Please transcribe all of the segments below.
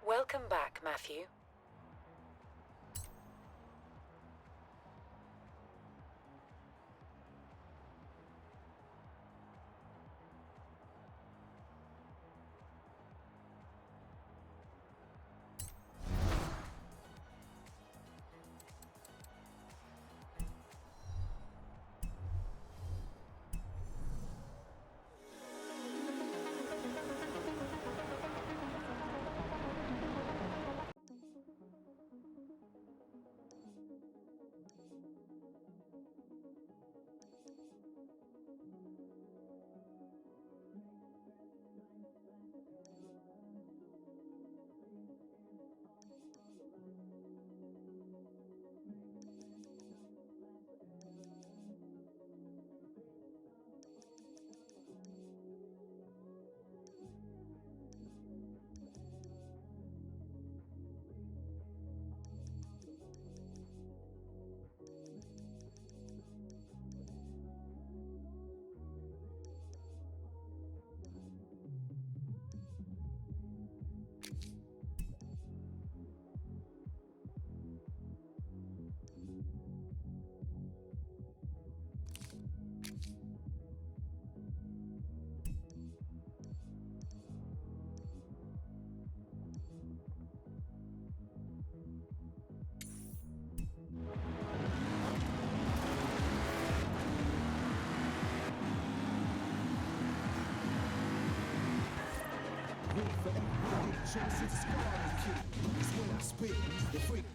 Welcome back, Matthew. Chosen scarlet kid. It's when I spit, the freak.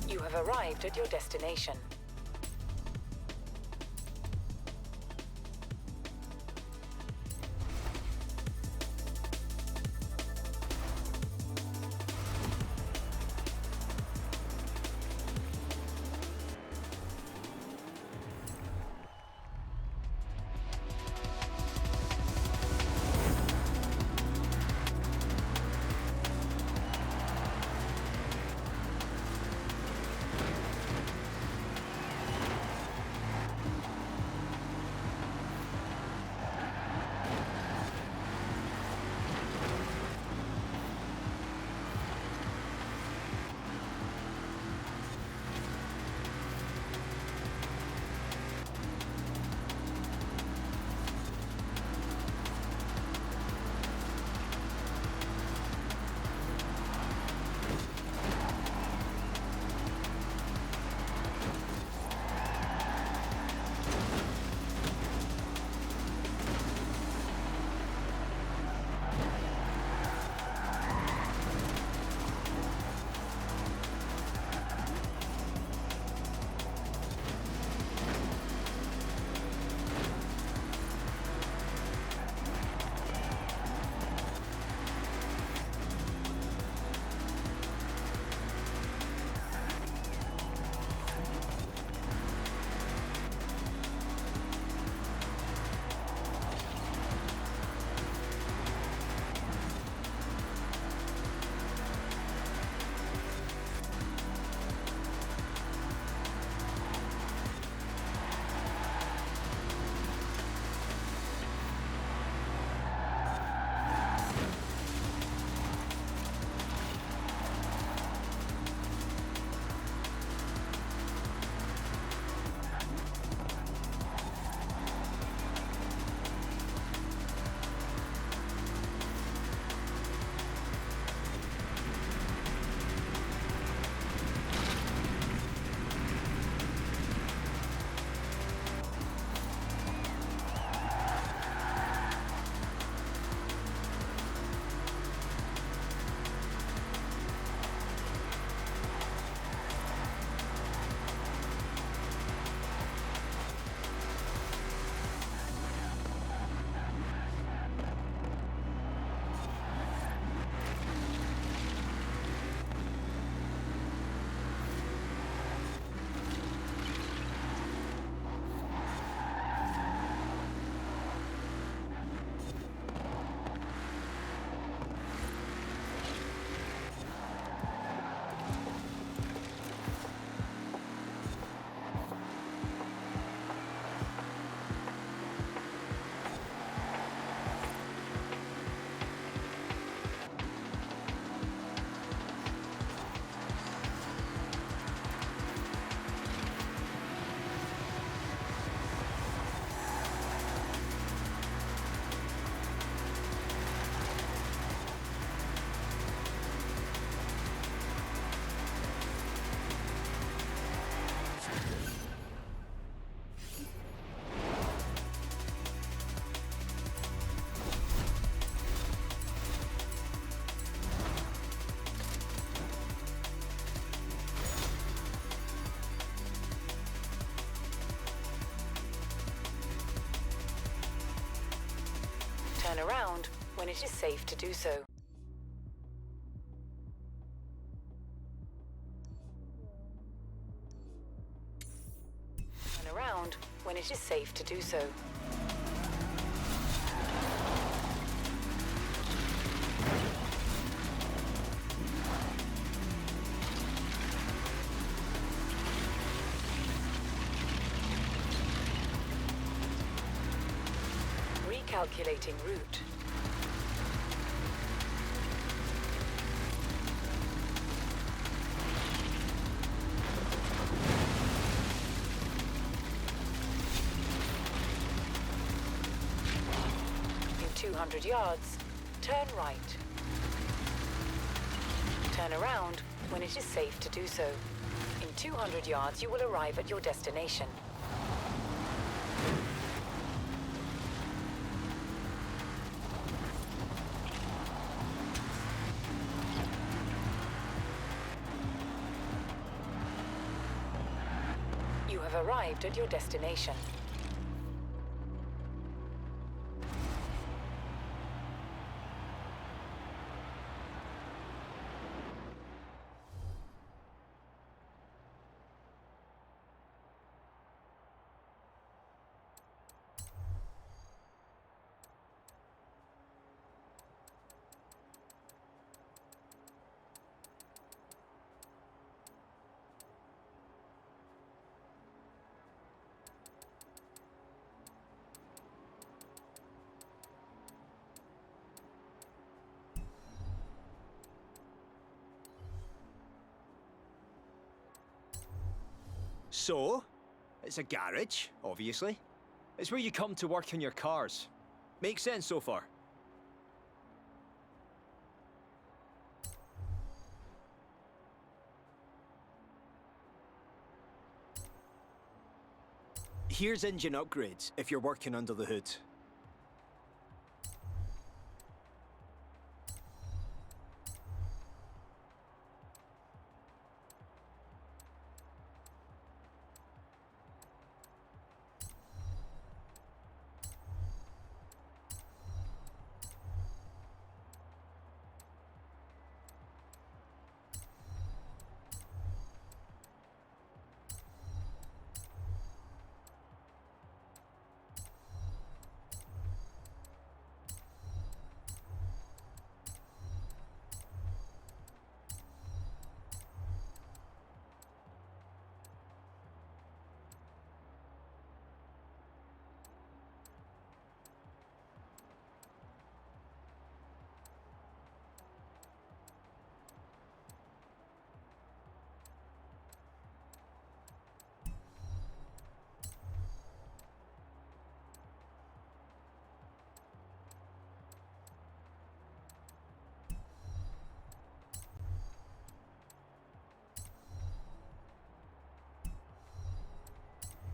You have arrived at your destination. Turn around when it is safe to do so. Turn around when it is safe to do so. Recalculating route. In 200 yards, turn right. Turn around when it is safe to do so. In 200 yards, you will arrive at your destination. You have arrived at your destination. So, it's a garage, obviously. It's where you come to work on your cars. Makes sense so far. Here's engine upgrades if you're working under the hood.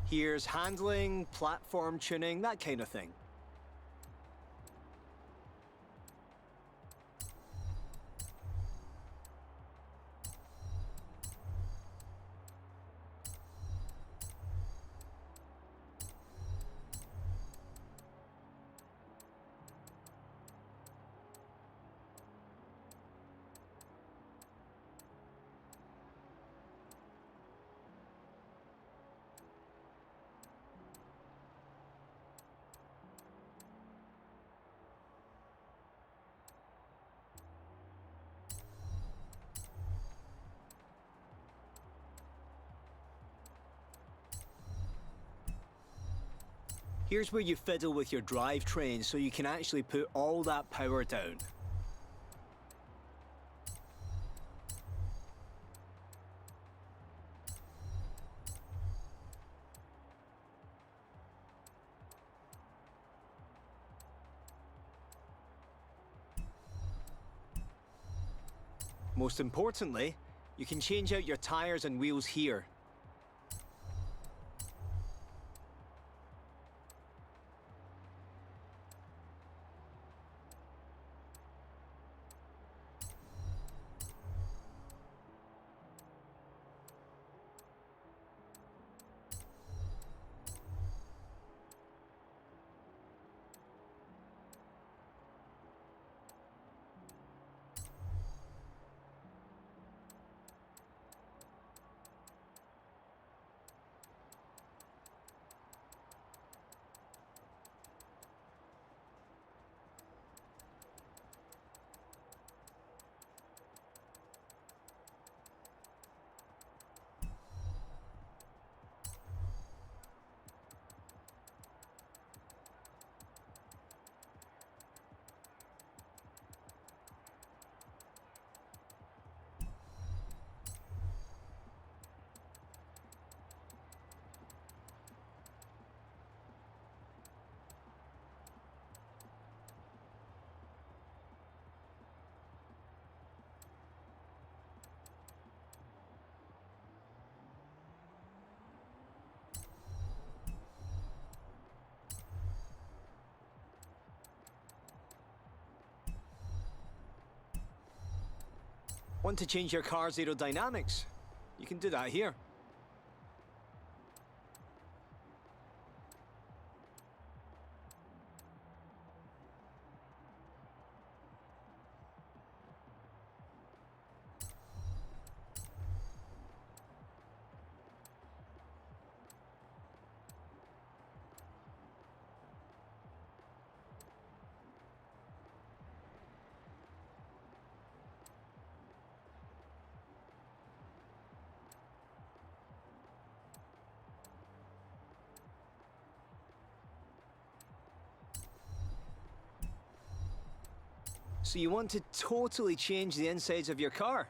Here's handling, platform tuning, that kind of thing. Here's where you fiddle with your drivetrain so you can actually put all that power down. Most importantly, you can change out your tires and wheels here. Want to change your car's aerodynamics? You can do that here. So you want to totally change the insides of your car?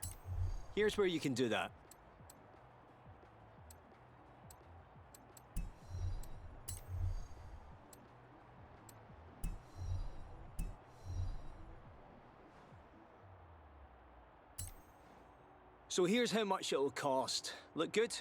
Here's where you can do that. So here's how much it'll cost. Look good?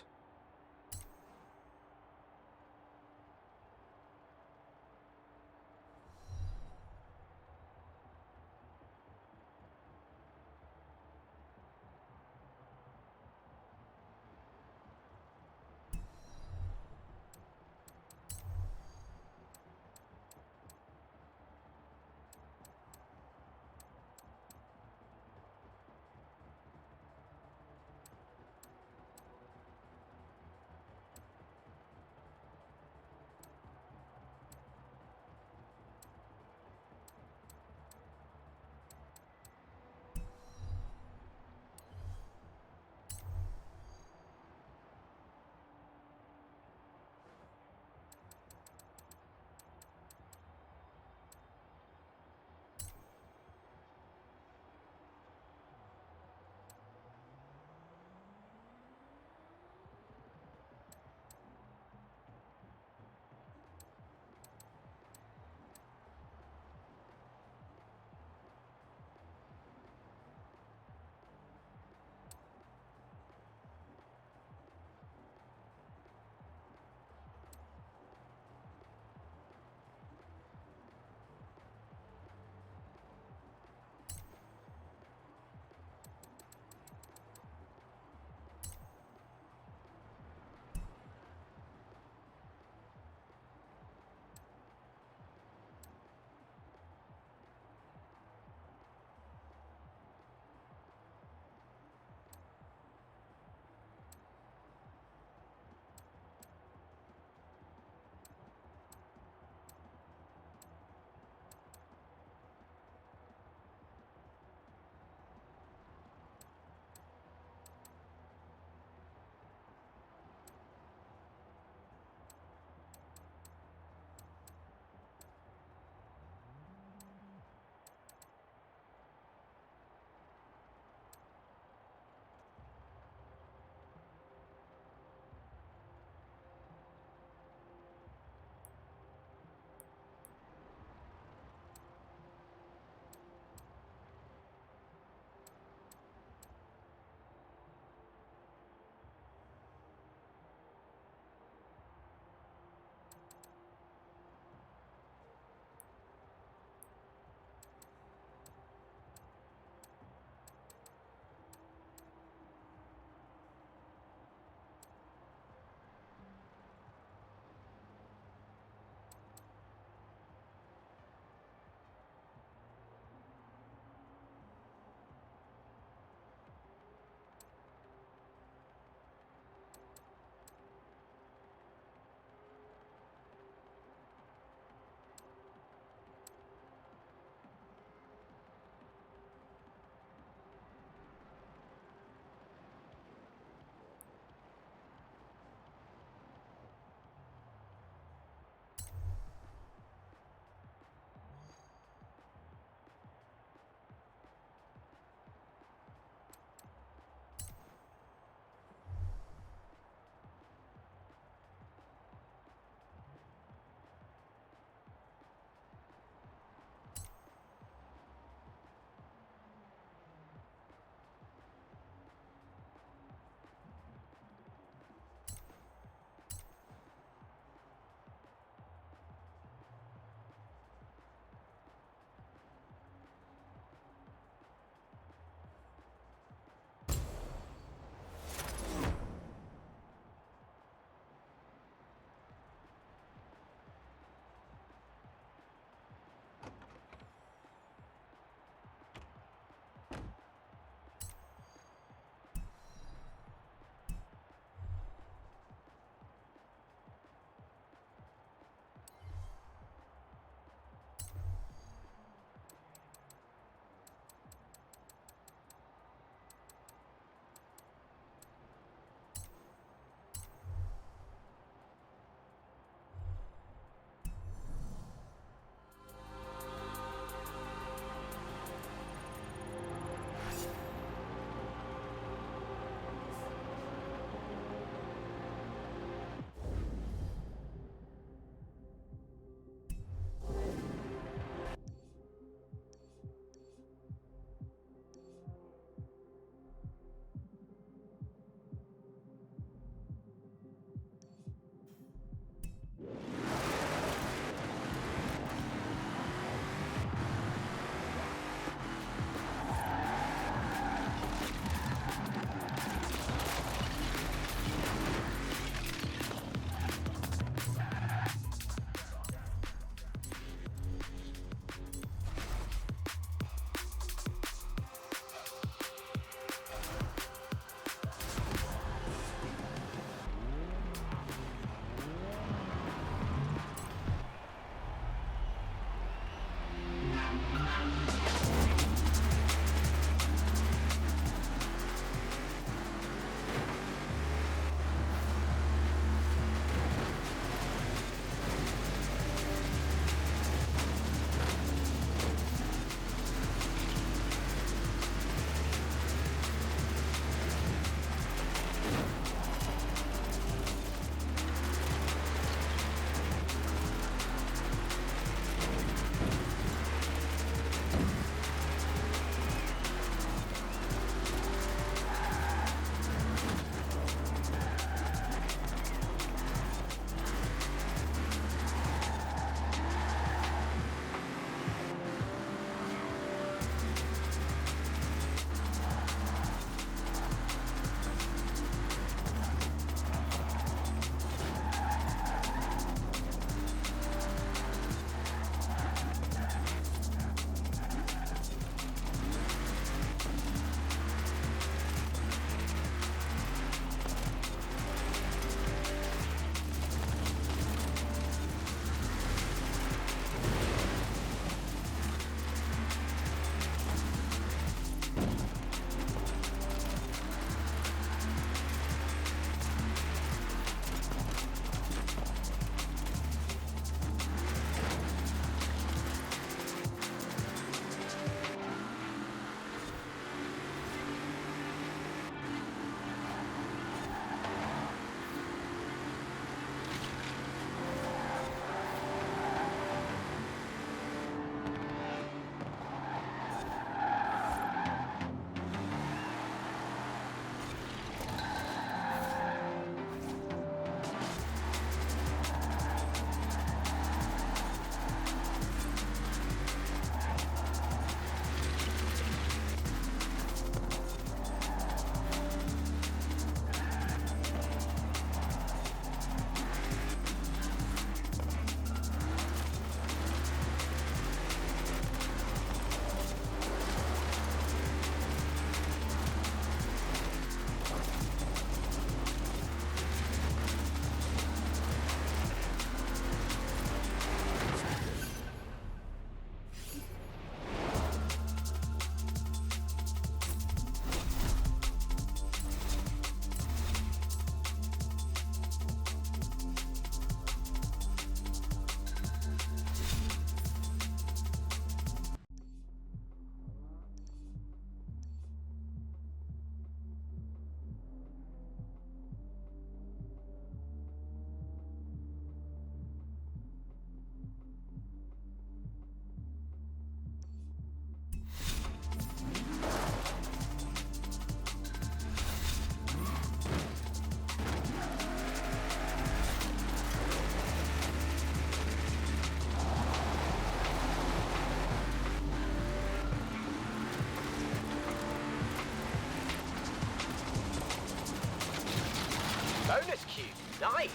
Nice!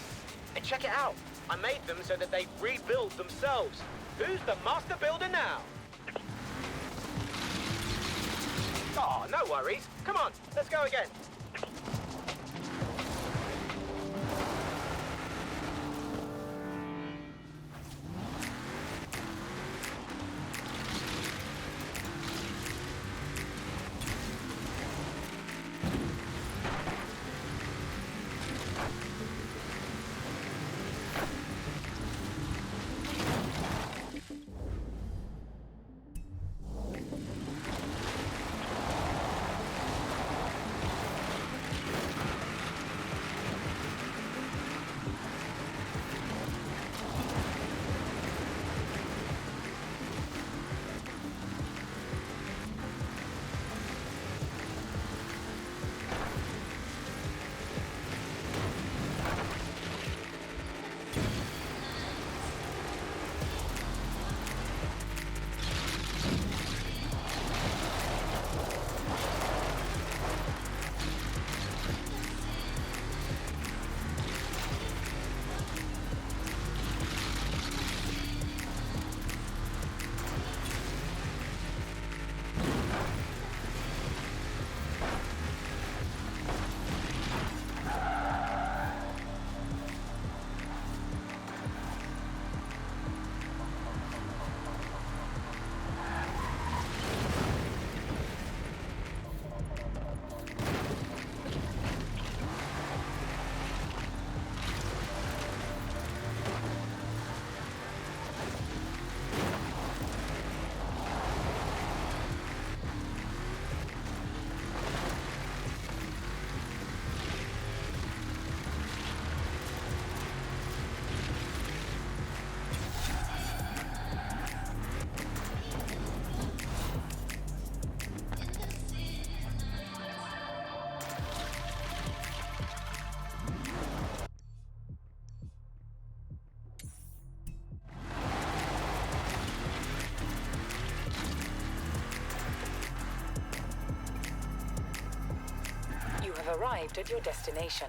And check it out. I made them so that they rebuild themselves. Who's the master builder now? Oh, no worries. Come on, let's go again. You have arrived at your destination.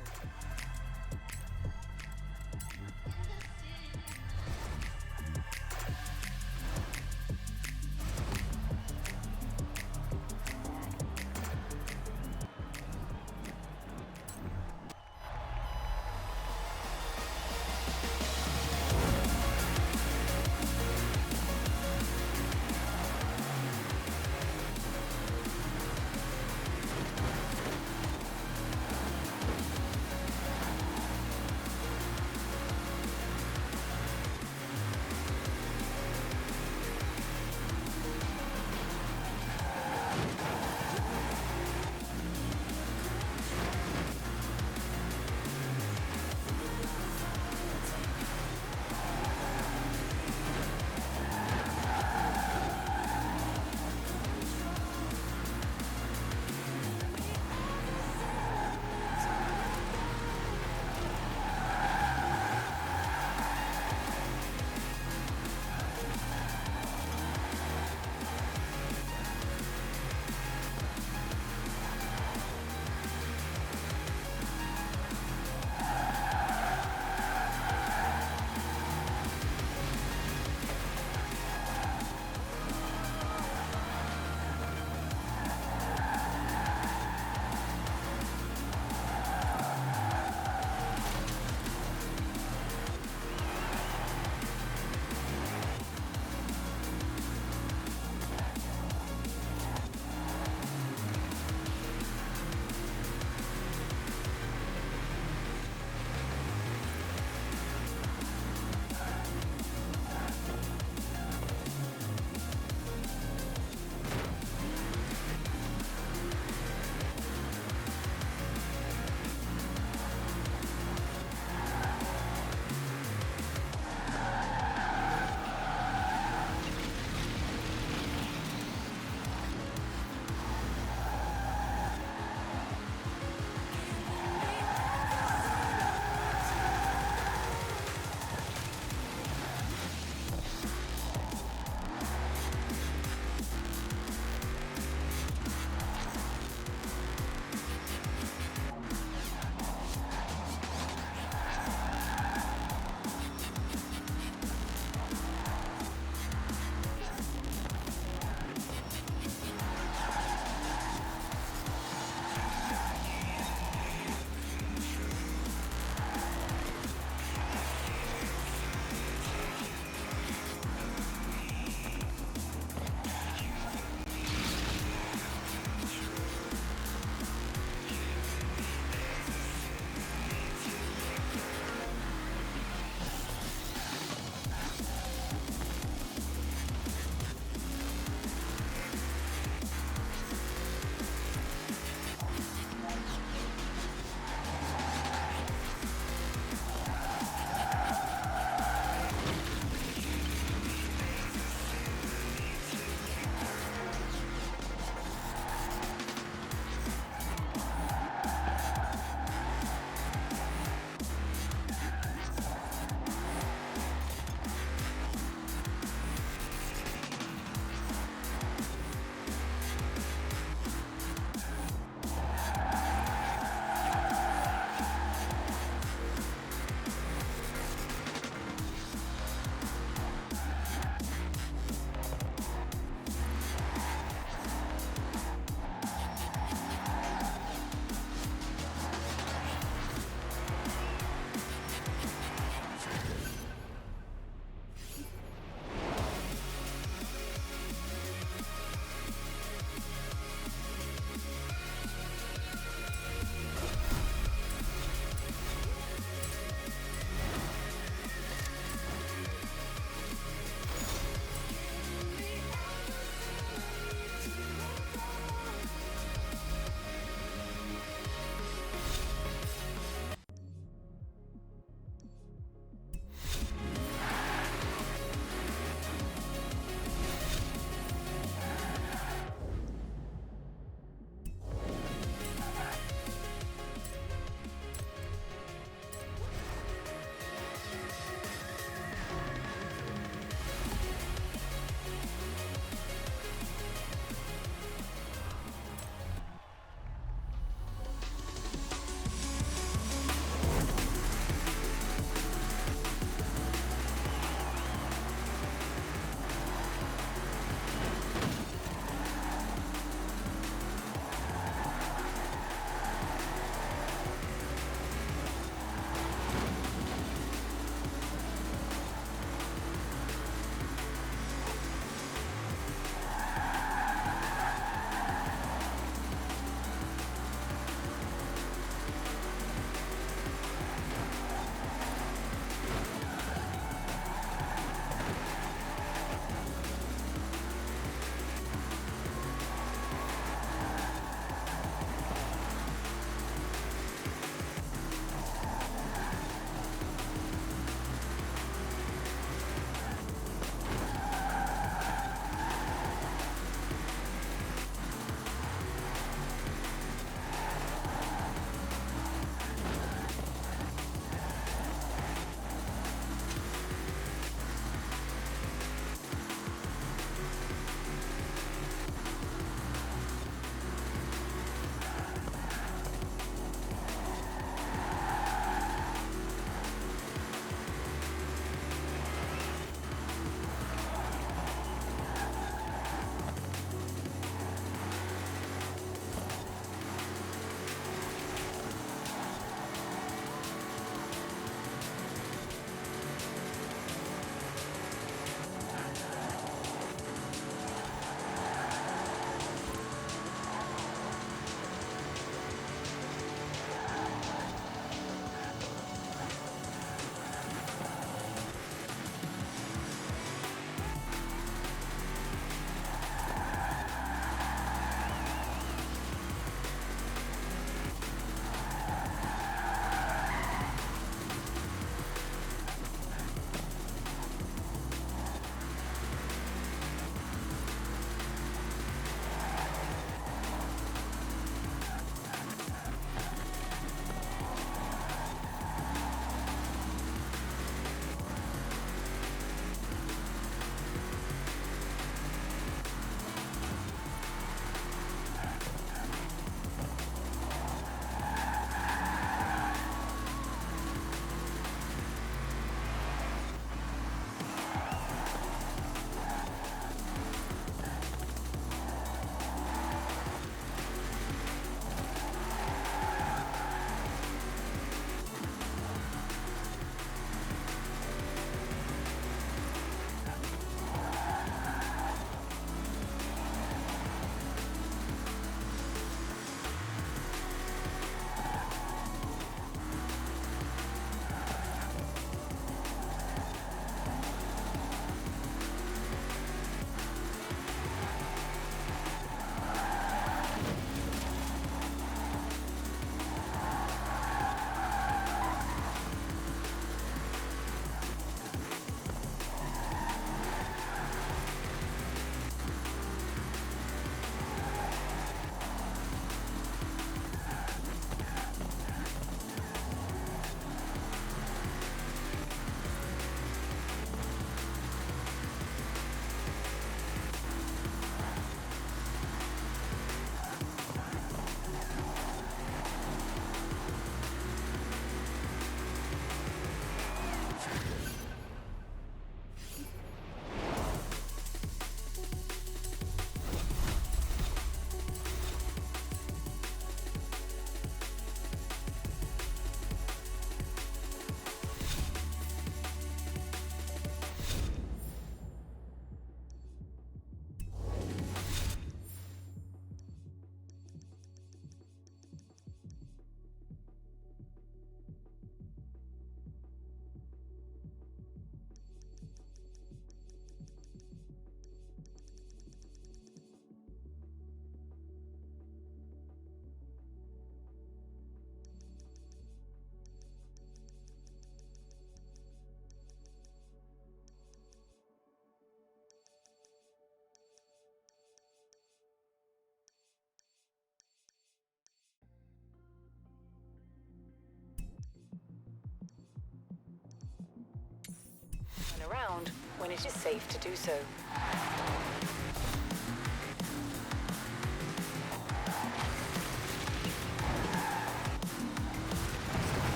Turn around when it is safe to do so.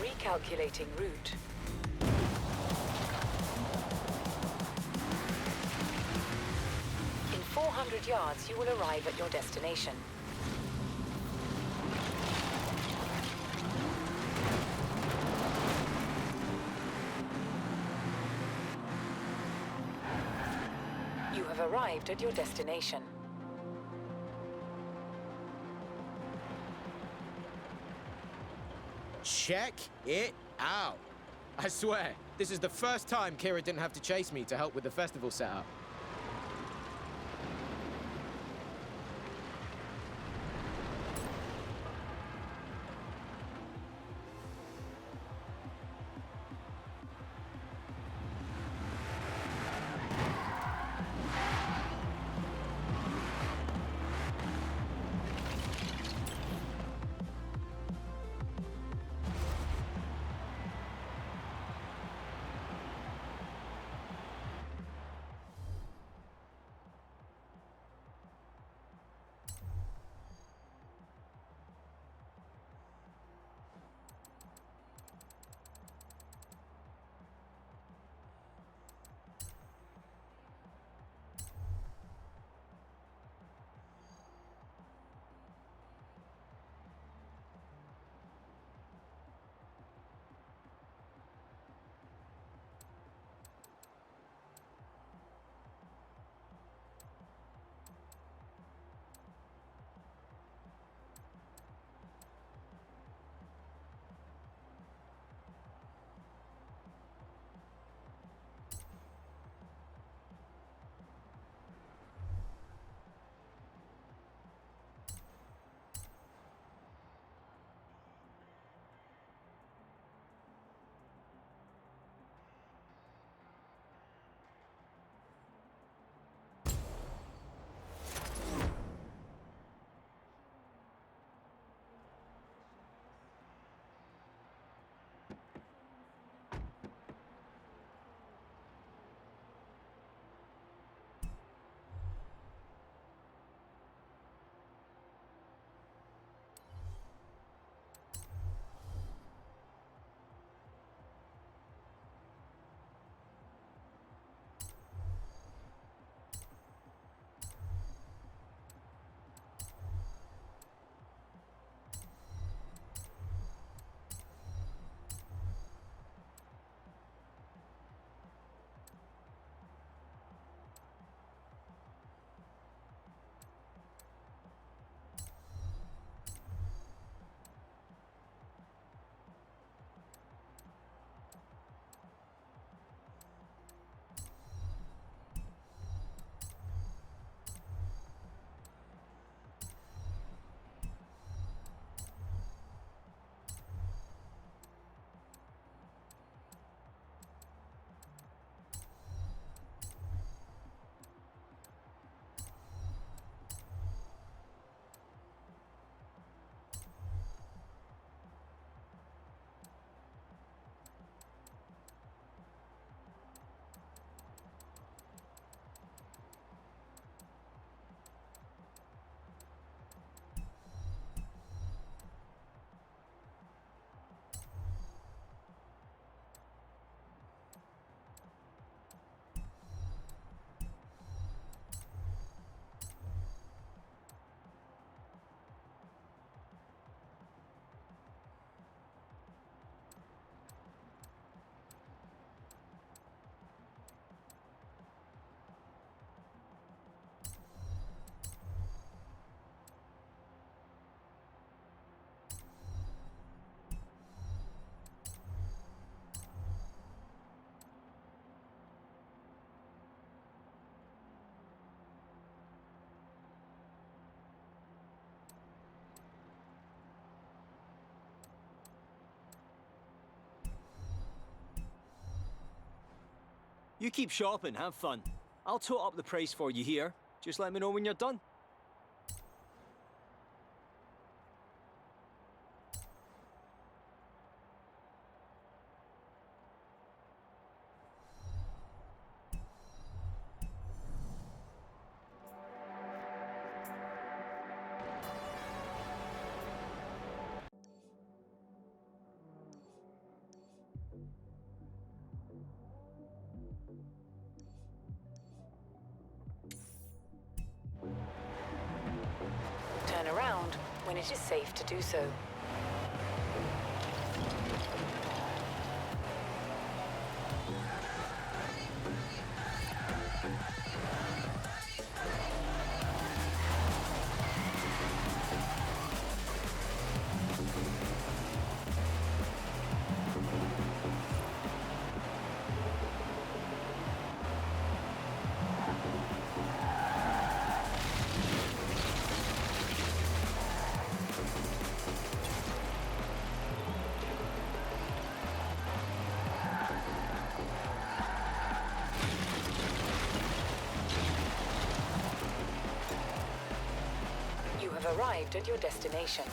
Recalculating route. In 400 yards, you will arrive at your destination. You have arrived at your destination. Check it out. I swear, this is the first time Kira didn't have to chase me to help with the festival setup. You keep shopping, have fun. I'll tote up the price for you here. Just let me know when you're done. it is safe to do so. You have arrived at your destination.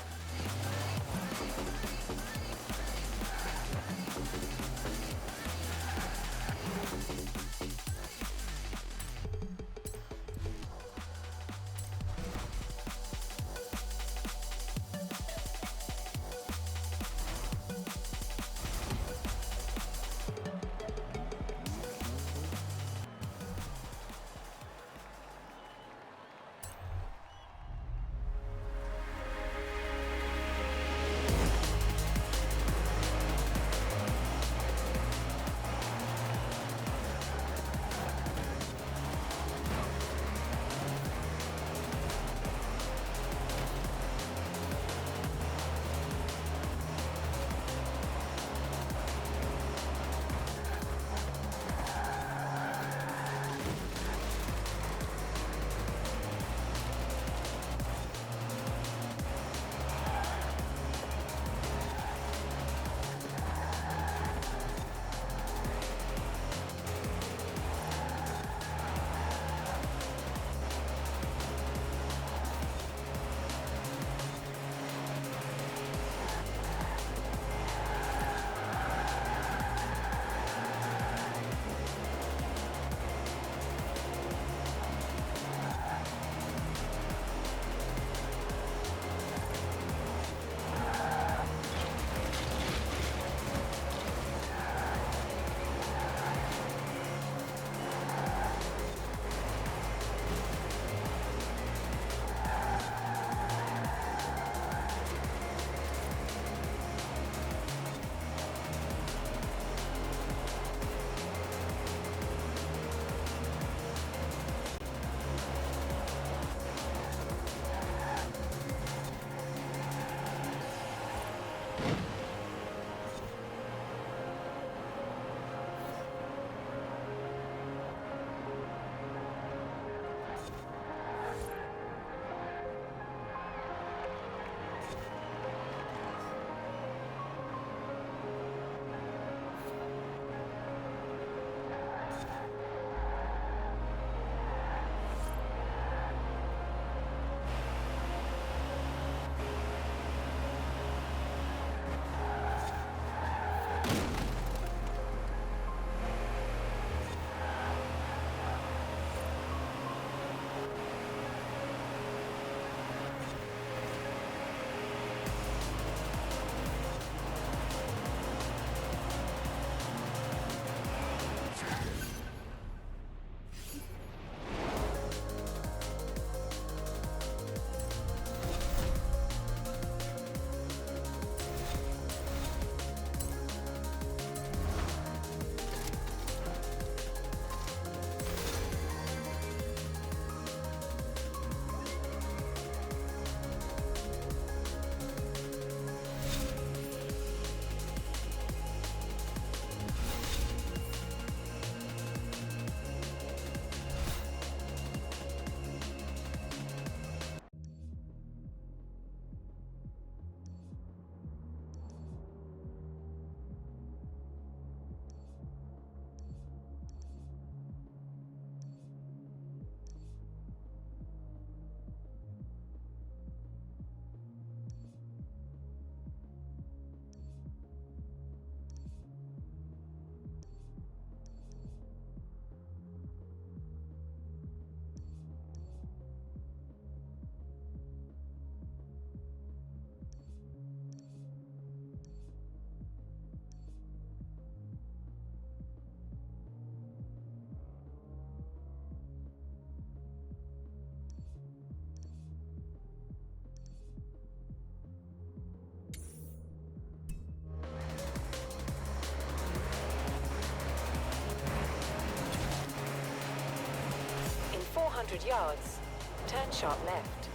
200 yards, turn sharp left.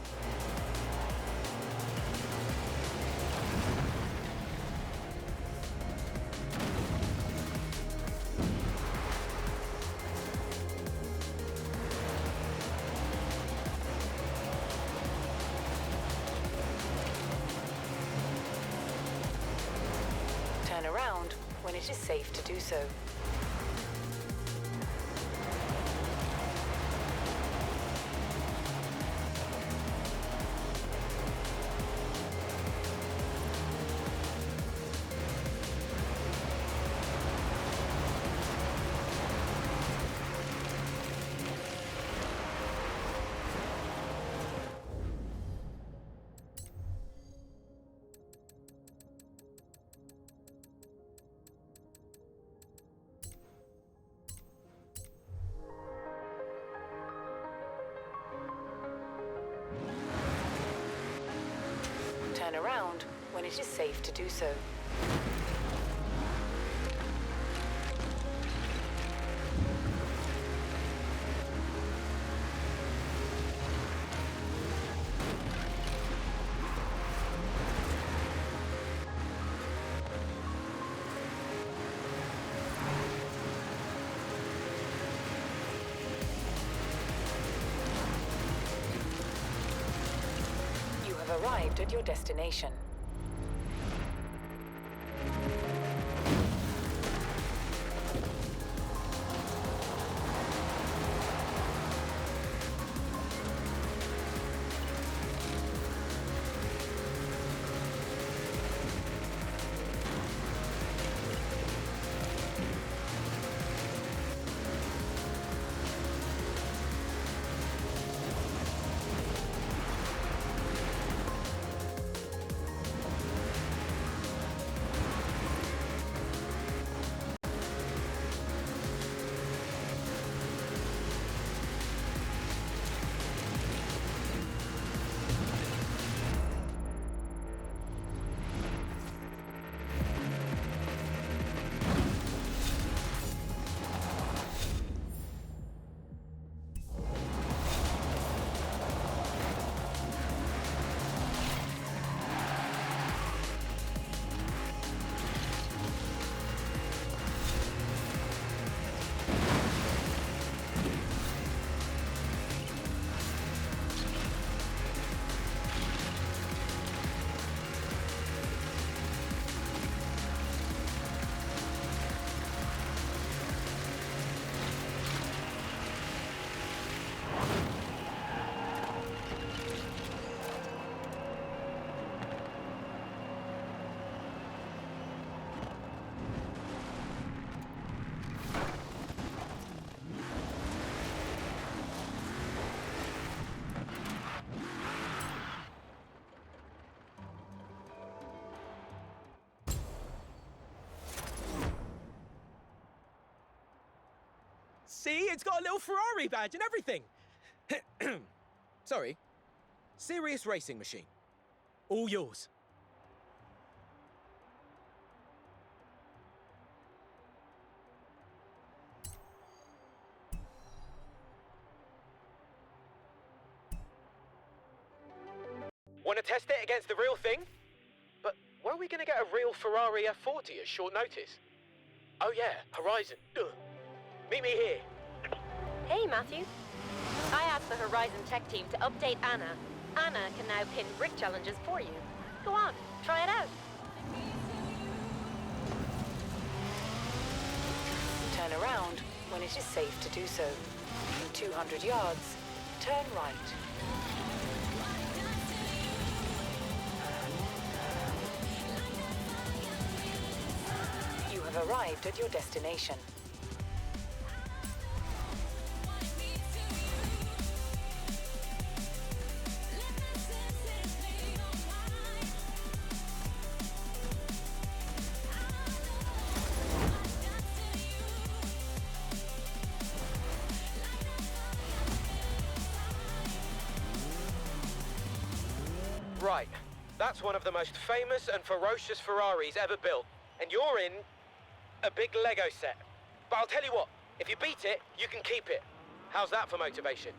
Turn around when it is safe to do so. Turn around when it is safe to do so. You have arrived at your destination. See, it's got a little Ferrari badge and everything. Sorry. Serious racing machine. All yours. Want to test it against the real thing? But where are we going to get a real Ferrari F40 at short notice? Oh yeah, Horizon. Ugh. Meet me here. Hey, Matthew. I asked the Horizon tech team to update Anna. Anna can now pin brick challenges for you. Go on, try it out. Turn around when it is safe to do so. In 200 yards, turn right. You have arrived at your destination. Right, that's one of the most famous and ferocious Ferraris ever built. And you're in a big Lego set. But I'll tell you what, if you beat it, you can keep it. How's that for motivation?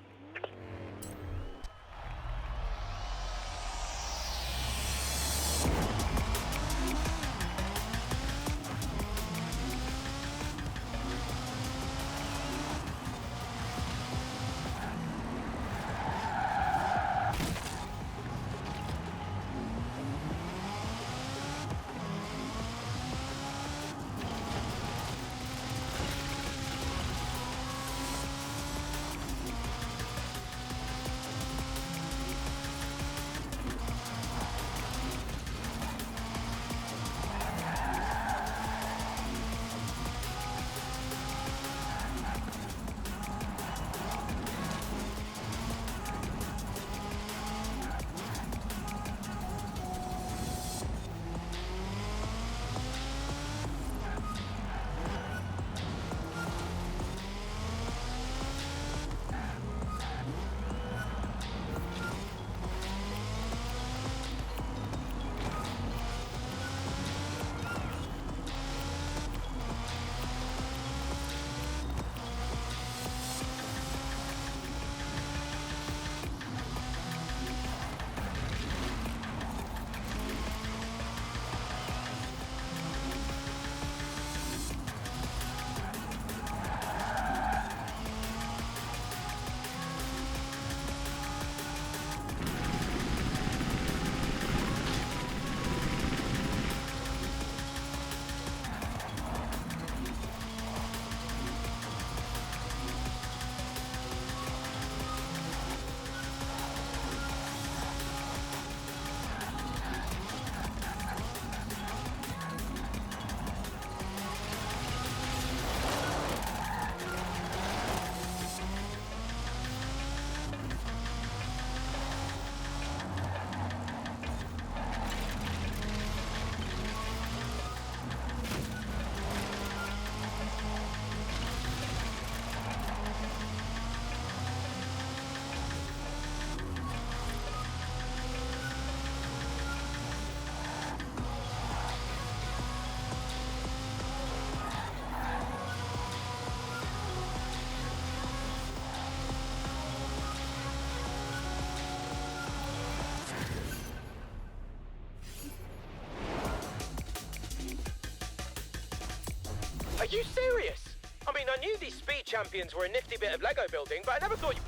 Are you serious? I mean, I knew these speed champions were a nifty bit of Lego building, but I never thought you...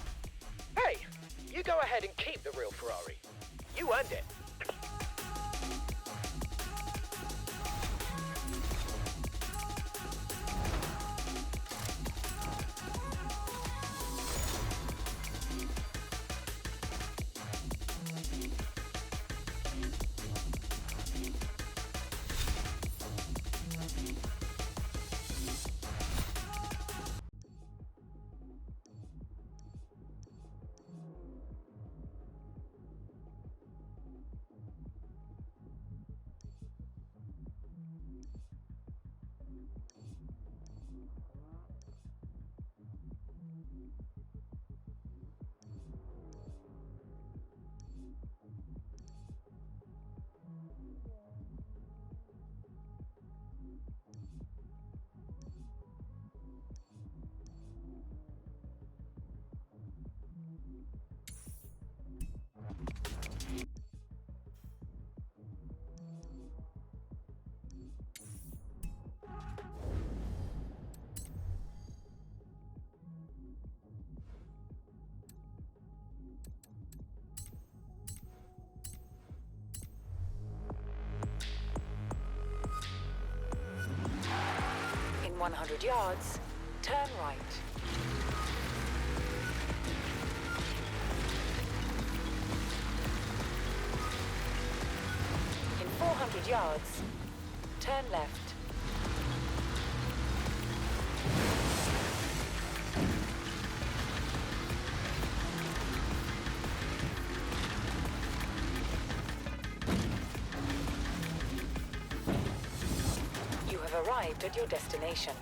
Hey, you go ahead and keep the real Ferrari. You earned it. In 100 yards, turn right. In 400 yards, turn left. You have arrived at your destination.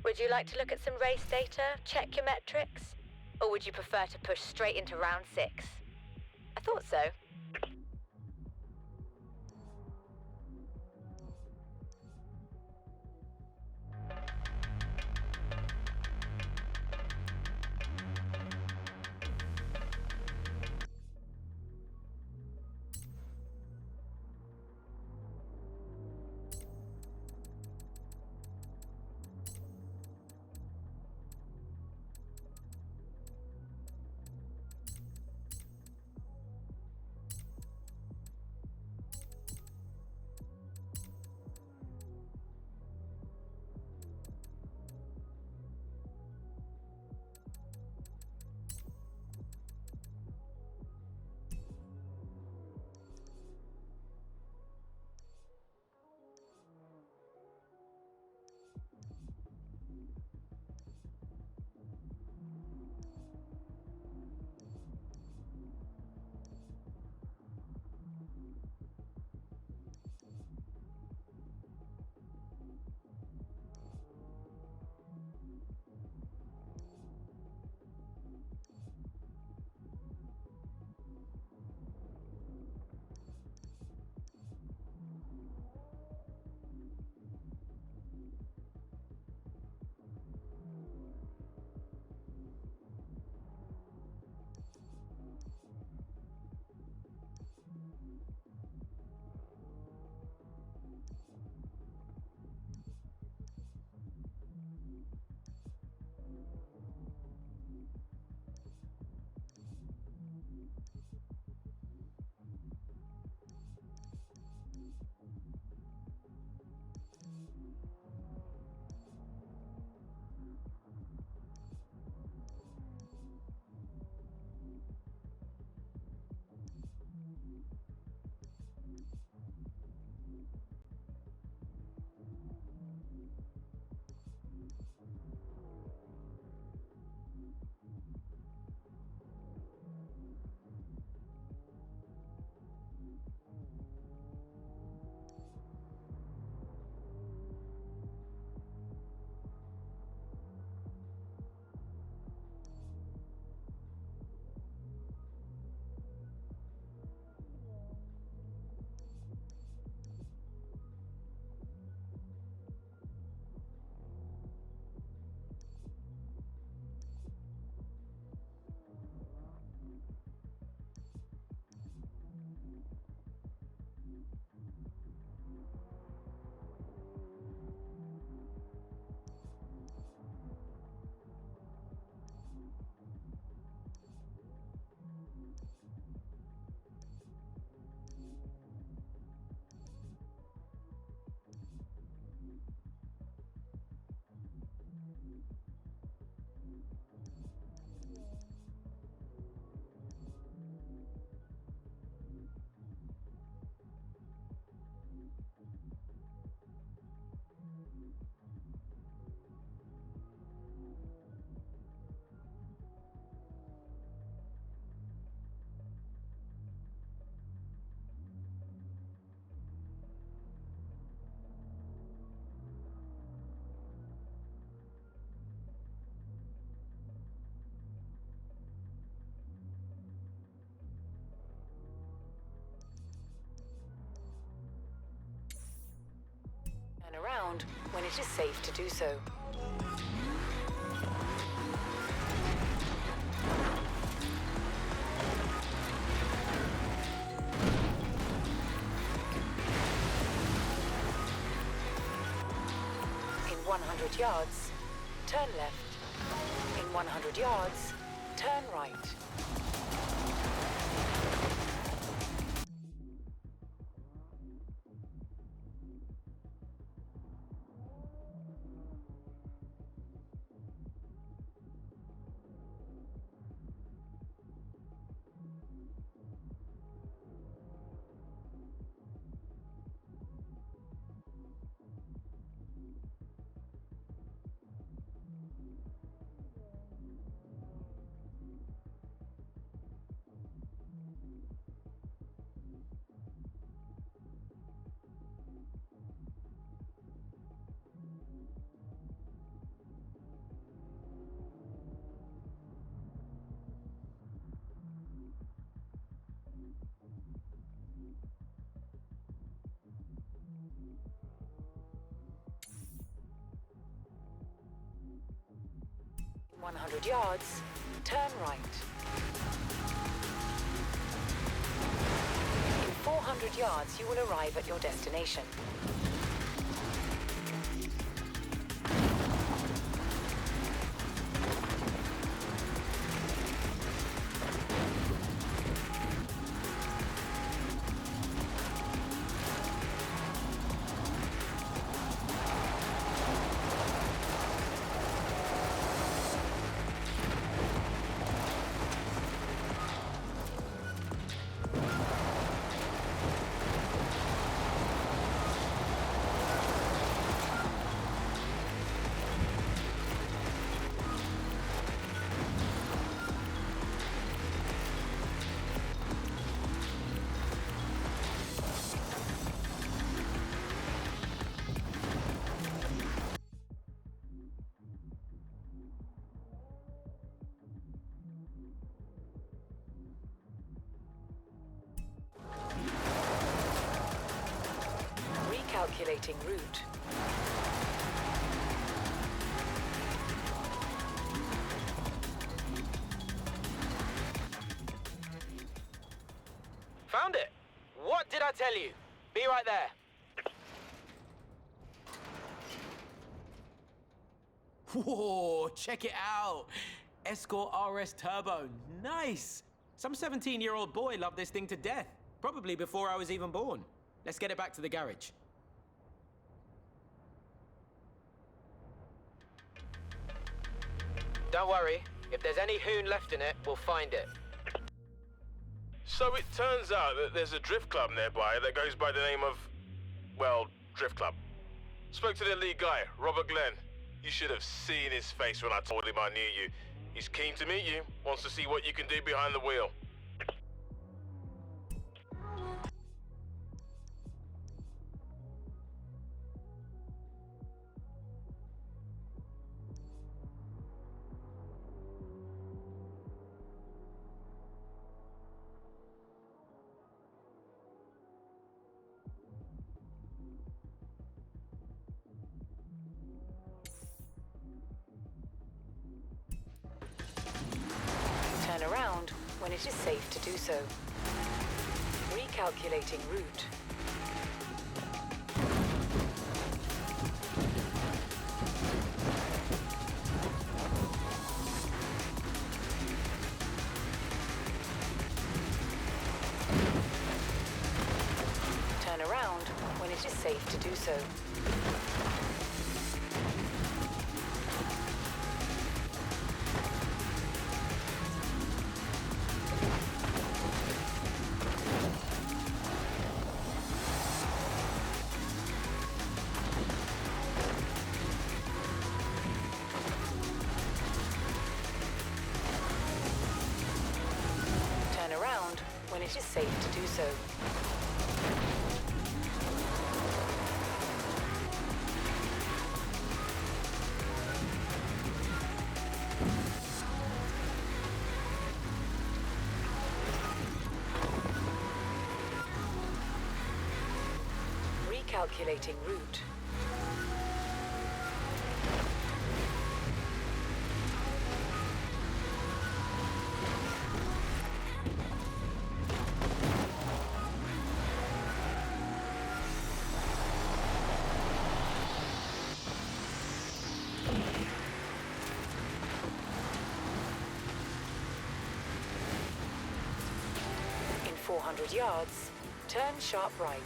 Would you like to look at some race data, check your metrics? Or would you prefer to push straight into round 6? I thought so. around when it is safe to do so. In 100 yards, turn left. In 100 yards, turn right. In 100 yards, turn right. In 400 yards, you will arrive at your destination. Recalculating route. Found it! What did I tell you? Be right there. Whoa, check it out. Escort RS Turbo, nice. Some 17-year-old boy loved this thing to death. Probably before I was even born. Let's get it back to the garage. Don't worry. If there's any hoon left in it, we'll find it. So it turns out that there's a drift club nearby that goes by the name of, well, Drift Club. Spoke to the lead guy, Robert Glenn. You should have seen his face when I told him I knew you. He's keen to meet you, wants to see what you can do behind the wheel. Turn around when it is safe to do so. Recalculating route. Turn around when it is safe to do so. Turn around when it is safe to do so. Recalculating route. 400 yards, turn sharp right.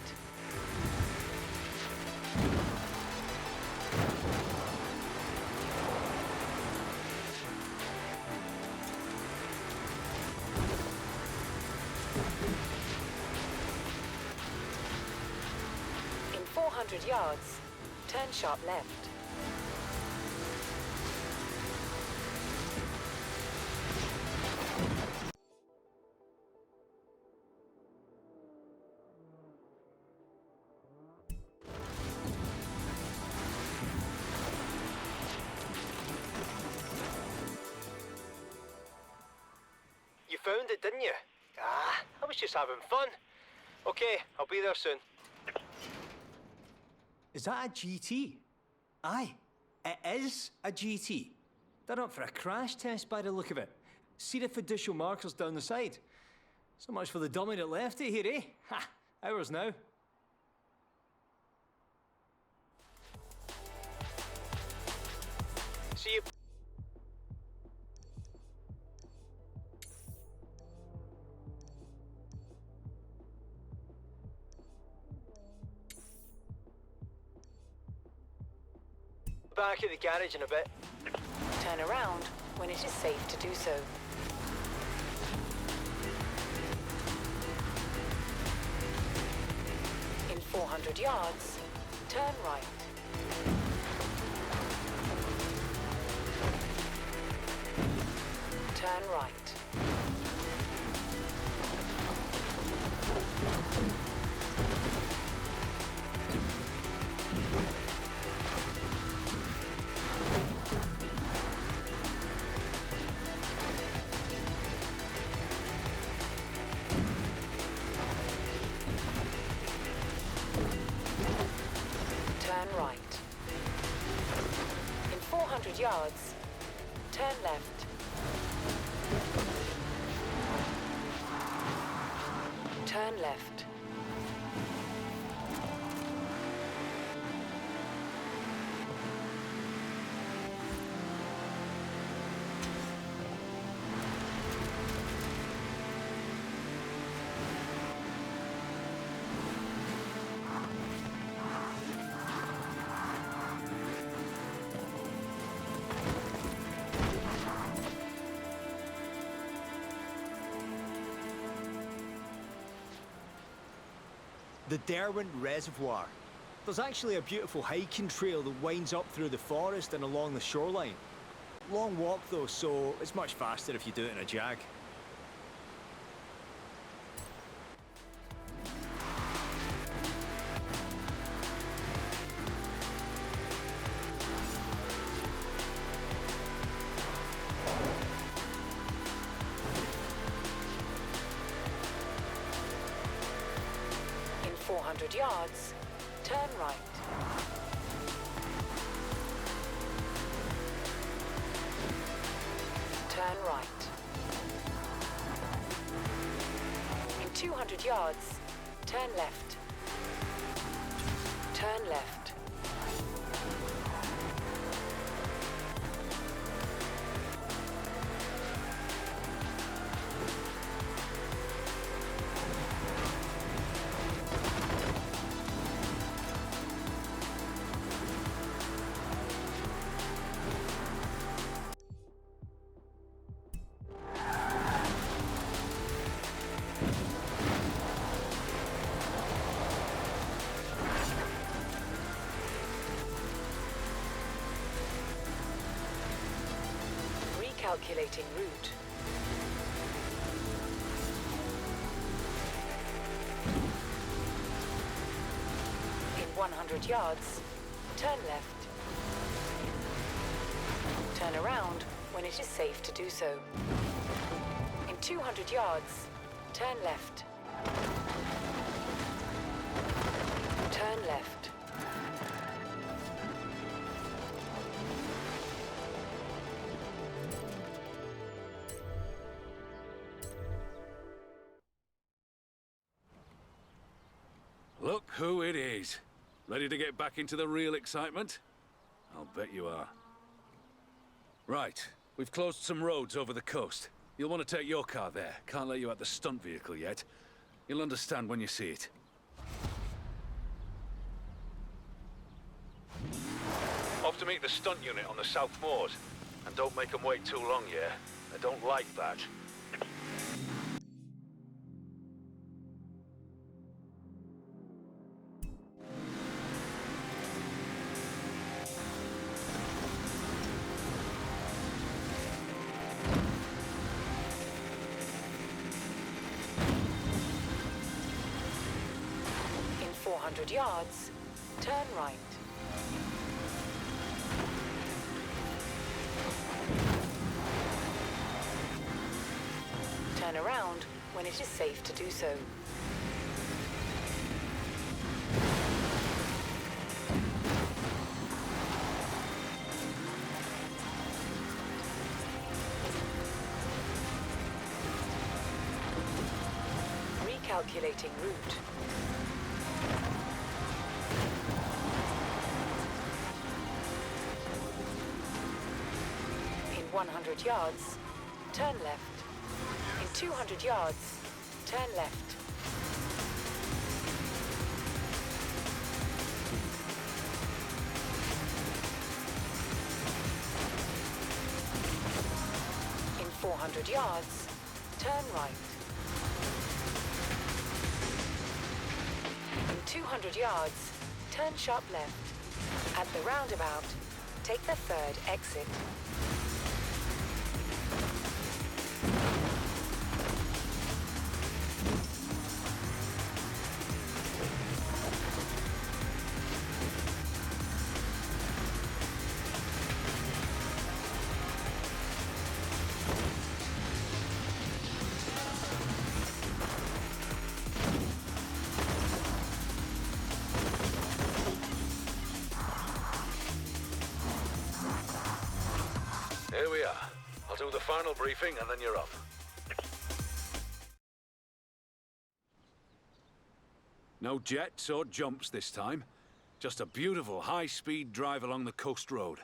In 400 yards, turn sharp left. You found it, didn't you? Ah, I was just having fun. Okay, I'll be there soon. Is that a GT? Aye, it is a GT. Done up for a crash test by the look of it. See the fiducial markers down the side? So much for the dummy that left it here, eh? Ha! Ours now. See you. Back at the garage in a bit. Turn around when it is safe to do so. In 400 yards, turn right. Turn right. Turn right. In 400 yards, turn left. Turn left. The Derwent Reservoir. There's actually a beautiful hiking trail that winds up through the forest and along the shoreline. Long walk though, so it's much faster if you do it in a Jag. In 400 yards, turn right. Turn right. In 200 yards, turn left. Turn left. Recalculating route. In 100 yards, turn left. Turn around when it is safe to do so. In 200 yards, turn left. Turn left. Look who it is. Ready to get back into the real excitement? I'll bet you are. Right, we've closed some roads over the coast. You'll want to take your car there. Can't let you out the stunt vehicle yet. You'll understand when you see it. Off to meet the stunt unit on the South Moors. And don't make them wait too long, yeah? I don't like that. In 400 yards, turn right. Turn around when it is safe to do so. Recalculating route. In 100 yards, turn left. In 200 yards, turn left. In 400 yards, turn right. In 200 yards, turn sharp left. At the roundabout, take the third exit. Here we are. I'll do the final briefing and then you're off. No jets or jumps this time. Just a beautiful high-speed drive along the coast road.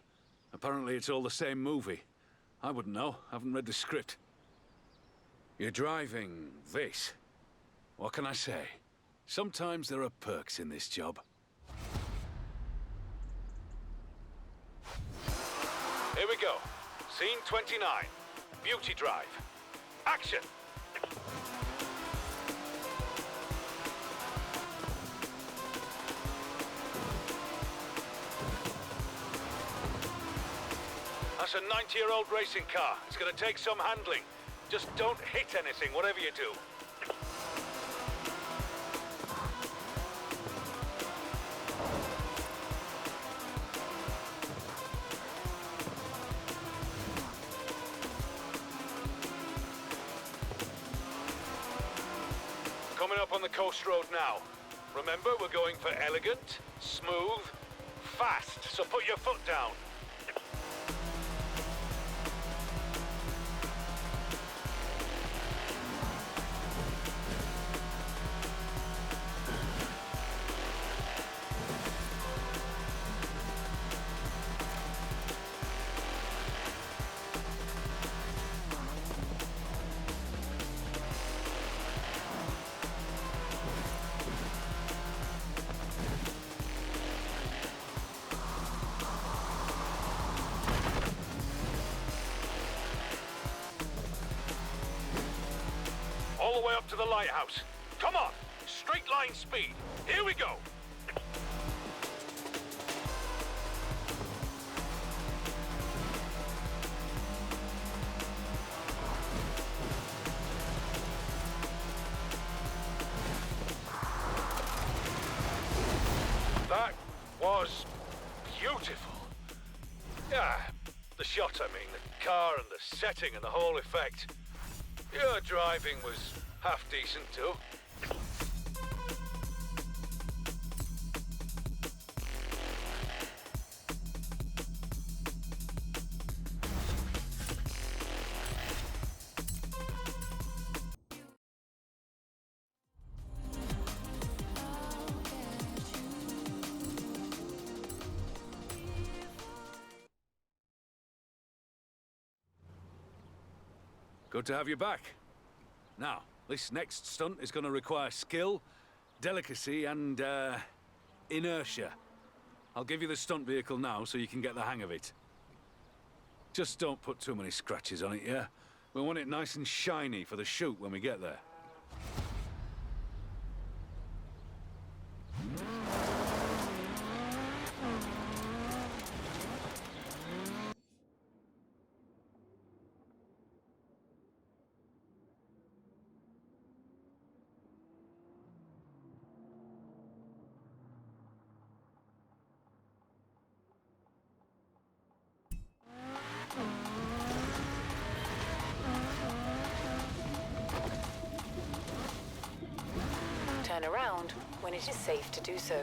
Apparently it's all the same movie. I wouldn't know. Haven't read the script. You're driving this. What can I say? Sometimes there are perks in this job. Here we go. Scene 29. Beauty Drive. Action! That's a 90-year-old racing car. It's gonna take some handling. Just don't hit anything, whatever you do. Coming up on the coast road now. Remember, we're going for elegant, smooth, fast, so put your foot down. All the way up to the lighthouse. Come on! Straight line speed. Here we go! That was beautiful. Yeah, the shot, I mean, the car and the setting and the whole effect. Your driving was half decent too. Good to have you back. Now, This next stunt is going to require skill, delicacy, and, inertia. I'll give you the stunt vehicle now so you can get the hang of it. Just don't put too many scratches on it, yeah? We want it nice and shiny for the shoot when we get there. Turn around when it is safe to do so.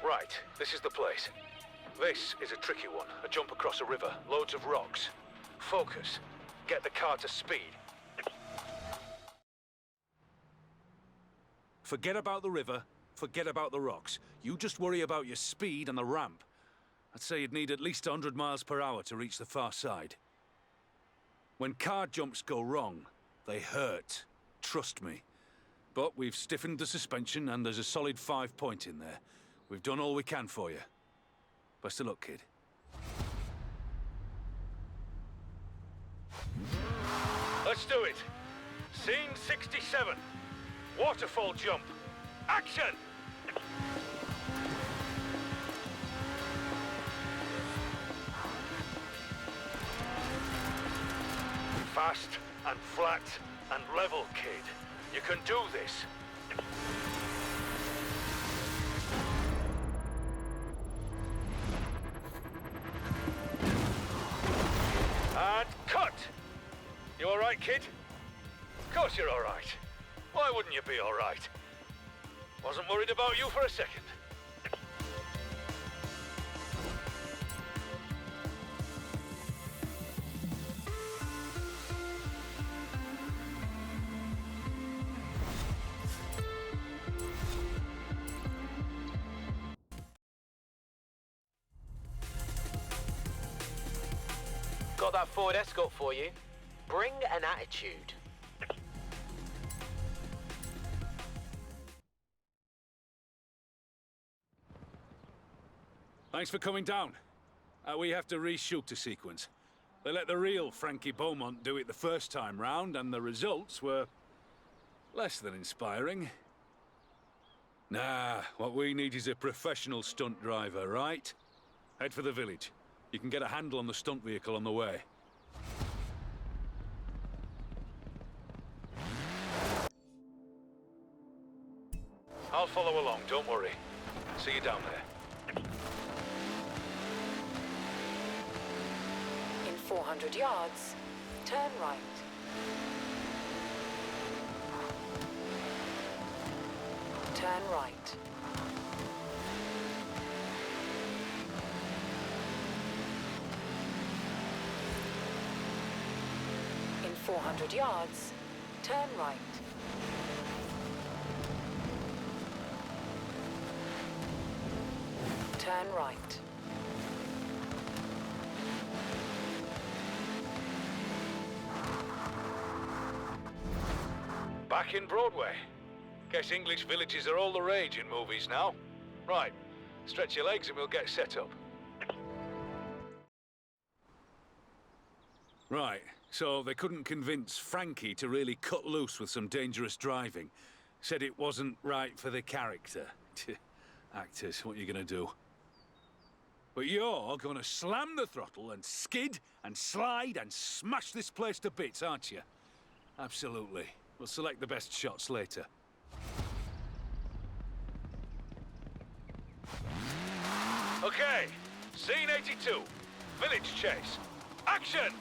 Right, this is the place. This is a tricky one. A jump across a river, loads of rocks. Focus. Get the car to speed. Forget about the river, forget about the rocks. You just worry about your speed and the ramp. I'd say you'd need at least 100 miles per hour to reach the far side. When car jumps go wrong, they hurt. Trust me. But we've stiffened the suspension and there's a solid 5 point in there. We've done all we can for you. Best of luck, kid. Let's do it. Scene 67. Waterfall jump. Action! Fast and flat and level, kid. You can do this. And cut! You all right, kid? Of course you're all right. Why wouldn't you be all right? Wasn't worried about you for a second. Got that Ford Escort for you. Bring an attitude. Thanks for coming down. We have to reshoot the sequence. They let the real Frankie Beaumont do it the first time round, and the results were, Less than inspiring. Nah, what we need is a professional stunt driver, right? Head for the village. You can get a handle on the stunt vehicle on the way. I'll follow along, don't worry. See you down there. In 400 yards, turn right. Turn right. In 400 yards, turn right. Turn right. Back in Broadway. Guess English villages are all the rage in movies now. Right, stretch your legs and we'll get set up. Right, so they couldn't convince Frankie to really cut loose with some dangerous driving. Said it wasn't right for the character. Actors, what are you gonna do? But you're gonna slam the throttle and skid and slide and smash this place to bits, aren't you? Absolutely. We'll select the best shots later. Okay, scene 82. Village chase. Action!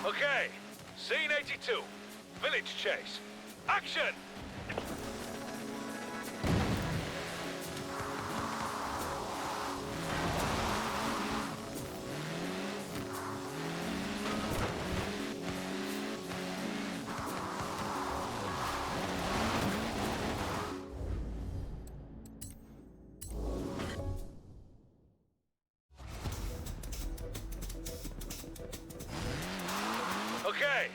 Okay, scene 82. Village chase. Action! Okay,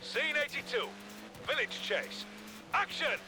scene 82. Village chase. Action!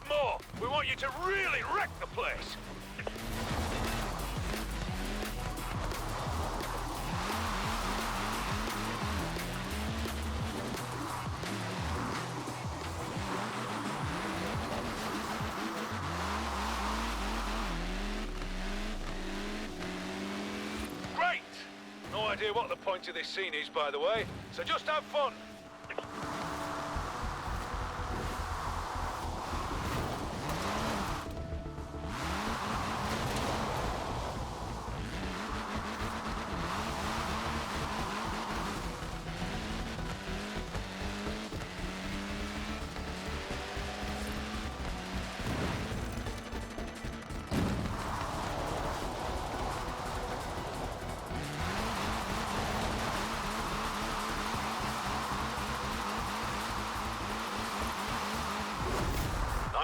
More! We want you to really wreck the place! Great! No idea what the point of this scene is, by the way, so just have fun!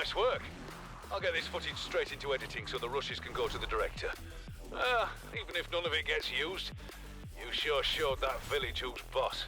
Nice work. I'll get this footage straight into editing so the rushes can go to the director. Even if none of it gets used, you sure showed that village who's boss.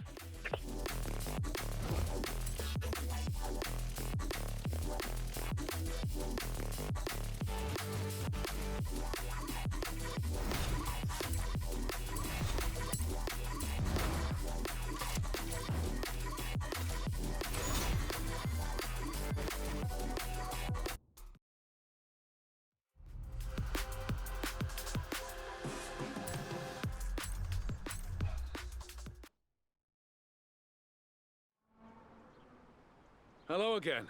Hello again.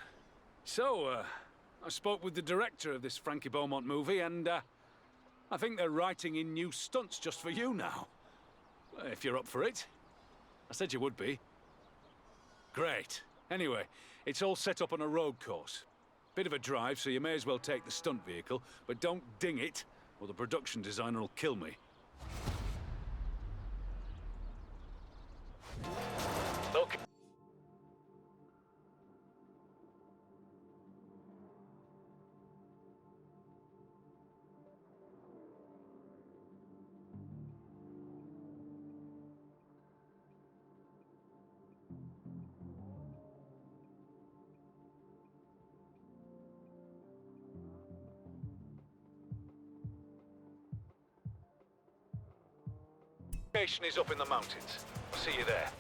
So, I spoke with the director of this Frankie Beaumont movie, and I think they're writing in new stunts just for you now. If you're up for it. I said you would be. Great. Anyway, it's all set up on a road course. Bit of a drive, so you may as well take the stunt vehicle, but don't ding it, or the production designer will kill me. Okay. Station is up in the mountains. I'll see you there.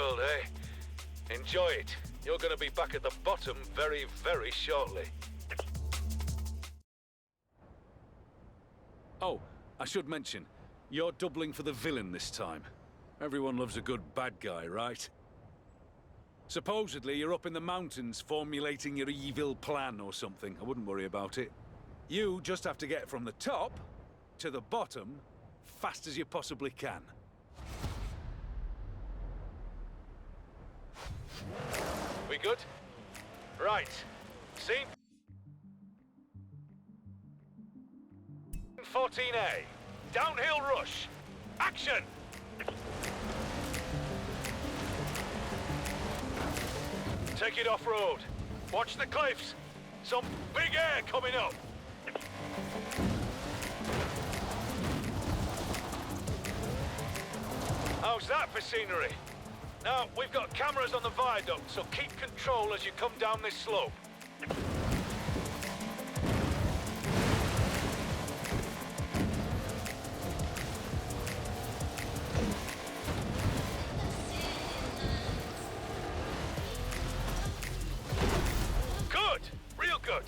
world, eh? Enjoy it. You're going to be back at the bottom very, very shortly. Oh, I should mention, you're doubling for the villain this time. Everyone loves a good bad guy, right? Supposedly, you're up in the mountains formulating your evil plan or something. I wouldn't worry about it. You just have to get from the top to the bottom fast as you possibly can. We good? Right. Scene 14A. Downhill rush. Action! Take it off-road. Watch the cliffs. Some big air coming up. How's that for scenery? Now, we've got cameras on the viaduct, so keep control as you come down this slope. Good! Real good.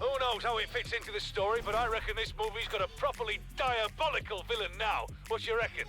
Who knows how it fits into the story, but I reckon this movie's got a properly diabolical villain now. What you reckon?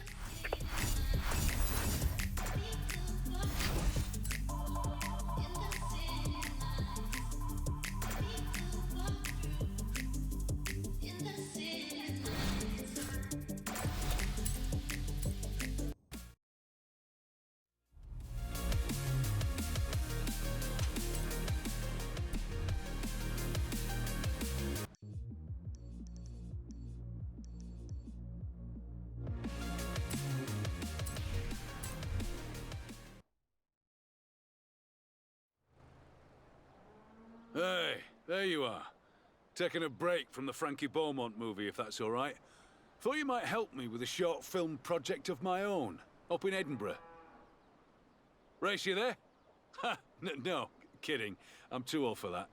Hey, there you are. Taking a break from the Frankie Beaumont movie, if that's all right. Thought you might help me with a short film project of my own, up in Edinburgh. Race, you there? Ha! No, kidding. I'm too old for that.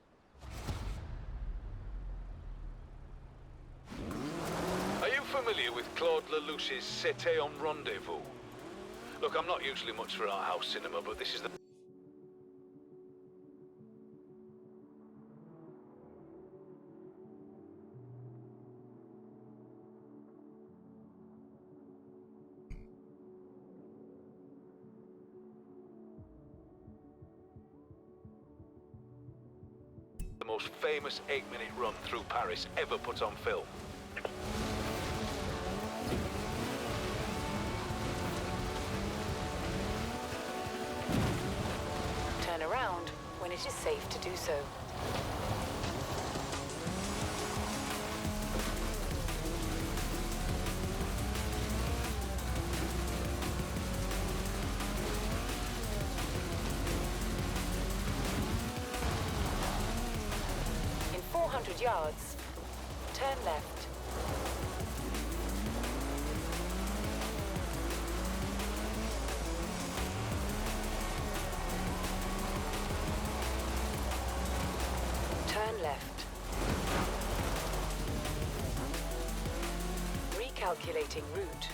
Are you familiar with Claude Lelouch's C'était un Rendezvous? Look, I'm not usually much for art house cinema, but this is the... the most famous 8-minute run through Paris ever put on film. Turn around when it is safe to do so. In 400 yards, turn left. Turn left. Recalculating route.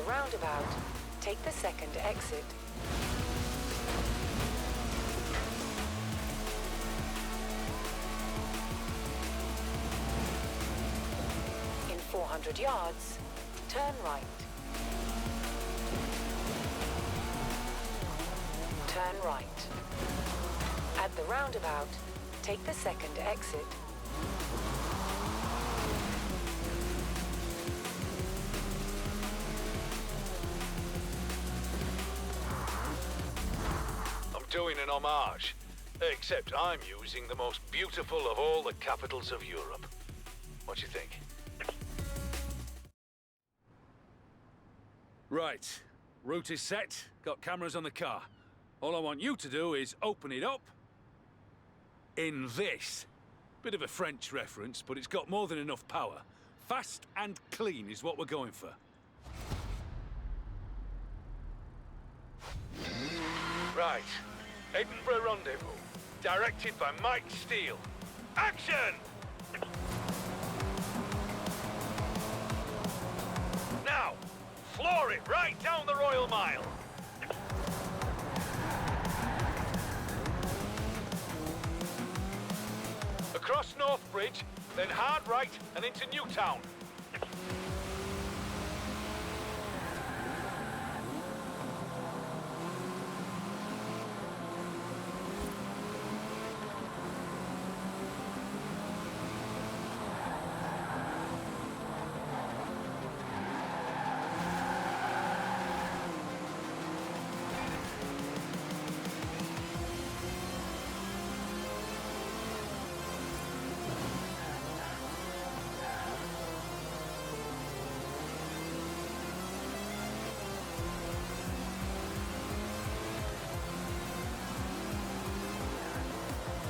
roundabout, take the second exit. In 400 yards, turn right. Turn right. At the roundabout, take the second exit. I'm doing an homage, except I'm using the most beautiful of all the capitals of Europe. What do you think? Right. Route is set. Got cameras on the car. All I want you to do is open it up in this. Bit of a French reference, but it's got more than enough power. Fast and clean is what we're going for. Right. Edinburgh Rendezvous. Directed by Mike Steele. Action! Now, floor it right down the Royal Mile. Across North Bridge, then hard right and into Newtown.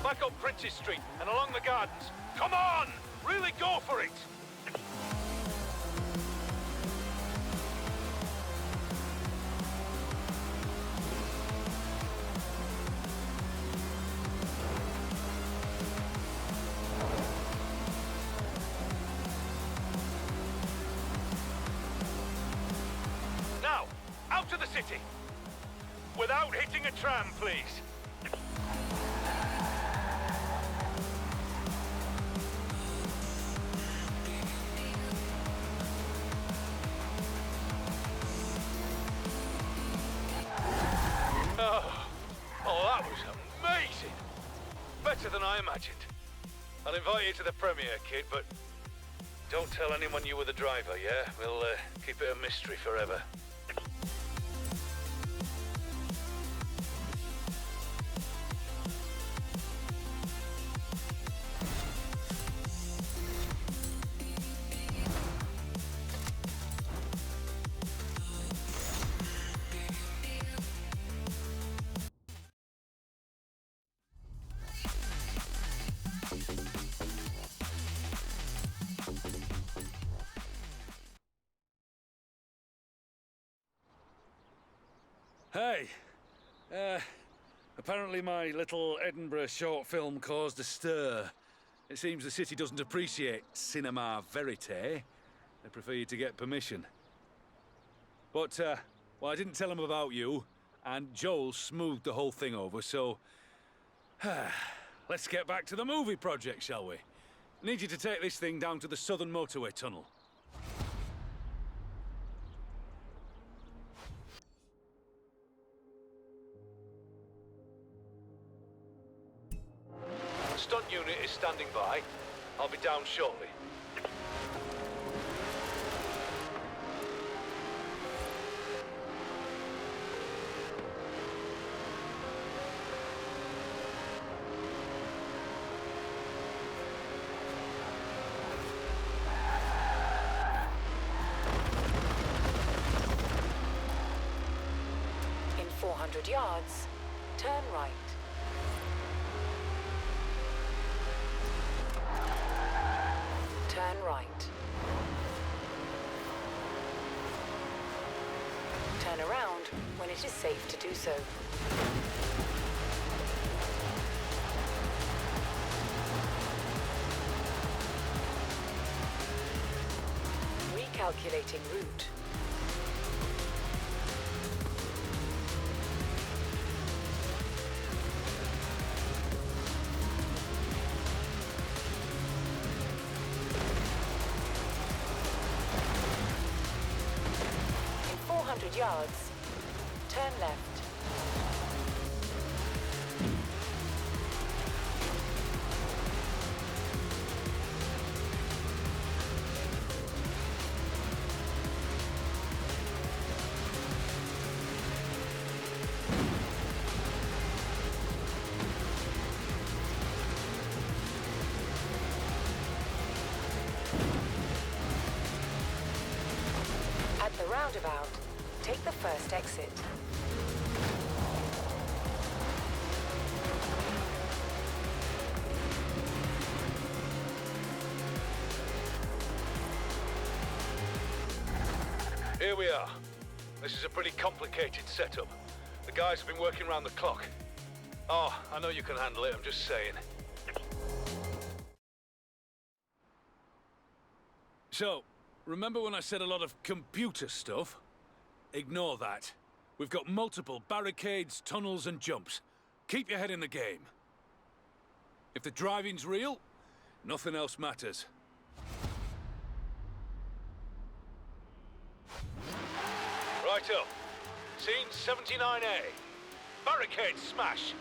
Back up Princes Street and along the gardens. Come on! Really go for it! Now, out of the city! Without hitting a tram, please. Oh, that was amazing! Better than I imagined. I'll invite you to the premiere, kid, but don't tell anyone you were the driver, yeah? We'll keep it a mystery forever. Hey, apparently my little Edinburgh short film caused a stir. It seems the city doesn't appreciate cinema verite. They prefer you to get permission. But, well, I didn't tell them about you, and Joel smoothed the whole thing over, so... let's get back to the movie project, shall we? Need you to take this thing down to the southern motorway tunnel. Stunt unit is standing by. I'll be down shortly. In 400 yards, turn right. Turn right. Turn around when it is safe to do so. Recalculating route. 200 yards, turn left. At the roundabout, take the first exit. Here we are. This is a pretty complicated setup. The guys have been working around the clock. Oh, I know you can handle it, I'm just saying. So, remember when I said a lot of computer stuff? Ignore that. We've got multiple barricades, tunnels, and jumps. Keep your head in the game. If the driving's real, nothing else matters. Righto. Scene 79A. Barricade smash.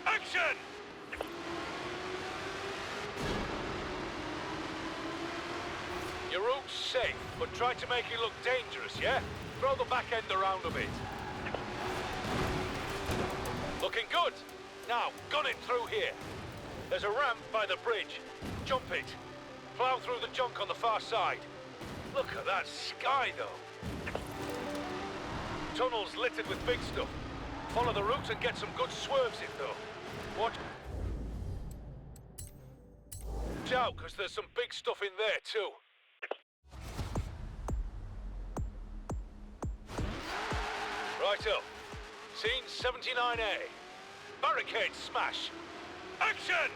Action! Your route's safe, but try to make it look dangerous, yeah? Throw the back end around a bit. Looking good. Now, gun it through here. There's a ramp by the bridge. Jump it. Plow through the junk on the far side. Look at that sky, though. Tunnels littered with big stuff. Follow the route and get some good swerves in, though. Watch out, because there's some big stuff in there, too. Righto. Scene 79A. Barricade smash. Action!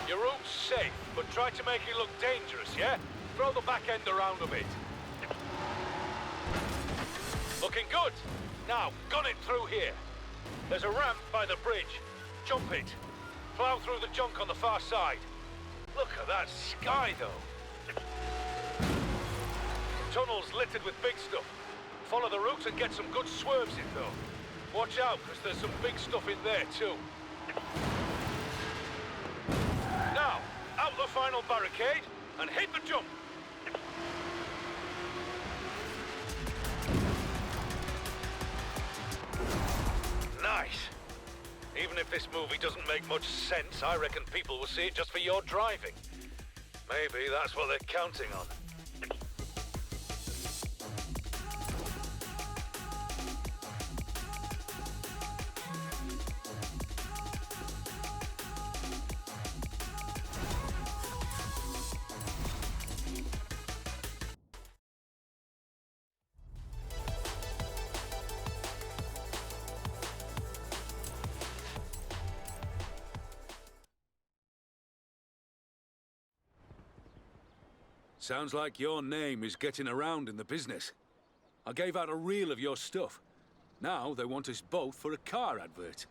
Your route's safe, but try to make it look dangerous, yeah? Throw the back end around a bit. Looking good. Now, gun it through here. There's a ramp by the bridge. Jump it. Plow through the junk on the far side. Look at that sky, though. Tunnels littered with big stuff. Follow the route and get some good swerves in, though. Watch out, because there's some big stuff in there, too. Now, out the final barricade and hit the jump. Nice. Even if this movie doesn't make much sense, I reckon people will see it just for your driving. Maybe that's what they're counting on. Sounds like your name is getting around in the business. I gave out a reel of your stuff. Now they want us both for a car advert.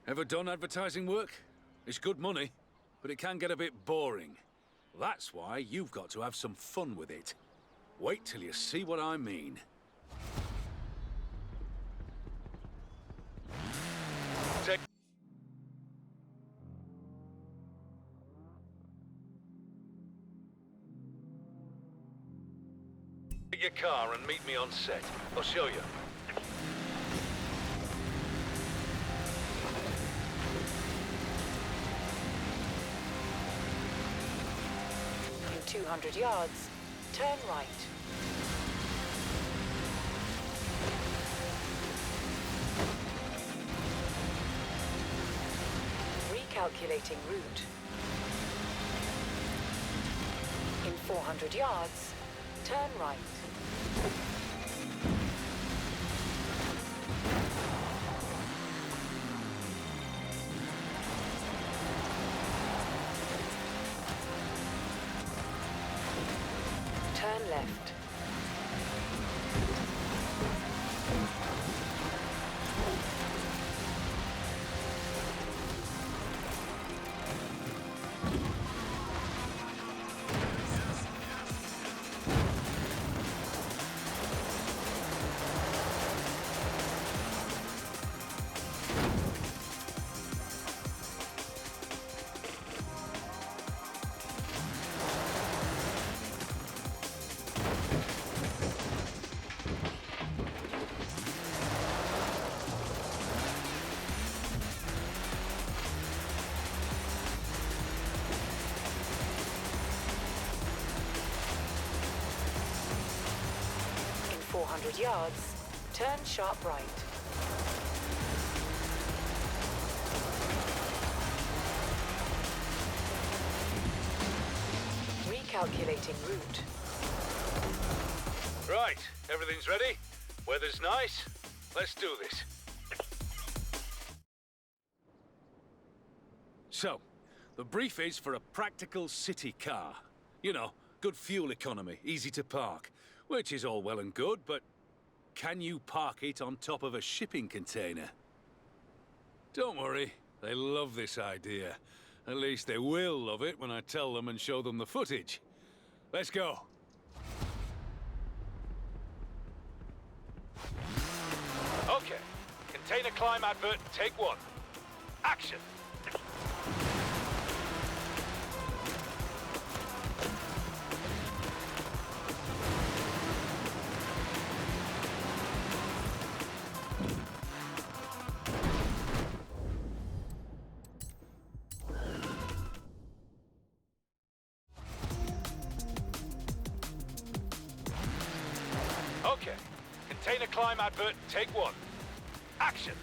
Ever done advertising work? It's good money, but it can get a bit boring. That's why you've got to have some fun with it. Wait till you see what I mean. Take your car and meet me on set. I'll show you. In 200 yards, turn right. Recalculating route. In 400 yards, turn right. Turn left. 400 yards, turn sharp right. Recalculating route. Right, everything's ready. Weather's nice. Let's do this. So, the brief is for a practical city car. You know, good fuel economy, easy to park. Which is all well and good, but can you park it on top of a shipping container? Don't worry, they love this idea. At least they will love it when I tell them and show them the footage. Let's go. Okay. Container climb advert, take one. Action! Okay. Container climb advert, take one. Action!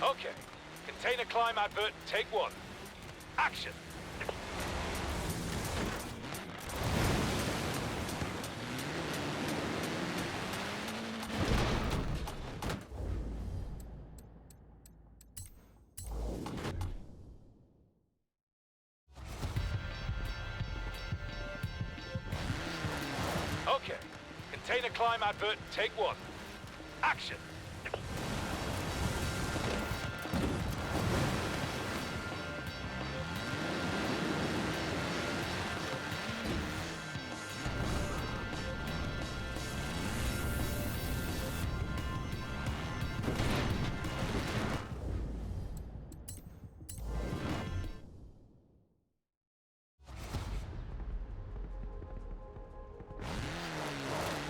Okay. Container climb advert, take one. Action! Okay. Container climb advert, take one. Action!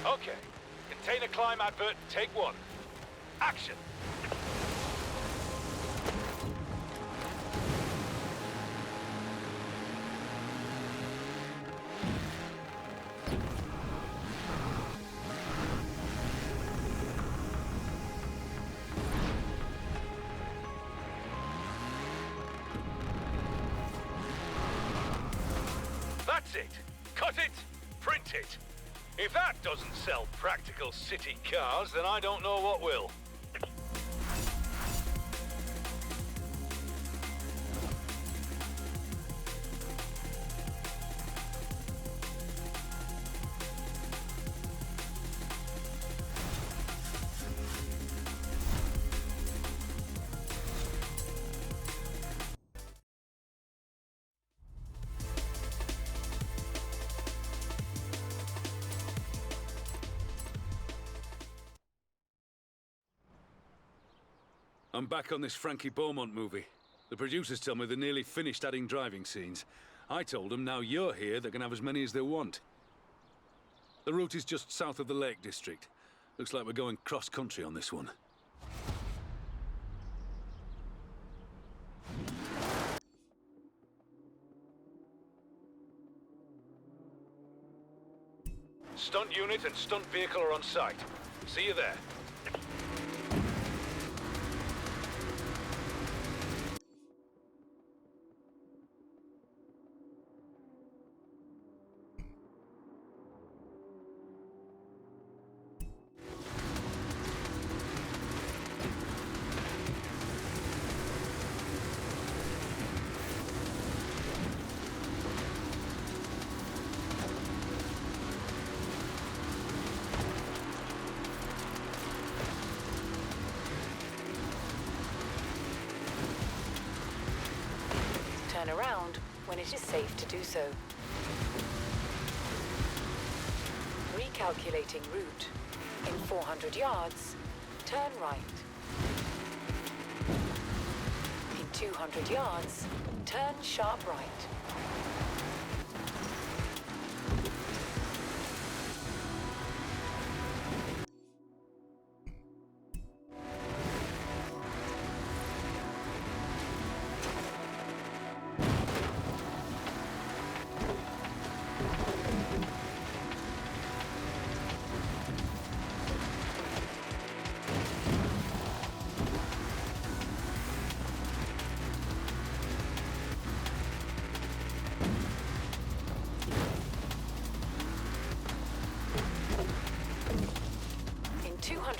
Okay. Container climb advert, take one. Action! That's it. Cut it. Print it. If that doesn't sell practical city cars, then I don't know what will. I'm back on this Frankie Beaumont movie. The producers tell me they're nearly finished adding driving scenes. I told them now you're here, they can have as many as they want. The route is just south of the Lake District. Looks like we're going cross-country on this one. Stunt unit and stunt vehicle are on site. See you there. Turn around when it is safe to do so. Recalculating route. In 400 yards, turn right. In 200 yards, turn sharp right.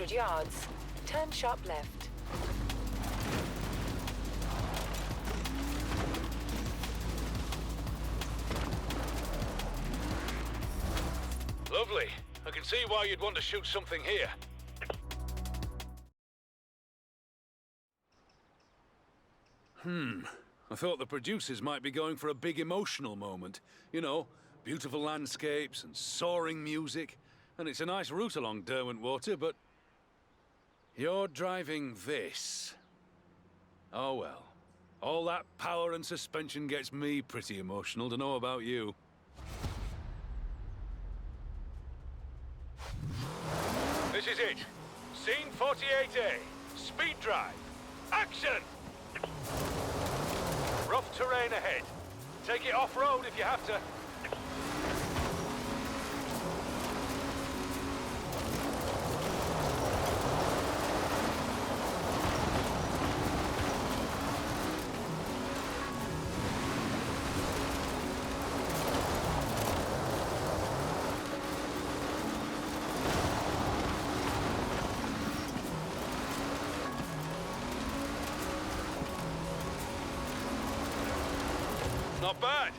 400 yards, turn sharp left. Lovely. I can see why you'd want to shoot something here. I thought the producers might be going for a big emotional moment. You know, beautiful landscapes and soaring music. And it's a nice route along Derwentwater, but... You're driving this. Oh well. All that power and suspension gets me pretty emotional, to know about you. This is it. Scene 48A. Speed drive. Action! Rough terrain ahead. Take it off-road if you have to. Not bad.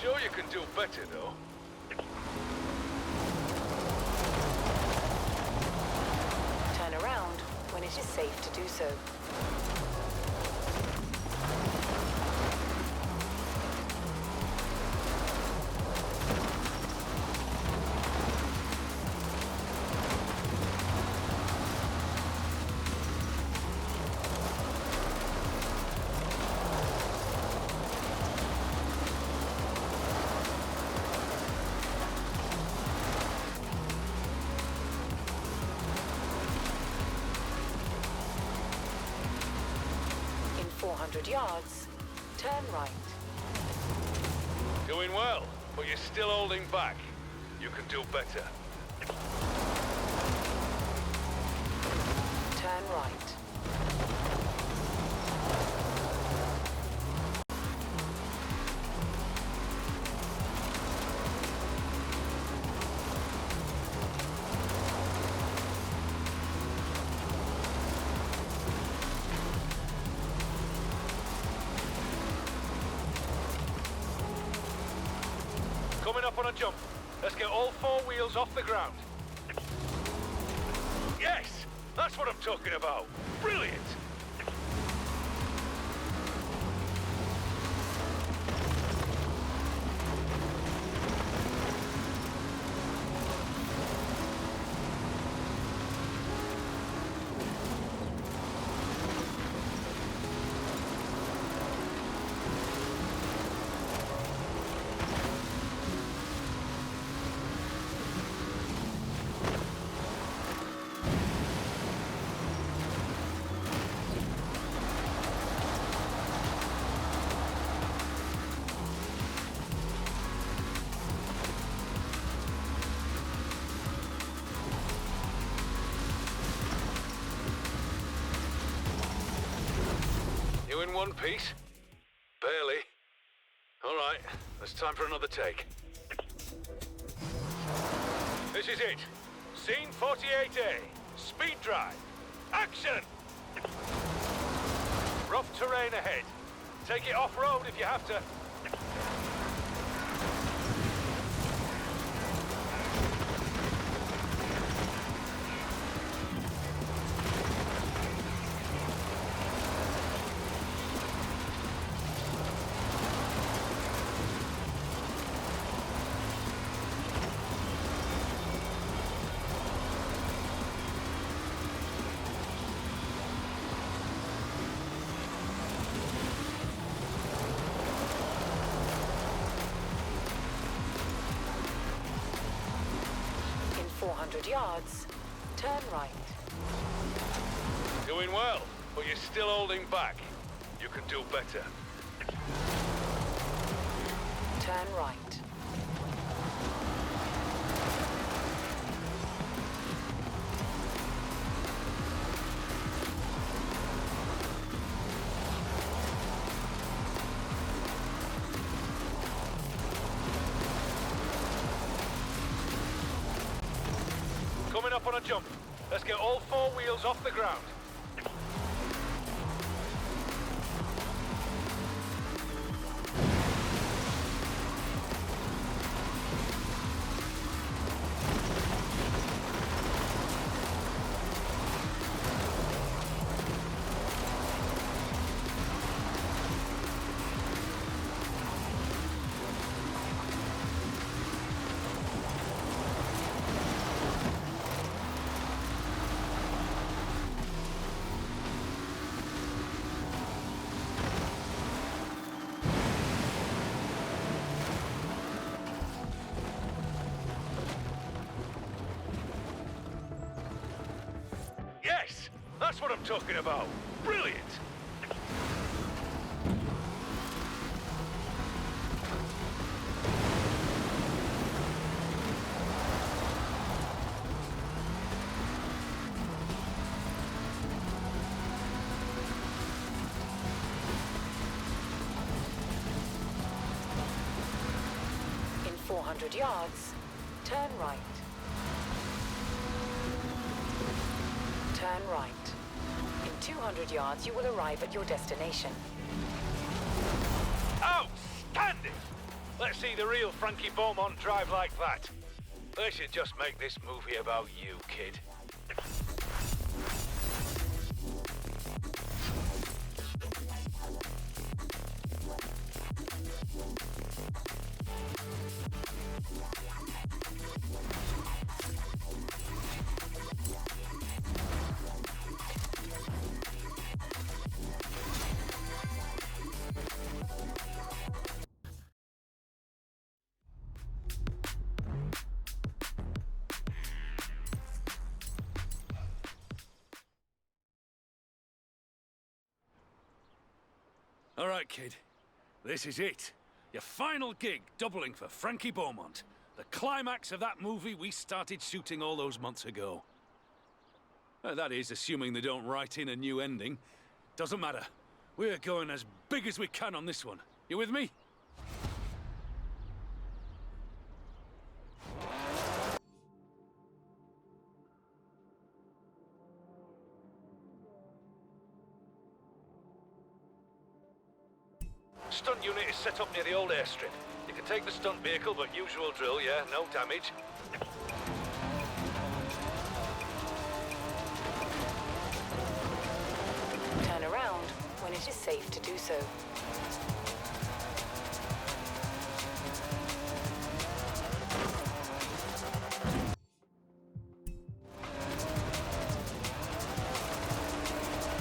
Sure you can do better, though. Turn around when it is safe to do so. In 400 yards, turn right. Doing well, but you're still holding back. You can do better. Turn right. Coming up on a jump. Let's get all four wheels off the ground. Yes! That's what I'm talking about. Brilliant! You in one piece? Barely. All right, it's time for another take. This is it. Scene 48A. Speed drive. Action! Rough terrain ahead. Take it off-road if you have to. In 400 yards, turn right. Doing well, but you're still holding back. You can do better. Turn right. Coming up on a jump. Let's get all four wheels off the ground. Yes! That's what I'm talking about. Brilliant! In 400 yards, turn right. Turn right. In 200 yards, you will arrive at your destination. Outstanding! Let's see the real Frankie Beaumont drive like that. They should just make this movie about you, kid. All right, kid. This is it. Your final gig doubling for Frankie Beaumont. The climax of that movie we started shooting all those months ago. That is, assuming they don't write in a new ending. Doesn't matter. We're going as big as we can on this one. You with me? Stunt unit is set up near the old airstrip. You can take the stunt vehicle, but usual drill, yeah, no damage. Turn around when it is safe to do so.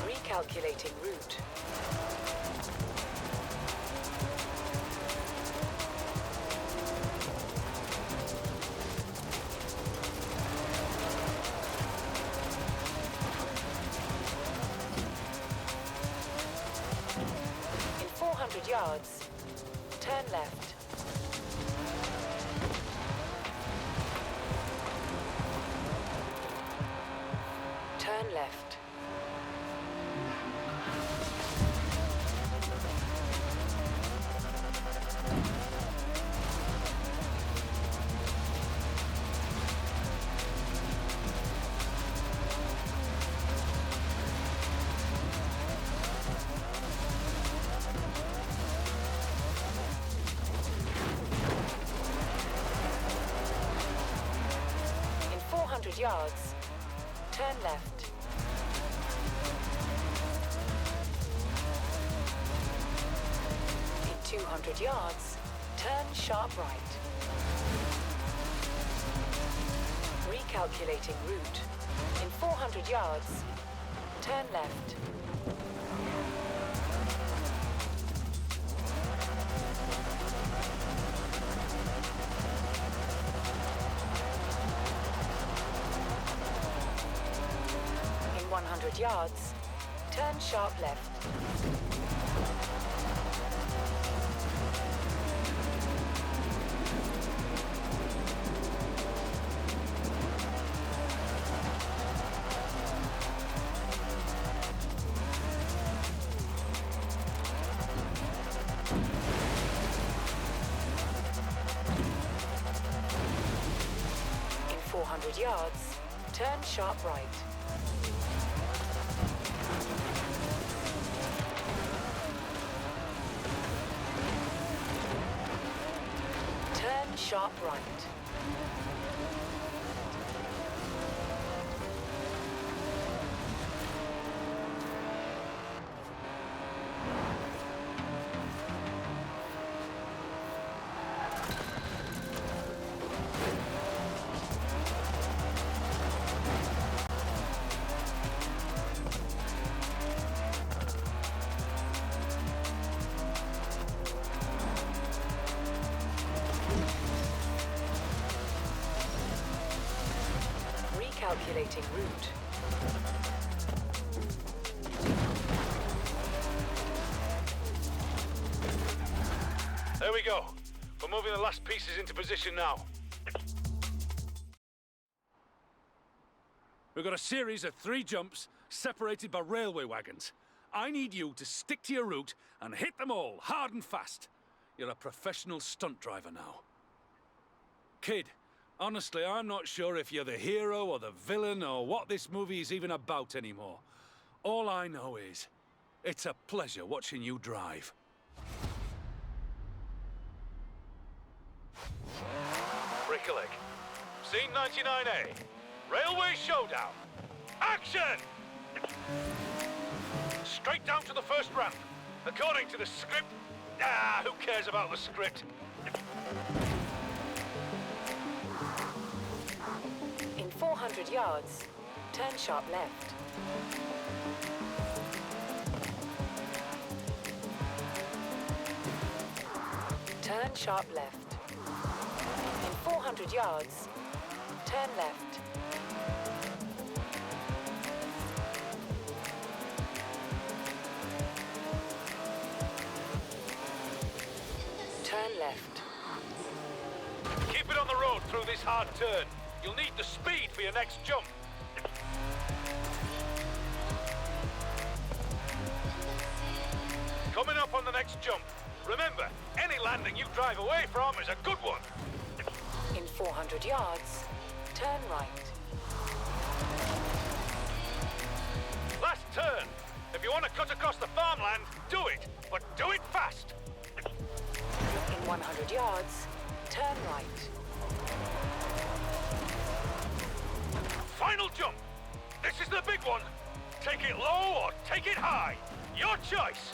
Recalculating route. In 400 yards, turn left. Turn left. In 400 yards, turn left. In 200 yards, turn sharp right. Recalculating route. In 400 yards, turn left. In 100 yards, turn sharp left. In 400 yards, Turn sharp right. Turn sharp right. Recalculating route. There we go. We're moving the last pieces into position now. We've got a series of 3 jumps separated by railway wagons. I need you to stick to your route and hit them all hard and fast. You're a professional stunt driver now. Kid, honestly, I'm not sure if you're the hero or the villain or what this movie is even about anymore. All I know is, it's a pleasure watching you drive. Brickleg. Scene 99A. Railway Showdown. Action! Straight down to the first ramp. According to the script... who cares about the script? In 400 yards, turn sharp left. Turn sharp left. In 400 yards, turn left. Turn left. Keep it on the road through this hard turn. You'll need the speed for your next jump. Coming up on the next jump. Remember, any landing you drive away from is a good one. In 400 yards, turn right. Last turn. If you want to cut across the farmland, do it. But do it fast. In 100 yards, turn right. Final jump. This is the big one. Take it low or take it high. Your choice.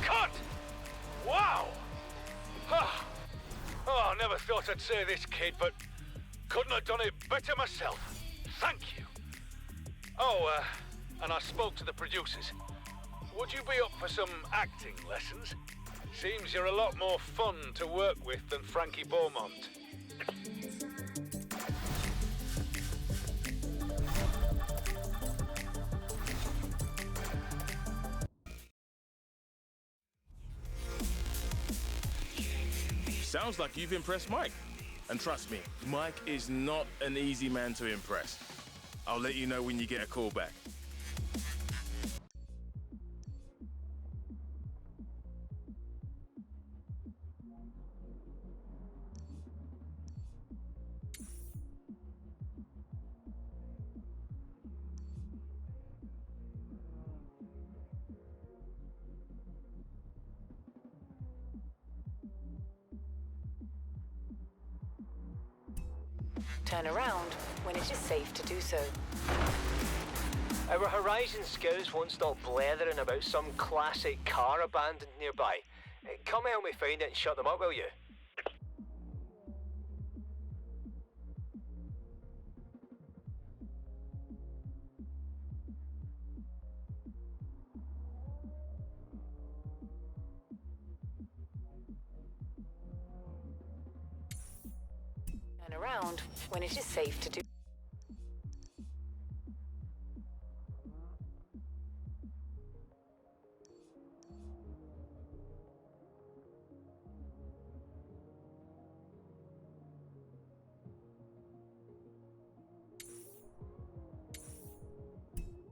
Cut! Wow! Oh, I never thought I'd say this, kid, but couldn't have done it better myself. Thank you. Oh, and I spoke to the producers. Would you be up for some acting lessons? Seems you're a lot more fun to work with than Frankie Beaumont. Sounds like you've impressed Mike. And trust me, Mike is not an easy man to impress. I'll let you know when you get a call back. Turn around when it is safe to do so. Our Horizon scouts won't stop blethering about some classic car abandoned nearby. Come help me find it and shut them up, will you? Turn around when it is safe to do.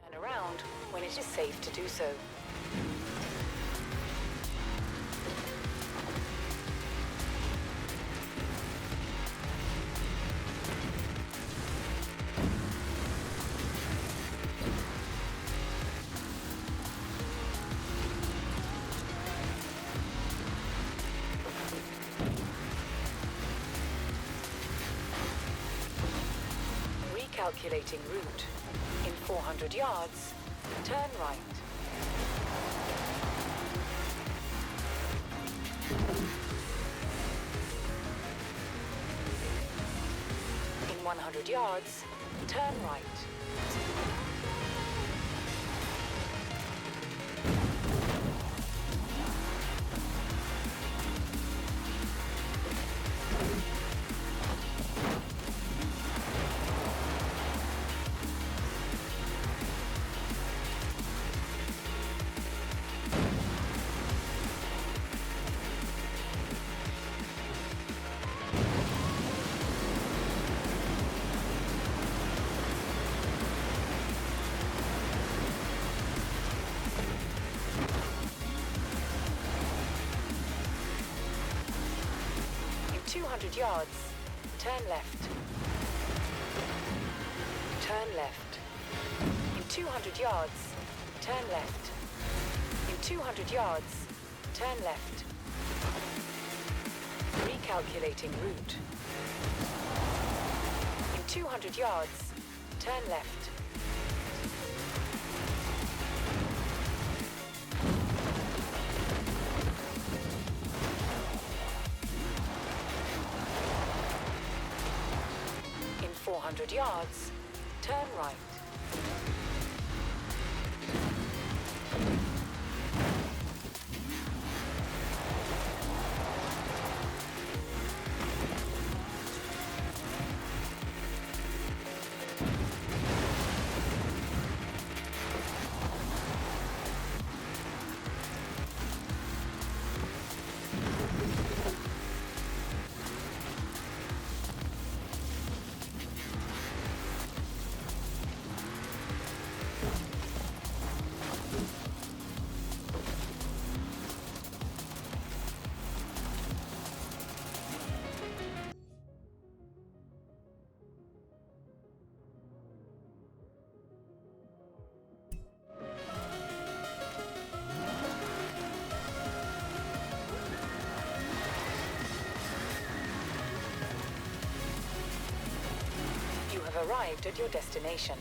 Turn around when it is safe to do so. Recalculating route. In 400 yards, turn right. In 100 yards, turn right. In 200 yards, turn left. Turn left. In 200 yards, turn left. In 200 yards, turn left. Recalculating route. In 200 yards, turn left. In 400 yards, turn right. You have arrived at your destination.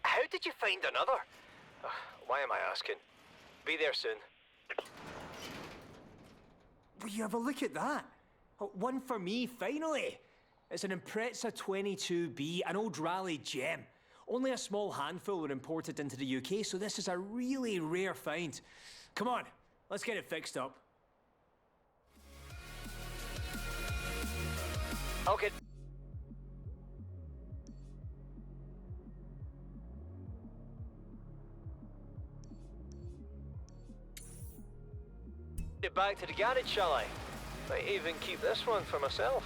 How did you find another? Why am I asking? Be there soon. Will you have a look at that? Oh, one for me, finally. It's an Impreza 22B, an old rally gem. Only a small handful were imported into the UK, so this is a really rare find. Come on, let's get it fixed up. Okay. Get back to the garage, shall I? Might even keep this one for myself.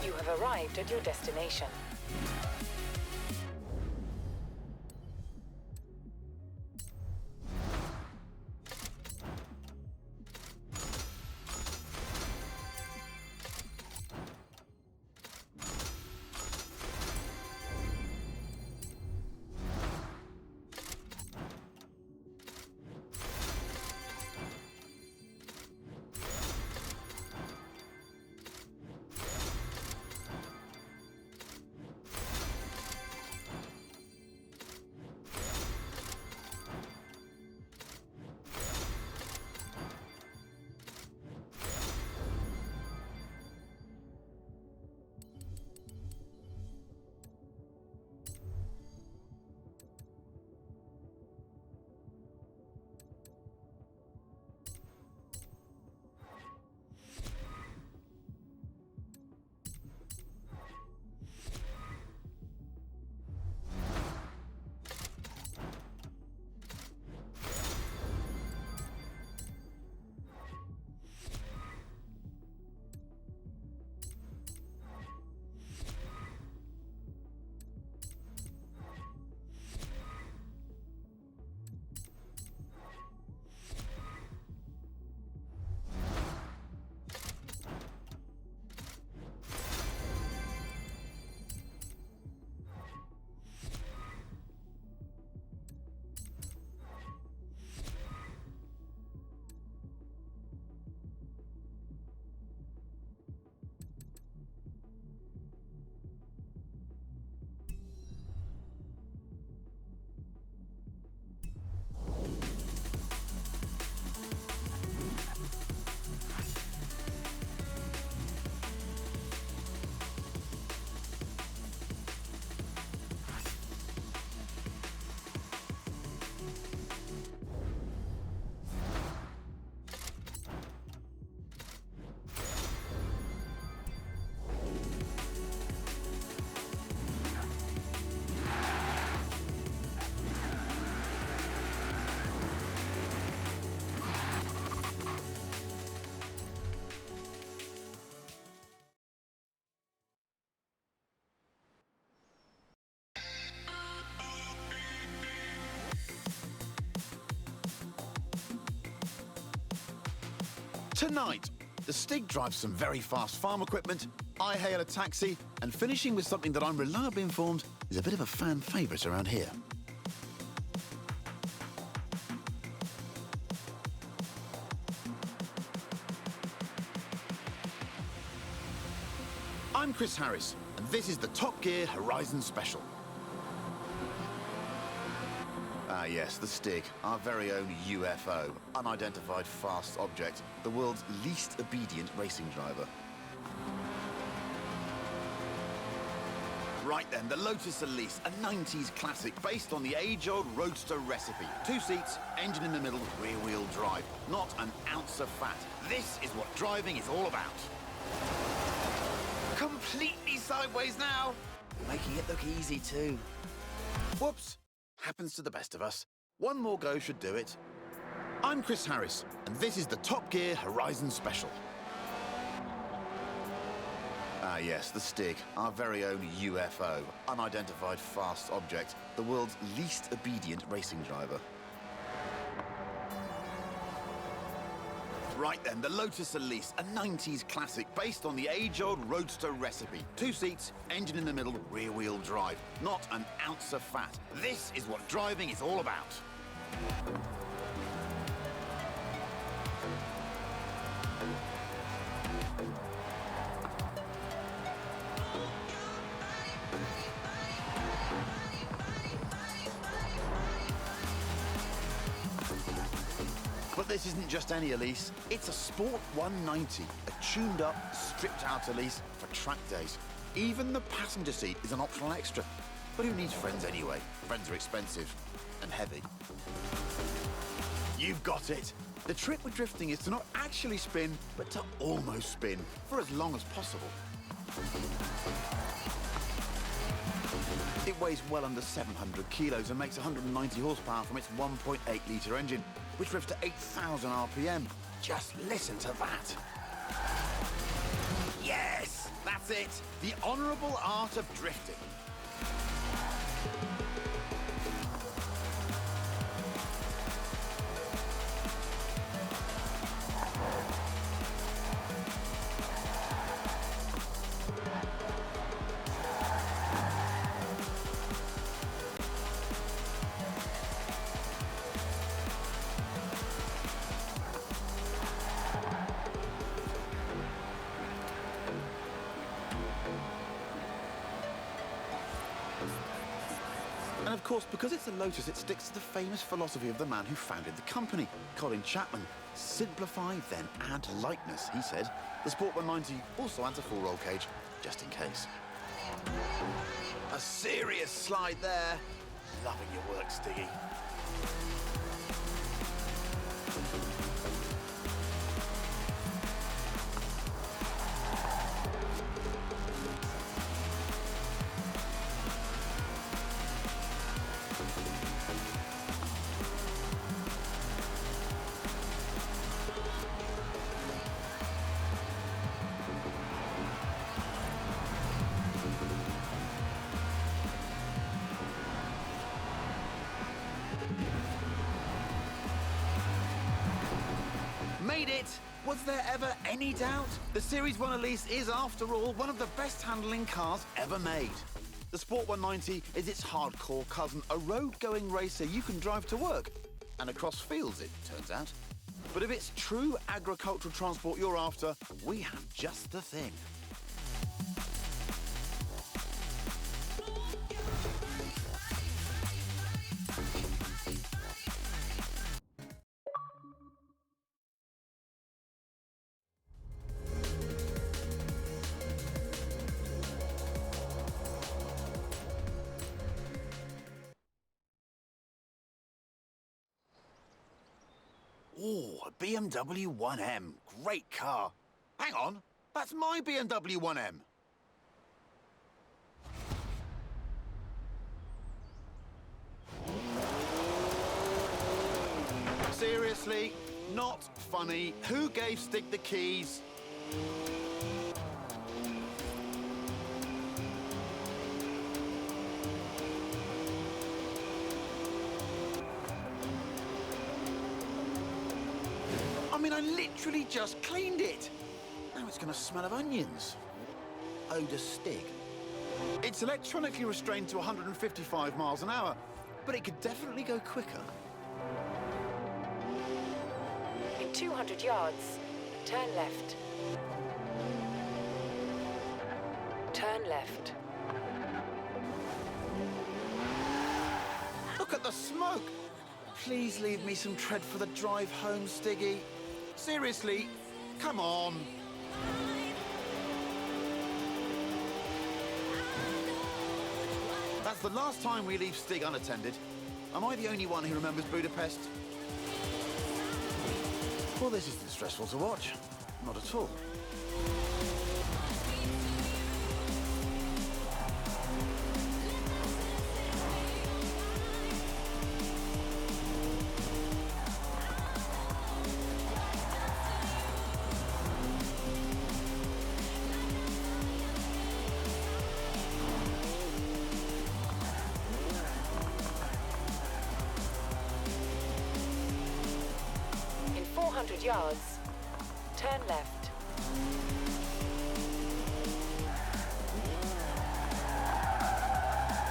You have arrived at your destination. Tonight, the Stig drives some very fast farm equipment, I hail a taxi, and finishing with something that I'm reliably informed is a bit of a fan favourite around here. I'm Chris Harris, and this is the Top Gear Horizon Special. Ah yes, the Stig, our very own UFO, unidentified fast object, the world's least obedient racing driver. Right then, the Lotus Elise, a 90s classic based on the age-old roadster recipe. 2 seats, engine in the middle, rear-wheel drive. Not an ounce of fat. This is what driving is all about. Completely sideways now. Making it look easy too. Whoops. Happens to the best of us. One more go should do it. I'm Chris Harris, and this is the Top Gear Horizon Special. Ah yes, the Stig, our very own UFO, unidentified fast object, the world's least obedient racing driver. Right then, the Lotus Elise, a 90s classic based on the age-old roadster recipe. 2 seats, engine in the middle, rear-wheel drive. Not an ounce of fat. This is what driving is all about. But this isn't just any Elise, it's a Sport 190, a tuned-up, stripped-out Elise for track days. Even the passenger seat is an optional extra. But who needs friends anyway? Friends are expensive and heavy. You've got it. The trick with drifting is to not actually spin, but to almost spin for as long as possible. It weighs well under 700 kilos and makes 190 horsepower from its 1.8-litre engine, which drifts to 8,000 RPM. Just listen to that. Yes, that's it. The honourable art of drifting. And of course, because it's a Lotus, it sticks to the famous philosophy of the man who founded the company, Colin Chapman. Simplify, then add lightness, he said. The Sport 190 also adds a full roll cage, just in case. A serious slide there. Loving your work, Stiggy. Made it! Was there ever any doubt? The Series 1 Elise is, after all, one of the best handling cars ever made. The Sport 190 is its hardcore cousin, a road-going racer you can drive to work. And across fields, it turns out. But if it's true agricultural transport you're after, we have just the thing. Ooh, a BMW 1M. Great car. Hang on, that's my BMW 1M. Seriously? Not funny. Who gave Stig the keys? I mean, I literally just cleaned it. Now it's going to smell of onions. Oda Stig. It's electronically restrained to 155 miles an hour, but it could definitely go quicker. In 200 yards, turn left. Turn left. Look at the smoke! Please leave me some tread for the drive home, Stiggy. Seriously, come on. That's the last time we leave Stig unattended. Am I the only one who remembers Budapest? Well, this isn't stressful to watch. Not at all. In 400 yards, turn left.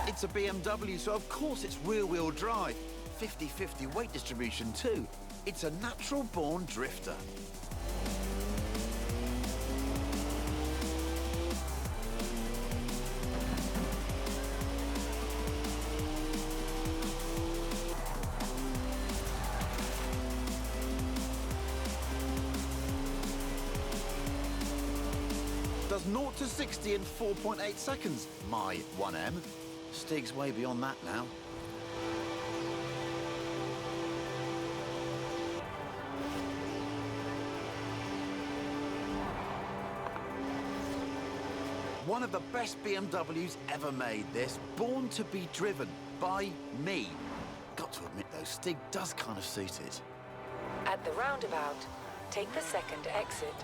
It's a BMW, so of course it's rear-wheel drive. 50-50 weight distribution too. It's a natural-born drifter. Does 0 to 60 in 4.8 seconds. My 1M. Stig's way beyond that now. One of the best BMWs ever made, this. Born to be driven by me. Got to admit though, Stig does kind of suit it. At the roundabout, take the second exit.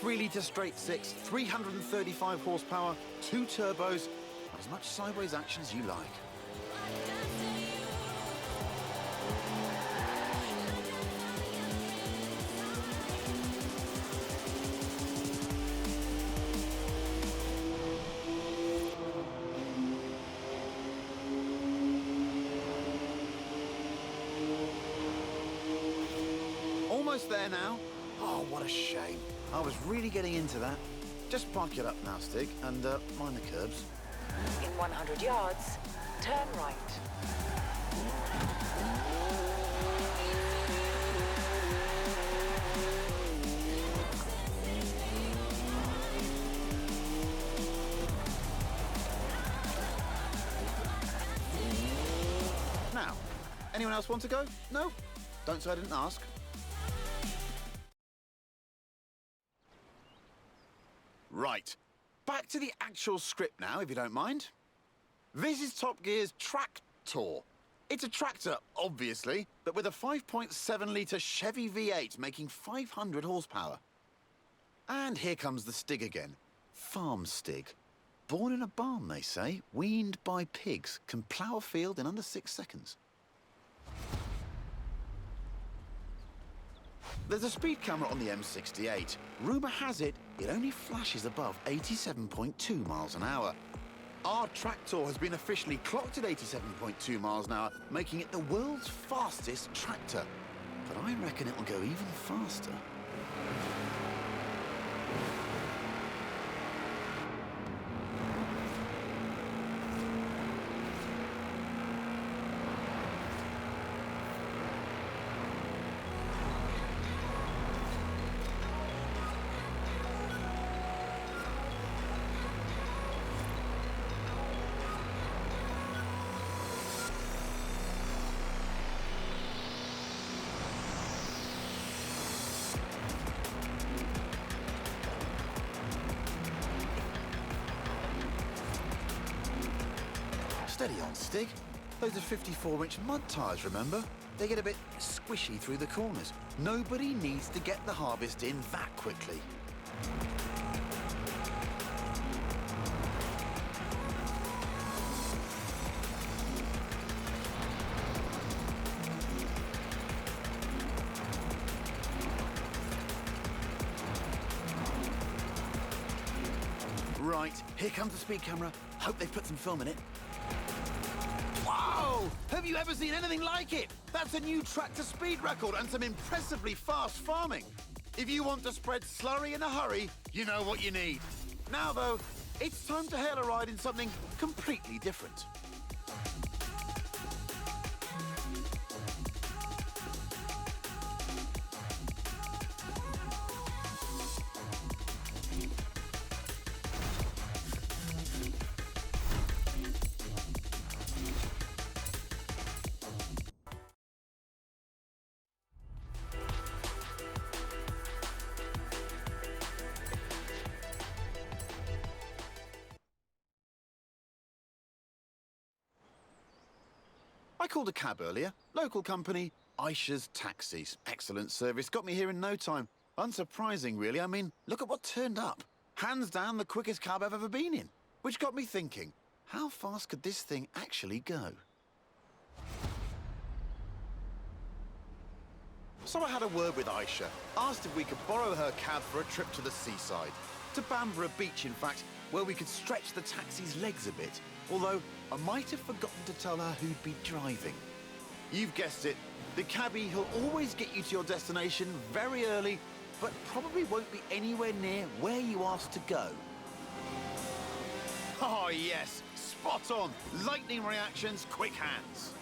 3-litre straight six, 335 horsepower, 2 turbos, as much sideways action as you like. Almost there now. Oh, what a shame. I was really getting into that. Just park it up now, Stig, and mind the curbs. In 100 yards, turn right. Now, anyone else want to go? No? Don't say I didn't ask. Right, back to the actual script now, if you don't mind. This is Top Gear's Tractor. It's a tractor, obviously, but with a 5.7-litre Chevy V8 making 500 horsepower. And here comes the Stig again. Farm Stig. Born in a barn, they say, weaned by pigs, can plough a field in under 6 seconds. There's a speed camera on the M68. Rumour has it, it only flashes above 87.2 miles an hour. Our tractor has been officially clocked at 87.2 miles an hour, making it the world's fastest tractor. But I reckon it'll go even faster. Steady on, Stig. Those are 54-inch mud tyres, remember? They get a bit squishy through the corners. Nobody needs to get the harvest in that quickly. Right, here comes the speed camera. Hope they put some film in it. Wow! Have you ever seen anything like it? That's a new track-to-speed record and some impressively fast farming. If you want to spread slurry in a hurry, you know what you need. Now, though, it's time to hail a ride in something completely different. I called a cab earlier. Local company, Aisha's Taxis. Excellent service. Got me here in no time. Unsurprising, really. I mean, look at what turned up. Hands down the quickest cab I've ever been in. Which got me thinking, how fast could this thing actually go? So I had a word with Aisha. Asked if we could borrow her cab for a trip to the seaside. To Bamborough Beach, in fact, where we could stretch the taxi's legs a bit. Although, I might have forgotten to tell her who'd be driving. You've guessed it. The cabbie who'll always get you to your destination very early, but probably won't be anywhere near where you asked to go. Oh, yes. Spot on. Lightning reactions, quick hands.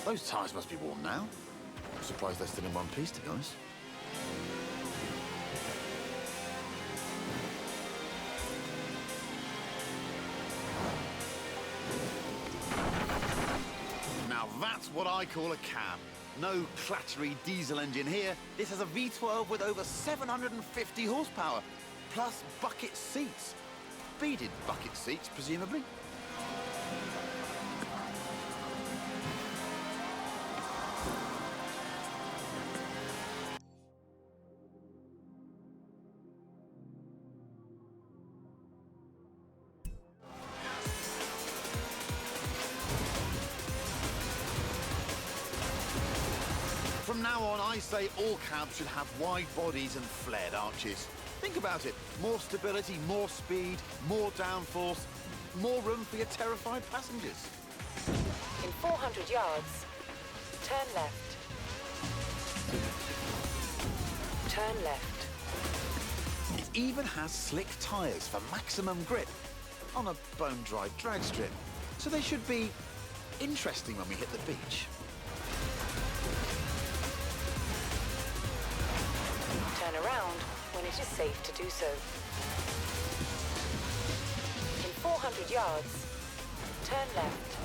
Those tyres must be warm now. I'm surprised they're still in one piece, to be honest. Now that's what I call a cab. No clattery diesel engine here. This has a V12 with over 750 horsepower, plus bucket seats. Beaded bucket seats, presumably. From now on, I say all cabs should have wide bodies and flared arches. Think about it. More stability, more speed, more downforce, more room for your terrified passengers. In 400 yards, turn left. Turn left. It even has slick tyres for maximum grip on a bone-dry drag strip. So they should be interesting when we hit the beach. Turn around when it is safe to do so. In 400 yards, turn left.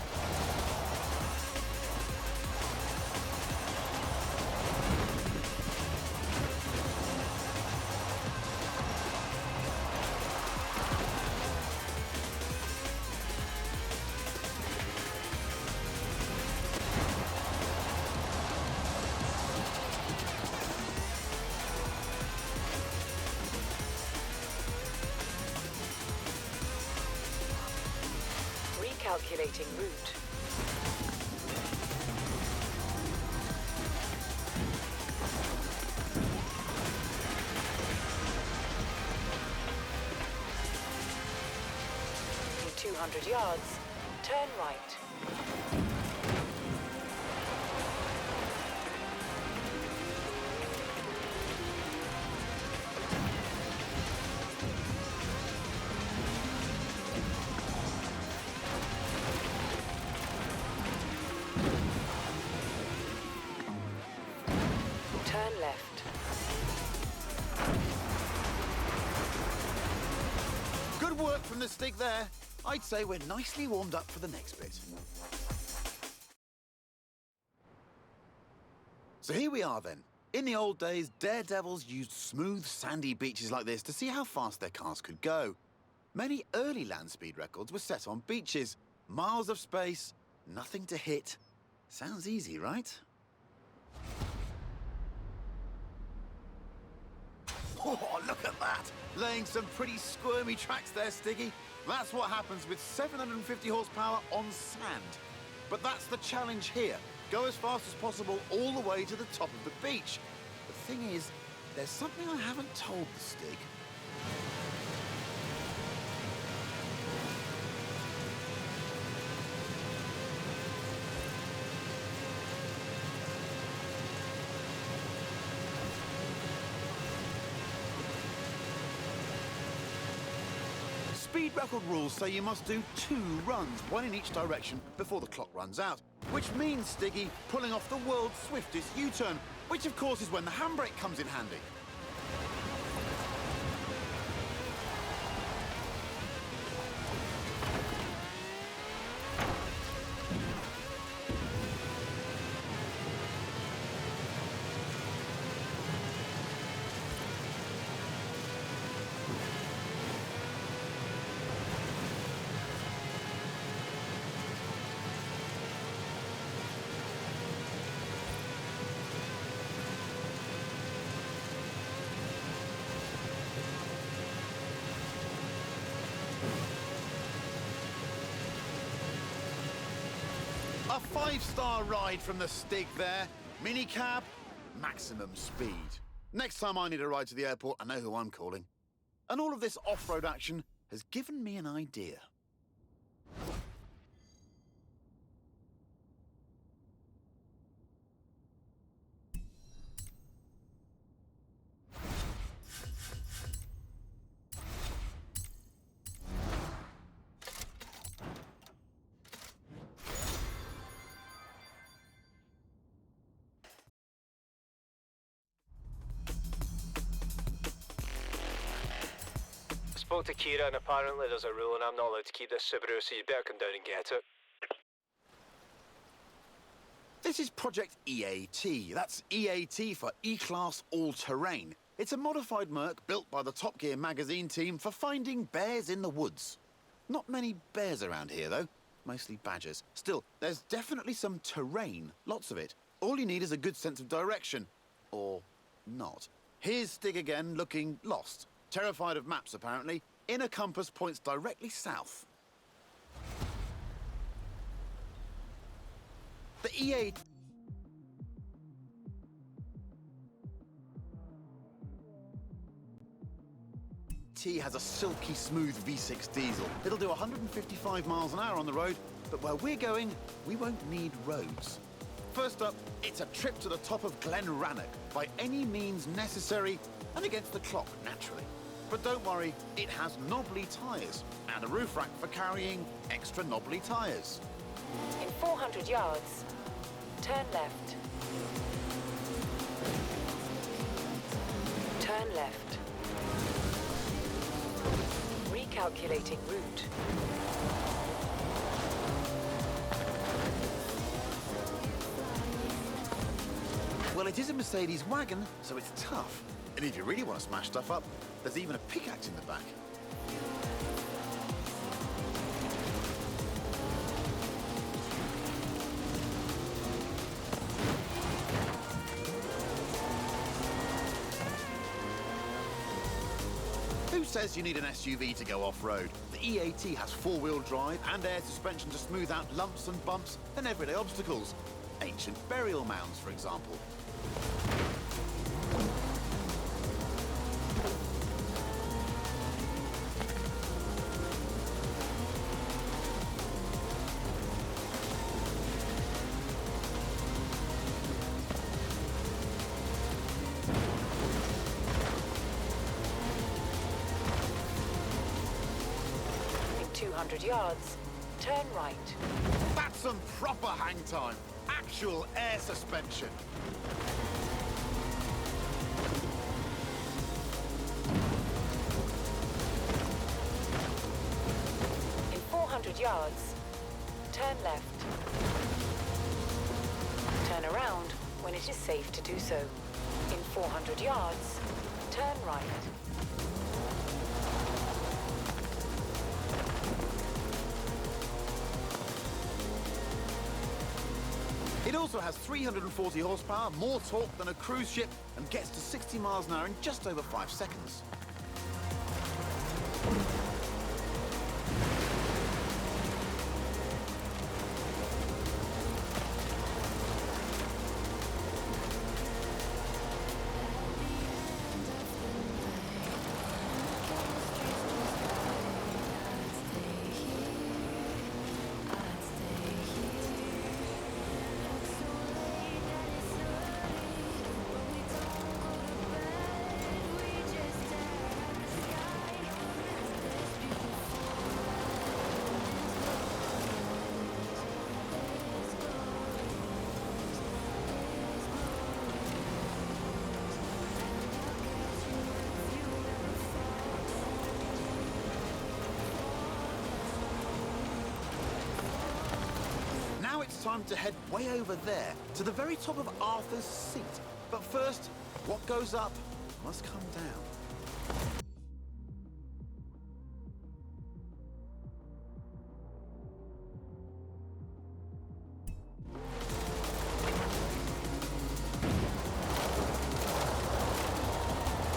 Recalculating route. In 200 yards, turn right. Turn left. Good work from the stick there. I'd say we're nicely warmed up for the next bit. So here we are then. In the old days, daredevils used smooth, sandy beaches like this to see how fast their cars could go. Many early land speed records were set on beaches. Miles of space, nothing to hit. Sounds easy, right? Oh, look at that! Laying some pretty squirmy tracks there, Stiggy. That's what happens with 750 horsepower on sand. But that's the challenge here. Go as fast as possible all the way to the top of the beach. The thing is, there's something I haven't told the Stig. speed record rules say you must do 2 runs, 1 in each direction, before the clock runs out. Which means, Stiggy, pulling off the world's swiftest U-turn, which of course is when the handbrake comes in handy. A 5-star ride from the Stig there. Minicab, maximum speed. Next time I need a ride to the airport, I know who I'm calling. And all of this off-road action has given me an idea. Spoke to Kira, and apparently there's a rule and I'm not allowed to keep this Subaru, so you better come down and get it. This is Project EAT. That's EAT for E-Class All-Terrain. It's a modified Merc built by the Top Gear magazine team for finding bears in the woods. Not many bears around here, though. Mostly badgers. Still, there's definitely some terrain. Lots of it. All you need is a good sense of direction. Or not. Here's Stig again, looking lost. Terrified of maps, apparently. Inner compass points directly south. The EAT has a silky smooth V6 diesel. It'll do 155 miles an hour on the road, but where we're going, we won't need roads. First up, it's a trip to the top of Glen Rannoch, by any means necessary, and against the clock, naturally. But don't worry, it has knobbly tyres, and a roof rack for carrying extra knobbly tyres. In 400 yards, turn left. Turn left. Recalculating route. Well, it is a Mercedes wagon, so it's tough. And if you really want to smash stuff up, there's even a pickaxe in the back. Who says you need an SUV to go off-road? The EAT has 4-wheel drive and air suspension to smooth out lumps and bumps and everyday obstacles. Ancient burial mounds, for example. In 200 yards, turn right. That's some proper hang time. Actual air suspension. In 400 yards, turn left. Turn around when it is safe to do so. In 400 yards, turn right. It also has 340 horsepower, more torque than a cruise ship, and gets to 60 miles an hour in just over 5 seconds. time to head way over there, to the very top of Arthur's Seat. But first, what goes up must come down.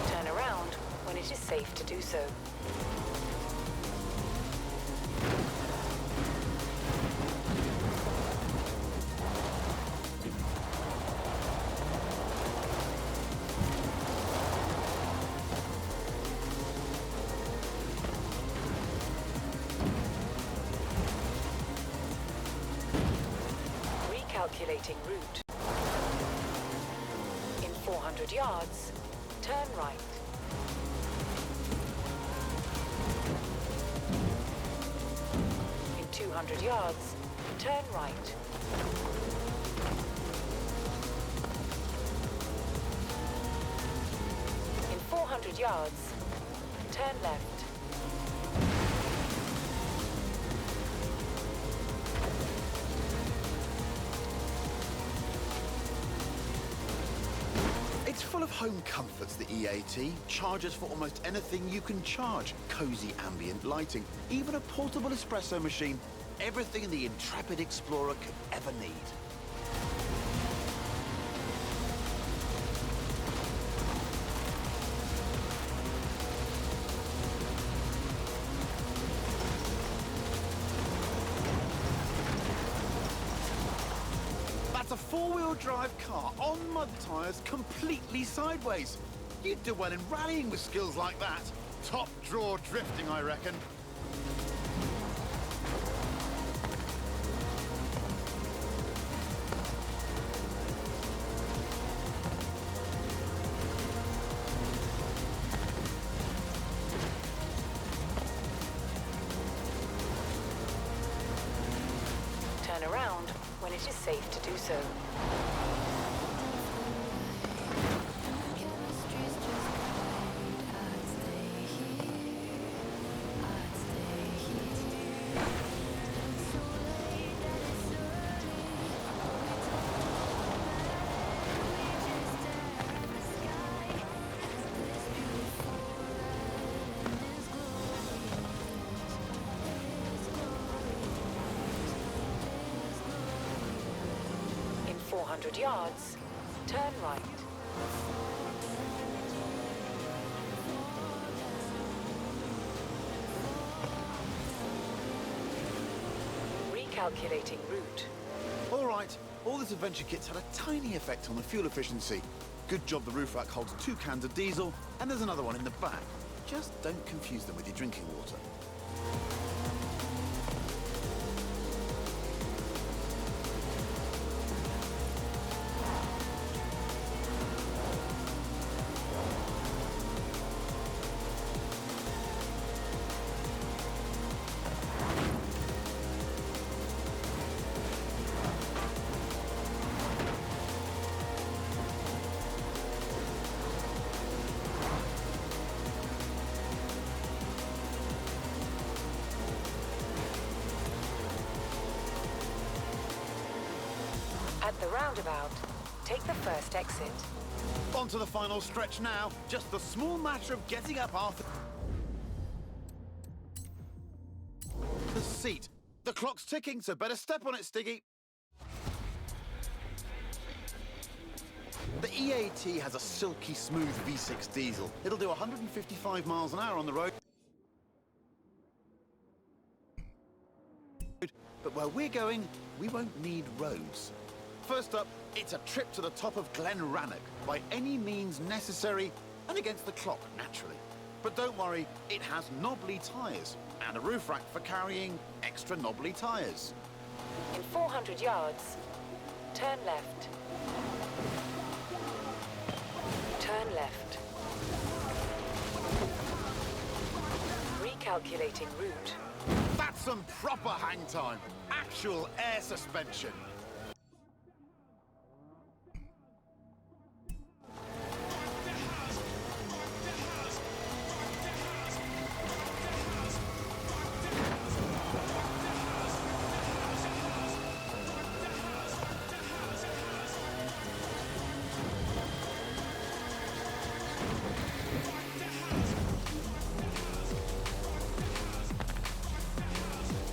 Turn around when it is safe to do so. Recalculating route. In 400 yards, turn right. In 200 yards, turn right. In 400 yards, turn left. It's full of home comforts, the EAT. Charges for almost anything you can charge. Cozy ambient lighting, even a portable espresso machine. Everything the intrepid explorer could ever need. That's a four-wheel drive car on mud tyres, completely sideways. You'd do well in rallying with skills like that. Top draw drifting, I reckon. Turn around when it is safe to do so. In 400 yards, turn right. Recalculating route. All right, all this adventure kit's had a tiny effect on the fuel efficiency. Good job the roof rack holds 2 cans of diesel, and there's another one in the back. Just don't confuse them with your drinking water. At the roundabout, take the first exit. On to the final stretch now. Just the small matter of getting up Arthur. The seat. The clock's ticking, so better step on it, Stiggy. The EAT has a silky smooth V6 diesel. It'll do 155 miles an hour on the road. But where we're going, we won't need roads. First up, it's a trip to the top of Glen Rannoch, by any means necessary, and against the clock, naturally. But don't worry, it has knobbly tyres, and a roof rack for carrying extra knobbly tyres. In 400 yards, turn left. Turn left. Recalculating route. That's some proper hang time. Actual air suspension.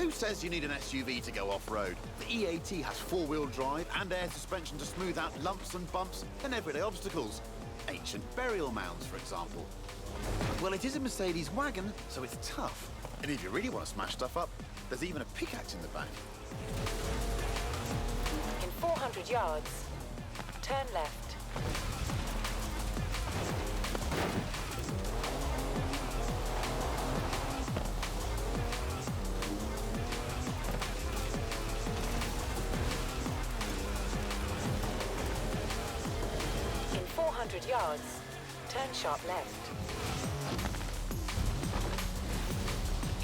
Who says you need an SUV to go off-road? The E80 has four-wheel drive and air suspension to smooth out lumps and bumps and everyday obstacles. Ancient burial mounds, for example. Well, it is a Mercedes wagon, so it's tough. And if you really want to smash stuff up, there's even a pickaxe in the back. In 400 yards, turn left. In 400 yards, turn sharp left.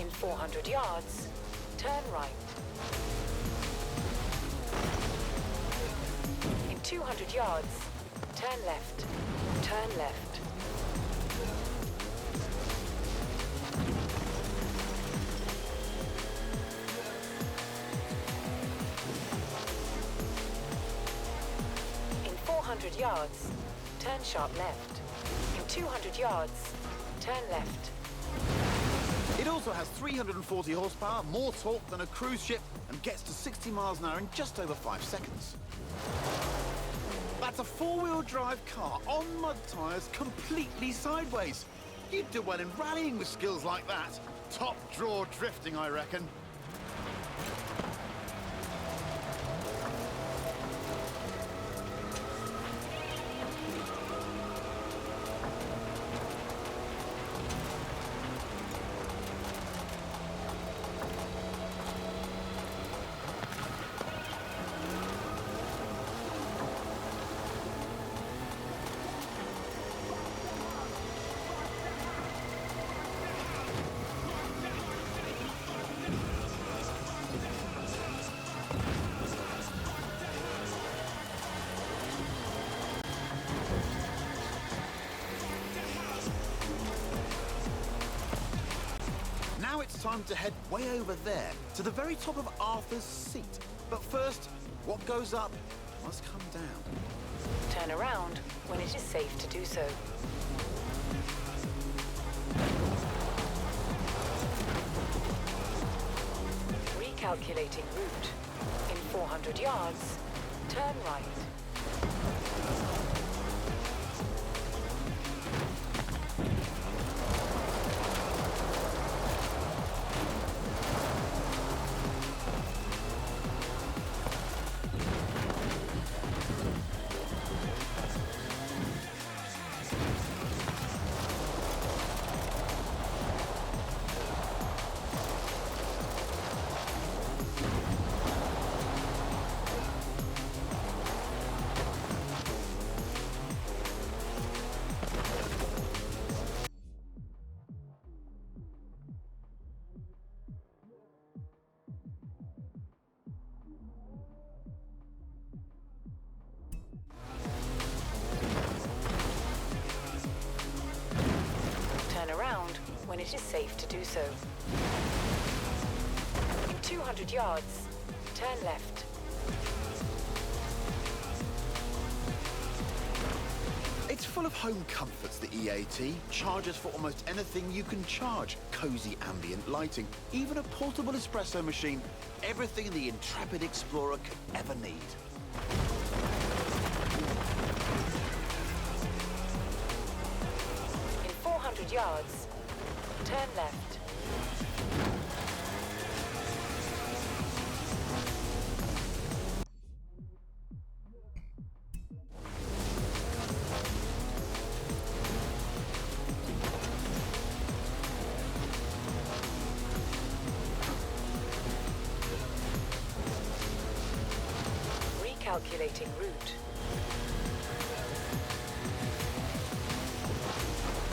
In 400 yards, turn right. In 200 yards, turn left. Turn left. In 400 yards, turn sharp left. In 200 yards, turn left. It also has 340 horsepower, more torque than a cruise ship, and gets to 60 miles an hour in just over 5 seconds. That's a four-wheel drive car on mud tyres, completely sideways. You'd do well in rallying with skills like that. Top draw drifting, I reckon. Now it's time to head way over there, to the very top of Arthur's Seat. But first, what goes up must come down. Turn around when it is safe to do so. Recalculating route. In 400 yards, turn right. When it is safe to do so. In 200 yards, turn left. It's full of home comforts, the E80. Charges for almost anything you can charge. Cozy ambient lighting, even a portable espresso machine. Everything the intrepid explorer could ever need. In 400 yards, turn left. Recalculating route.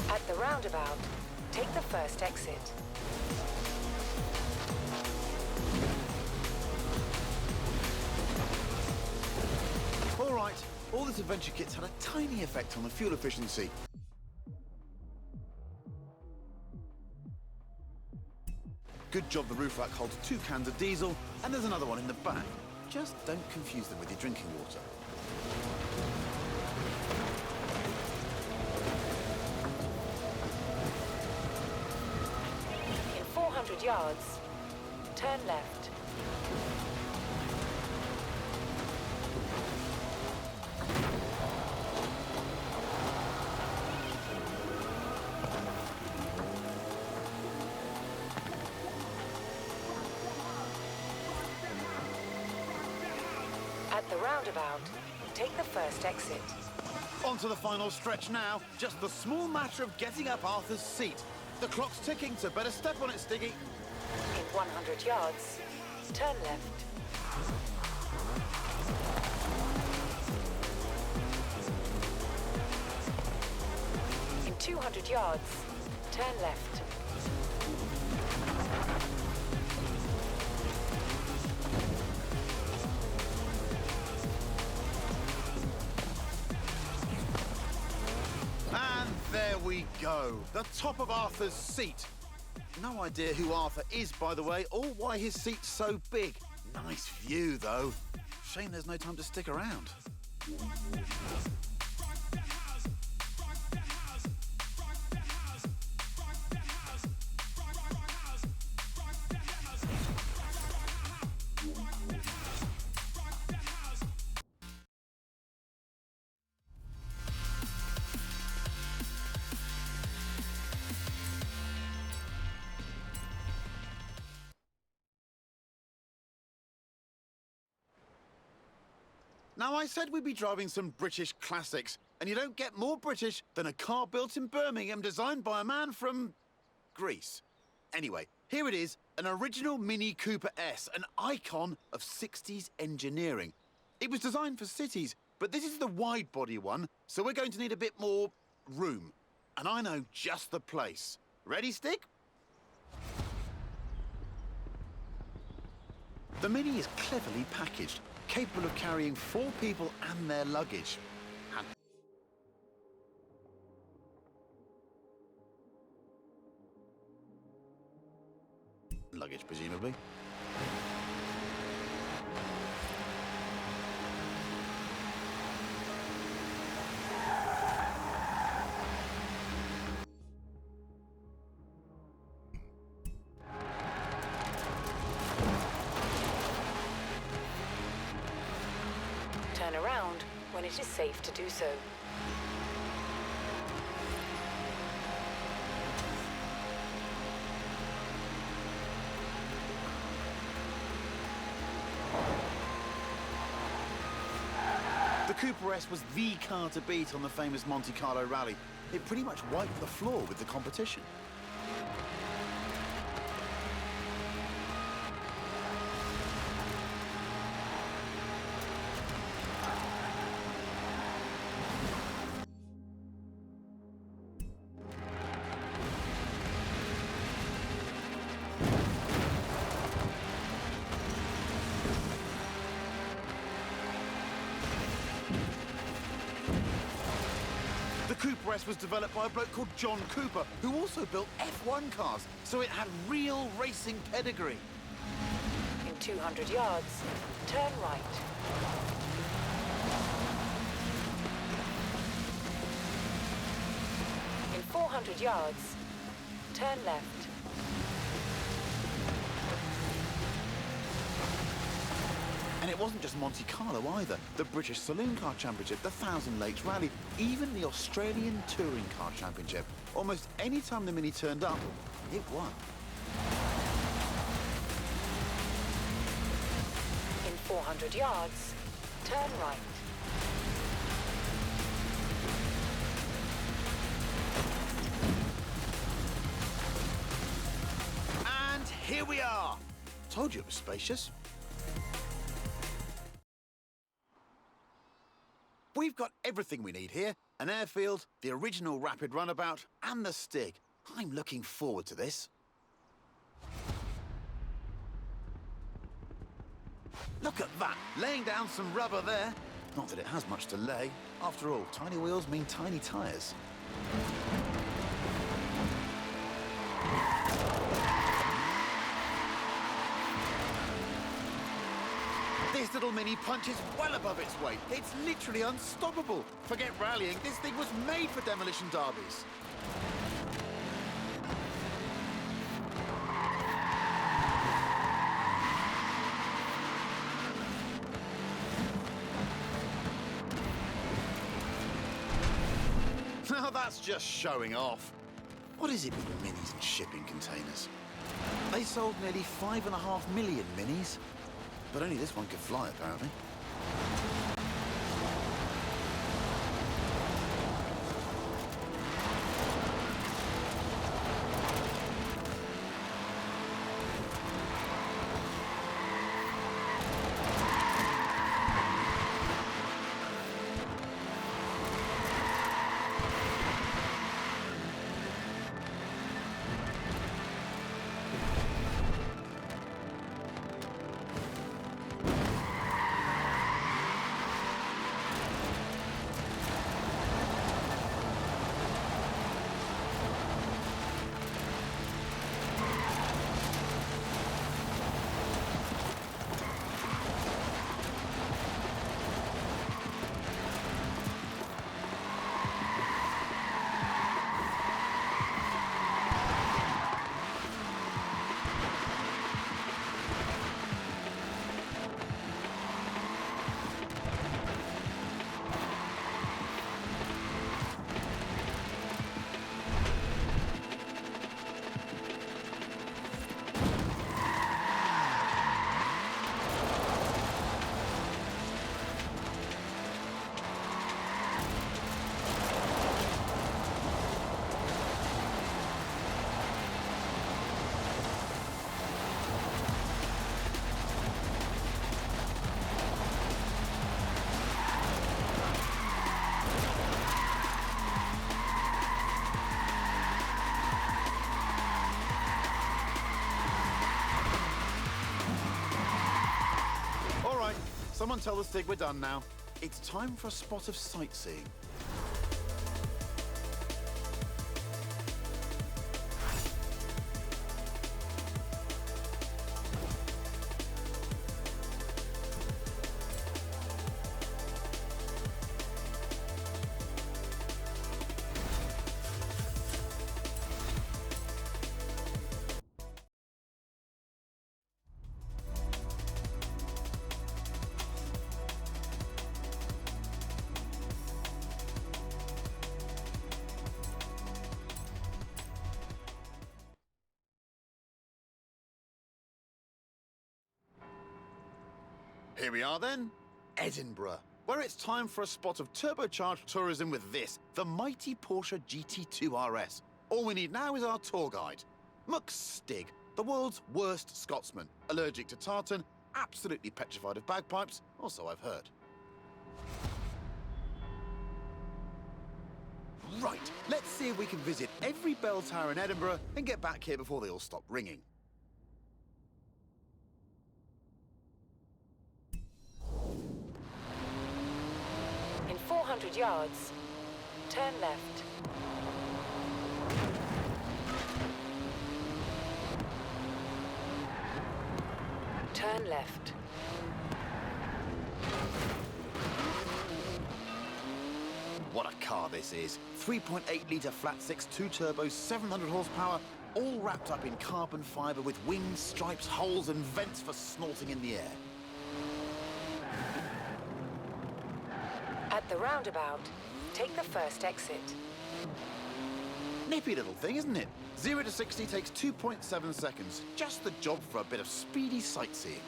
At the roundabout, take the first exit. All right, all this adventure kit's had a tiny effect on the fuel efficiency. Good job the roof rack holds 2 cans of diesel, and there's another one in the back. Just don't confuse them with your drinking water. In 400 yards, Turn left. At the roundabout, take the first exit. On to the final stretch now. Just the small matter of getting up Arthur's seat. The clock's ticking, so better step on it, Stiggy. In 100 yards, turn left. In 200 yards, turn left. And there we go. The top of Arthur's seat. No idea who Arthur is, by the way, or why his seat's so big. Nice view, though. Shame there's no time to stick around. Now, I said we'd be driving some British classics, and you don't get more British than a car built in Birmingham designed by a man from Greece. Anyway, here it is, an original Mini Cooper S, an icon of 60s engineering. It was designed for cities, but this is the wide-body one, so we're going to need a bit more room. And I know just the place. Ready, Stick? The Mini is cleverly packaged, capable of carrying 4 people and their luggage. Luggage, presumably. Turn around when it is safe to do so. The Cooper S was the car to beat on the famous Monte Carlo rally. It pretty much wiped the floor with the competition. The Cooper S was developed by a bloke called John Cooper, who also built F1 cars, so it had real racing pedigree. In 200 yards, turn right. In 400 yards, turn left. And it wasn't just Monte Carlo either. The British Saloon Car Championship, the Thousand Lakes Rally, even the Australian Touring Car Championship. Almost any time the Mini turned up, it won. In 400 yards, turn right. And here we are. Told you it was spacious. We've got everything we need here. An airfield, the original rapid runabout, and the Stig. I'm looking forward to this. Look at that, laying down some rubber there. Not that it has much to lay. After all, tiny wheels mean tiny tyres. This little Mini punches well above its weight. It's literally unstoppable. Forget rallying, this thing was made for demolition derbies. Now that's just showing off. What is it with minis and shipping containers? They sold nearly 5.5 million minis, but only this one could fly, apparently. Someone tell the Stig we're done now. It's time for a spot of sightseeing. Here we are then, Edinburgh, where it's time for a spot of turbocharged tourism with this, the mighty Porsche GT2 RS. All we need now is our tour guide, Muck Stig, the world's worst Scotsman, allergic to tartan, absolutely petrified of bagpipes, or so I've heard. Right, let's see if we can visit every bell tower in Edinburgh and get back here before they all stop ringing. In 400 yards, turn left. Turn left. What a car this is. 3.8-litre flat-six, 2 turbos, 700 horsepower, all wrapped up in carbon fibre with wings, stripes, holes and vents for snorting in the air. At the roundabout, take the first exit. Nippy little thing, isn't it? 0 to 60 takes 2.7 seconds. Just the job for a bit of speedy sightseeing.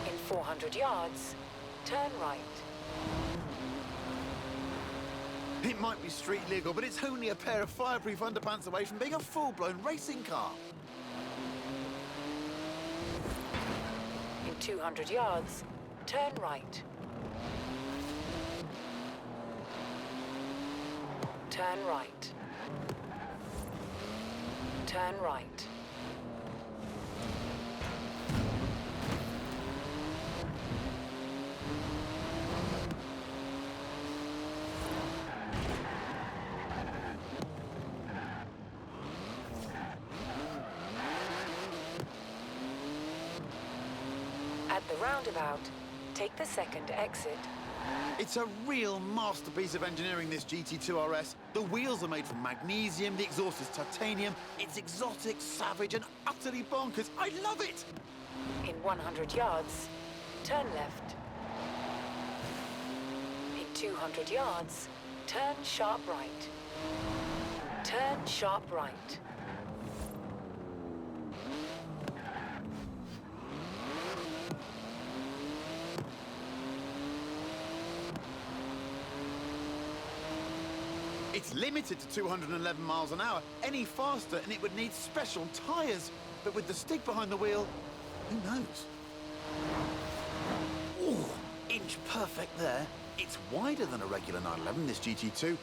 In 400 yards, turn right. It might be street legal, but it's only a pair of fireproof underpants away from being a full-blown racing car. In 200 yards, turn right. Turn right. Turn right. the roundabout, take the second exit. It's a real masterpiece of engineering, this GT2 RS. The wheels are made from magnesium, the exhaust is titanium. It's exotic, savage, and utterly bonkers. I love it! In 100 yards, turn left. In 200 yards, turn sharp right. Turn sharp right. It's limited to 211 miles an hour. Any faster and it would need special tyres. But with the stick behind the wheel, who knows? Ooh, inch perfect there. It's wider than a regular 911, this GT2,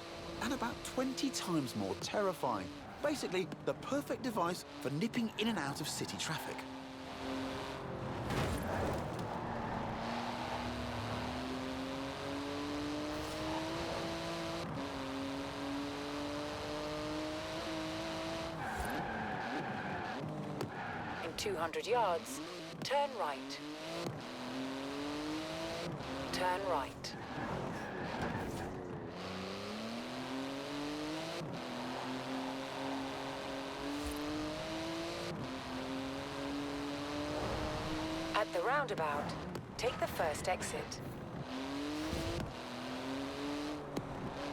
and about 20 times more terrifying. Basically, the perfect device for nipping in and out of city traffic. In 200 yards, turn right. Turn right. At the roundabout, take the first exit.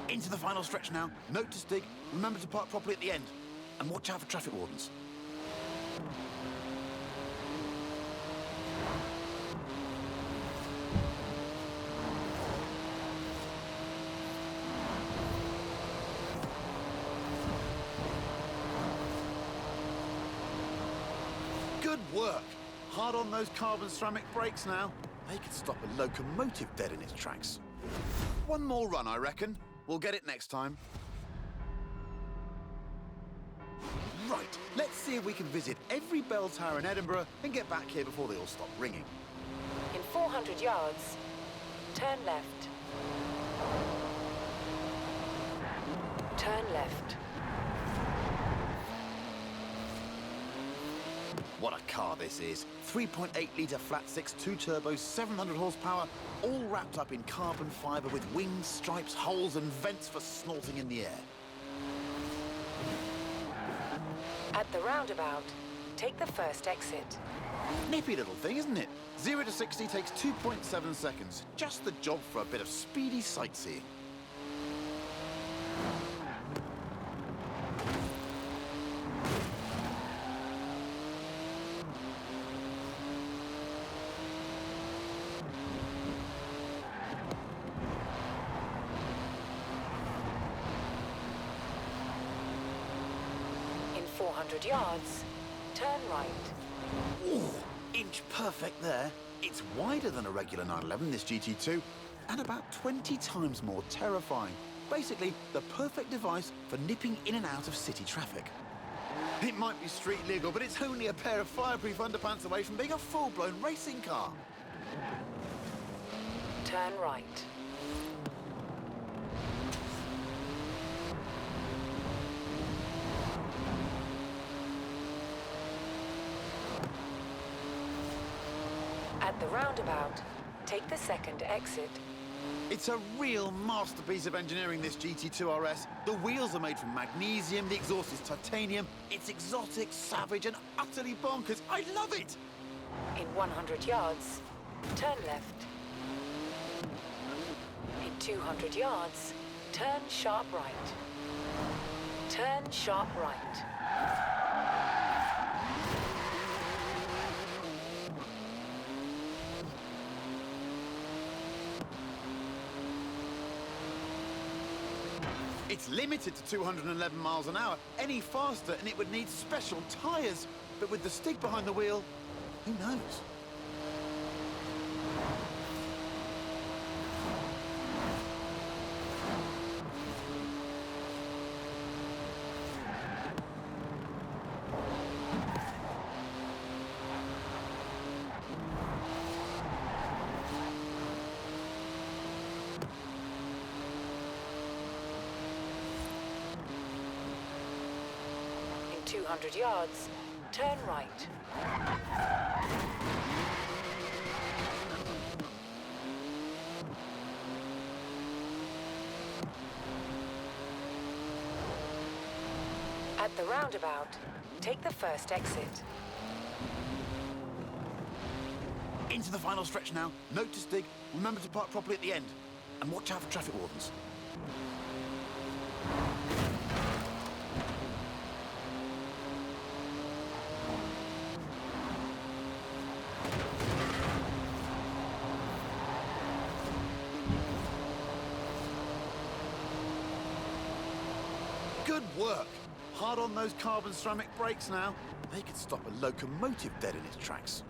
Into the final stretch now. Note to Stig, remember to park properly at the end. And watch out for traffic wardens. Good work. Hard on those carbon ceramic brakes now. They could stop a locomotive dead in its tracks. One more run, I reckon. We'll get it next time. Right, let's see if we can visit every bell tower in Edinburgh and get back here before they all stop ringing. In 400 yards, turn left. Turn left. What a car this is. 3.8-litre flat-six, 2-turbo, 700 horsepower, all wrapped up in carbon fibre with wings, stripes, holes and vents for snorting in the air. At the roundabout, take the first exit. Nippy little thing, isn't it? 0 to 60 takes 2.7 seconds. Just the job for a bit of speedy sightseeing. In 400 yards, turn right. Ooh, inch perfect there. It's wider than a regular 911, this GT2, and about 20 times more terrifying. Basically, the perfect device for nipping in and out of city traffic. It might be street legal, but it's only a pair of fireproof underpants away from being a full-blown racing car. Turn right. At the roundabout, take the second exit. It's a real masterpiece of engineering, this GT2 RS. The wheels are made from magnesium, the exhaust is titanium. It's exotic, savage, and utterly bonkers. I love it! In 100 yards, turn left. In 200 yards, turn sharp right. Turn sharp right. It's limited to 211 miles an hour. Any faster and it would need special tyres. But with the stick behind the wheel, who knows? In 200 yards, turn right. the roundabout, take the first exit. Into the final stretch now. Note to Stig, remember to park properly at the end. And watch out for traffic wardens. Good work. Hard on those carbon ceramic brakes now. They could stop a locomotive dead in its tracks.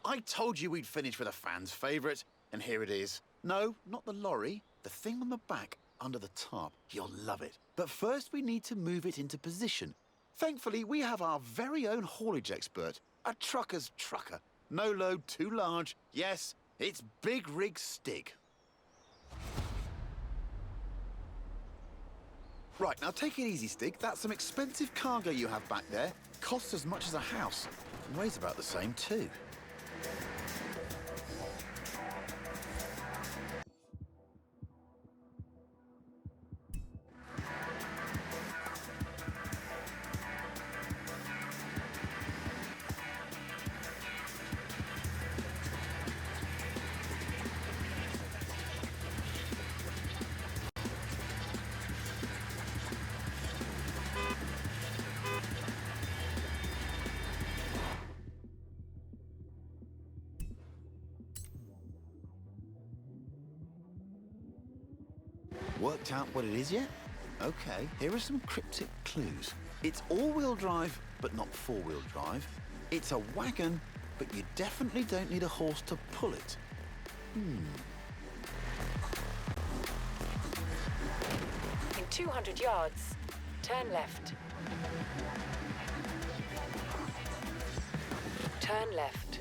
I told you we'd finish with a fan's favourite, and here it is. No, not the lorry. The thing on the back, under the tarp. You'll love it. But first we need to move it into position. Thankfully, we have our very own haulage expert. A trucker's trucker. No load too large. Yes, it's Big Rig Stig. Right, now take it easy, Stig. That's some expensive cargo you have back there. Costs as much as a house. And weighs about the same, too. Worked out what it is yet? Okay, here are some cryptic clues. It's all-wheel drive, but not four-wheel drive. It's a wagon, but you definitely don't need a horse to pull it. In 200 yards, turn left. Turn left.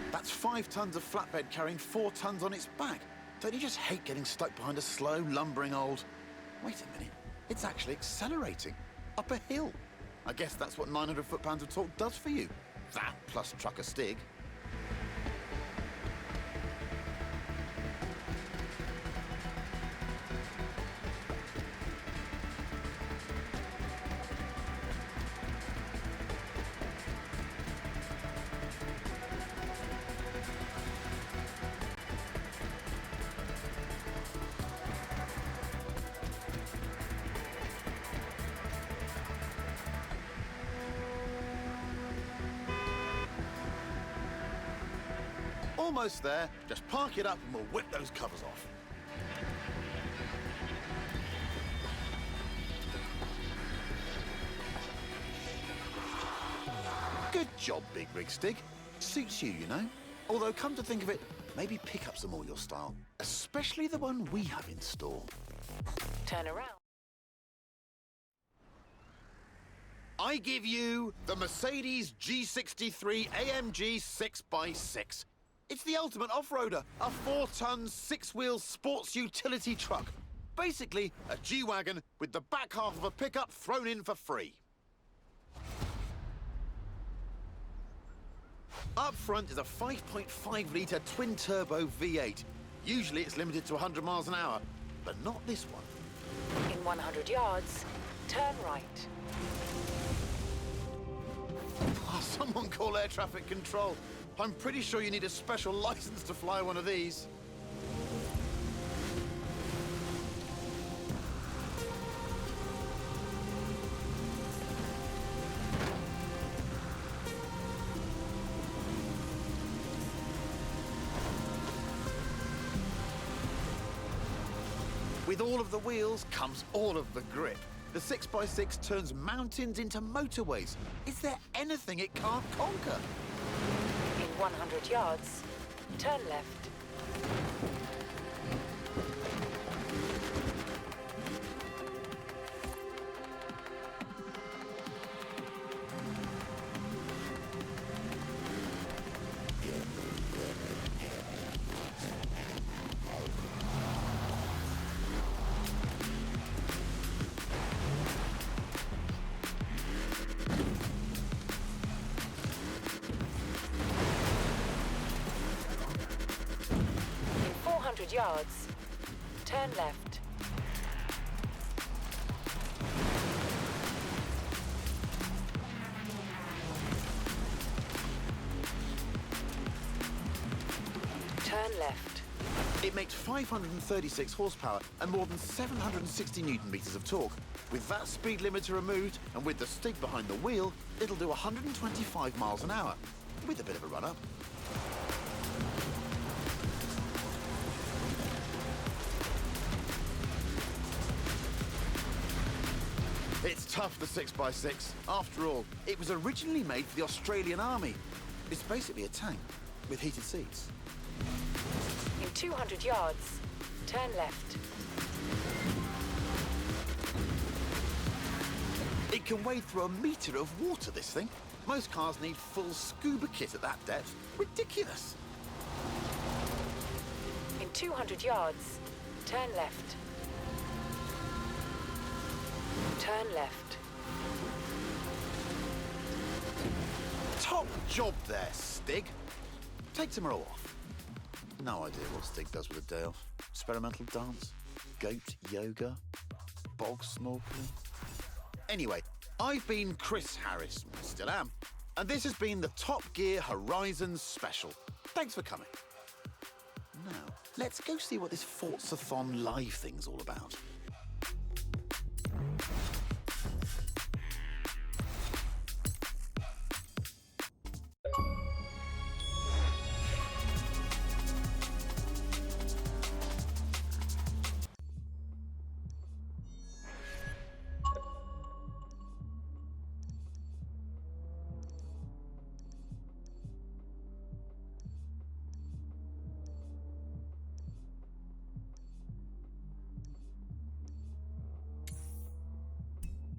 That's 5 tons of flatbed carrying 4 tons on its back. Don't you just hate getting stuck behind a slow, lumbering old... Wait a minute. It's actually accelerating. Up a hill. I guess that's what 900 foot-pounds of torque does for you. That plus trucker Stig. Almost there. Just park it up and we'll whip those covers off. Good job, Big Rig Stig. Suits you, you know. Although, come to think of it, maybe pick up some more your style. Especially the one we have in store. Turn around. I give you the Mercedes G63 AMG 6x6. It's the ultimate off-roader, a 4-ton, 6-wheel sports utility truck. Basically, a G-Wagon with the back half of a pickup thrown in for free. Up front is a 5.5-litre twin-turbo V8. Usually it's limited to 100 miles an hour, but not this one. In 100 yards, turn right. Oh, someone call air traffic control. I'm pretty sure you need a special license to fly one of these. With all of the wheels comes all of the grip. The 6x6 turns mountains into motorways. Is there anything it can't conquer? In 100 yards, turn left. In 400 yards, turn left. Turn left. It makes 536 horsepower and more than 760 newton meters of torque. With that speed limiter removed and with the Stig behind the wheel, it'll do 125 miles an hour, with a bit of a run-up. It's tough, the 6x6. After all, it was originally made for the Australian Army. It's basically a tank with heated seats. In 200 yards, turn left. It can wade through a metre of water, this thing. Most cars need full scuba kit at that depth. Ridiculous. In 200 yards, turn left. Turn left. Top job there, Stig. Take tomorrow off. No idea what Stig does with a day off. Experimental dance, goat yoga, bog snorkeling. Anyway, I've been Chris Harris, still am, and this has been the Top Gear Horizon Special. Thanks for coming. Now, let's go see what this Forza-thon live thing's all about.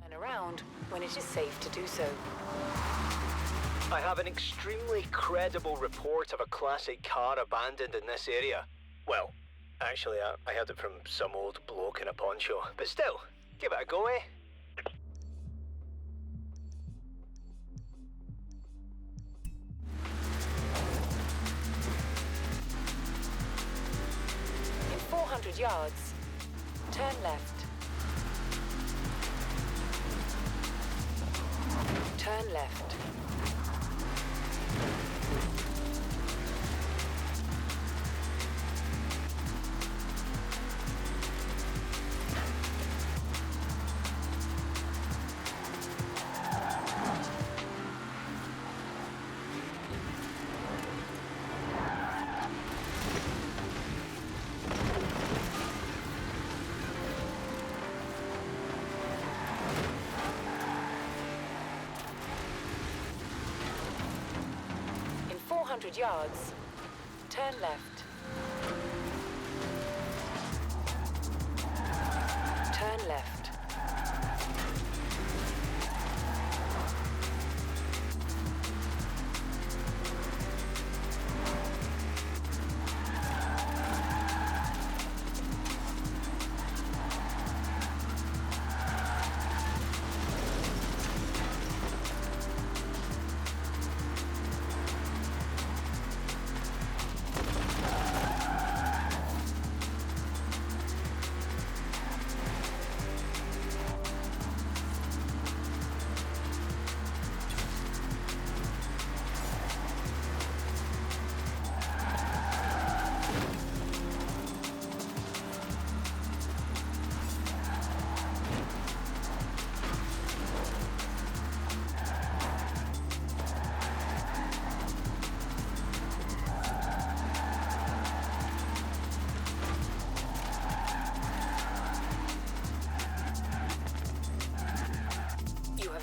Turn around when it is safe to do so. I have an extremely credible report of a classic car abandoned in this area. Well, actually, I heard it from some old bloke in a poncho. But still, give it a go, eh? In 400 yards, turn left. Turn left. In 400 yards, turn left. Turn left.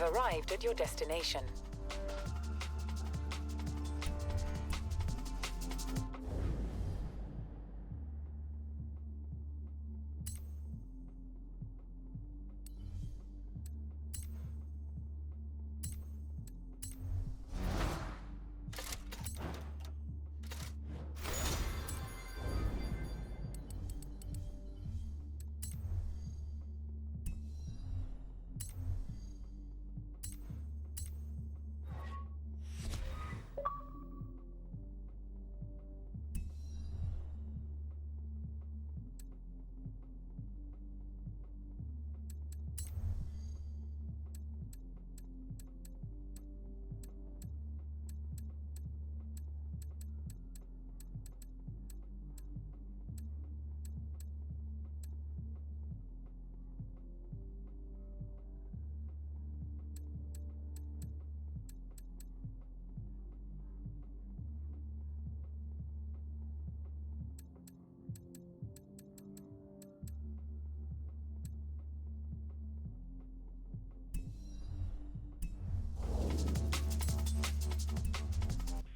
arrived at your destination.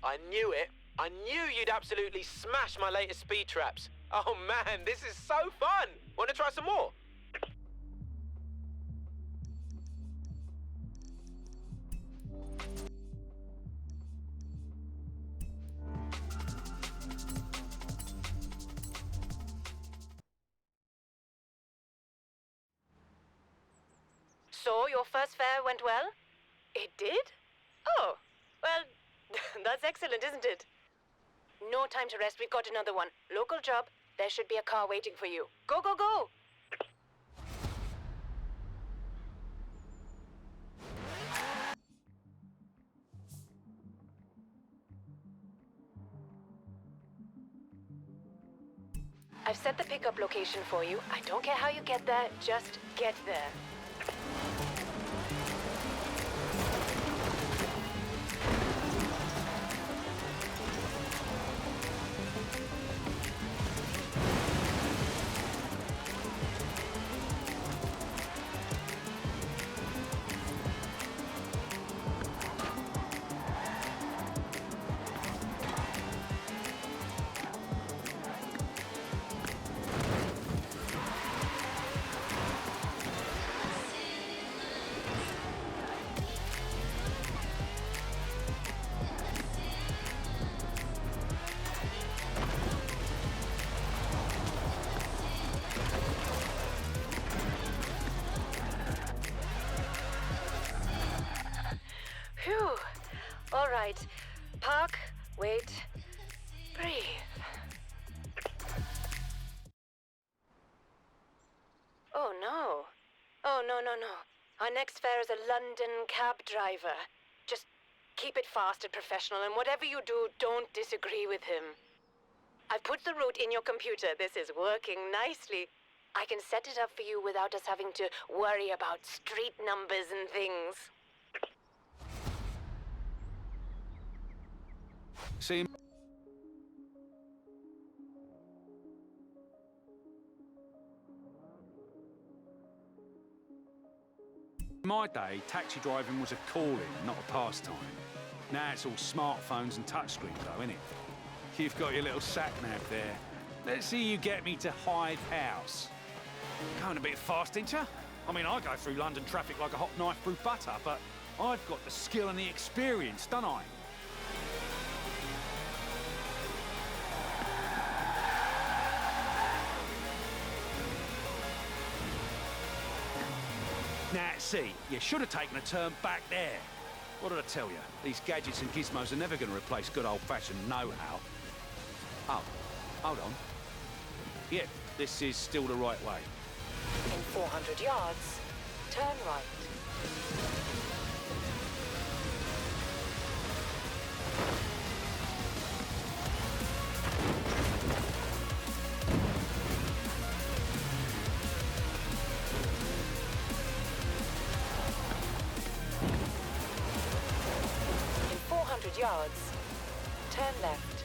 I knew it. I knew you'd absolutely smash my latest speed traps. Oh man, this is so fun! Want to try some more? So, your first fair went well? It did? Oh, well, that's excellent, isn't it? No time to rest, we've got another one. Local job, there should be a car waiting for you. Go, go, go! I've set the pickup location for you. I don't care how you get there, just get there. Phew. All right. Park, wait, breathe. Oh, no. Oh, no, no, no. Our next fare is a London cab driver. Just keep it fast and professional, and whatever you do, don't disagree with him. I've put the route in your computer. This is working nicely. I can set it up for you without us having to worry about street numbers and things. See, in my day, taxi driving was a calling, not a pastime. Now it's all smartphones and touchscreens, though, innit? You've got your little sat-nav there. Let's see you get me to Hyde House. Going a bit fast, ain't ya? I mean, I go through London traffic like a hot knife through butter, but I've got the skill and the experience, don't I? Now, see, you should have taken a turn back there. What did I tell you? These gadgets and gizmos are never going to replace good old-fashioned know-how. Oh, hold on. Yep, this is still the right way. In 400 yards, turn right. In 400 yards, turn left.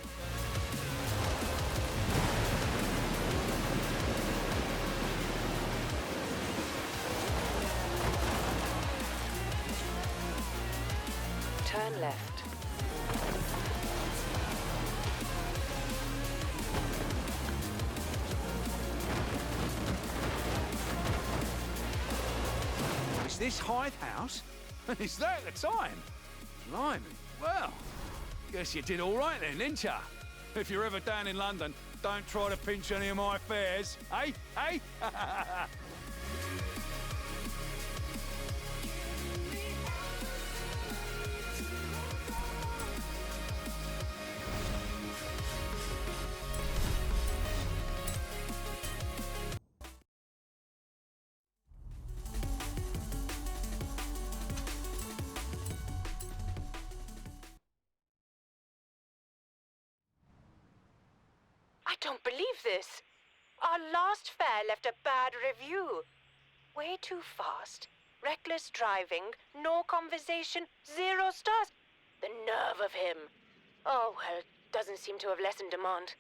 Turn left. Is this Hyde House? Is that the time? Blimey. Well, guess you did all right then, didn't ya? If you're ever down in London, don't try to pinch any of my fares, eh? Eh? I don't believe this. Our last fare left a bad review. Way too fast. Reckless driving, no conversation, 0 stars. The nerve of him. Oh, well, doesn't seem to have lessened demand.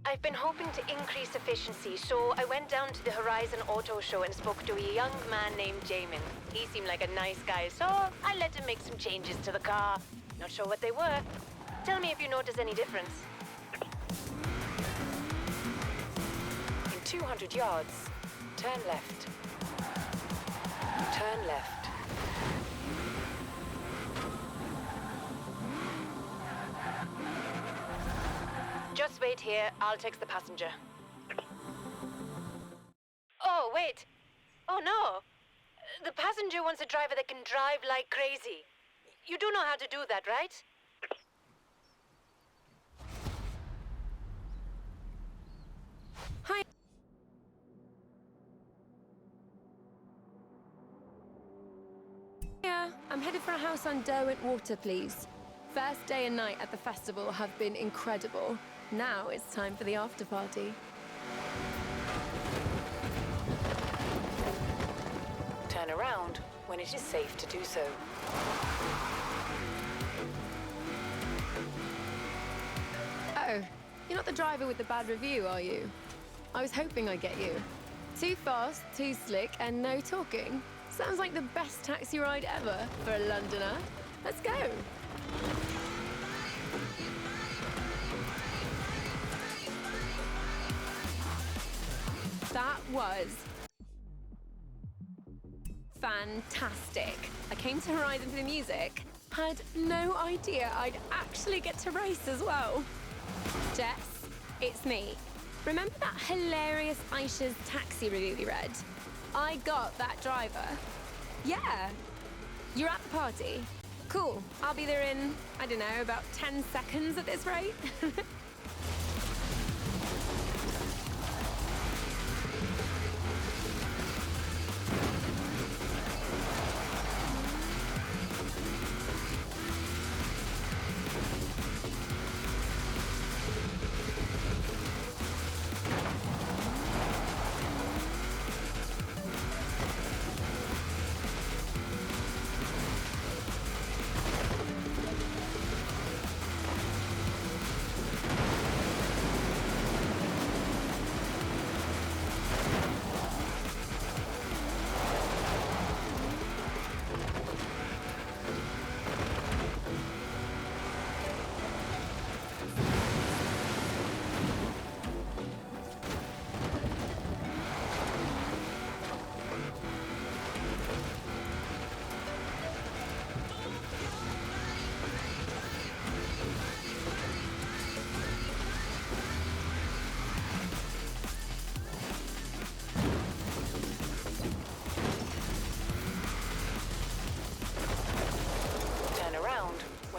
I've been hoping to increase efficiency, so I went down to the Horizon Auto Show and spoke to a young man named Jamin. He seemed like a nice guy, so I let him make some changes to the car. Not sure what they were. Tell me if you notice any difference. In 200 yards, turn left. Turn left. Just wait here, I'll text the passenger. Oh, wait. Oh, no. The passenger wants a driver that can drive like crazy. You do know how to do that, right? Hi. Yeah, I'm headed for a house on Derwent Water, please. First day and night at the festival have been incredible. Now it's time for the after party. Turn around when it is safe to do so. Oh, you're not the driver with the bad review, are you? I was hoping I'd get you. Too fast, too slick, and no talking. Sounds like the best taxi ride ever for a Londoner. Let's go. That was fantastic. I came to Horizon for the music. Had no idea I'd actually get to race as well. Jess, it's me. Remember that hilarious Aisha's taxi review we read? I got that driver. Yeah. You're at the party? Cool. I'll be there in, I don't know, about 10 seconds at this rate.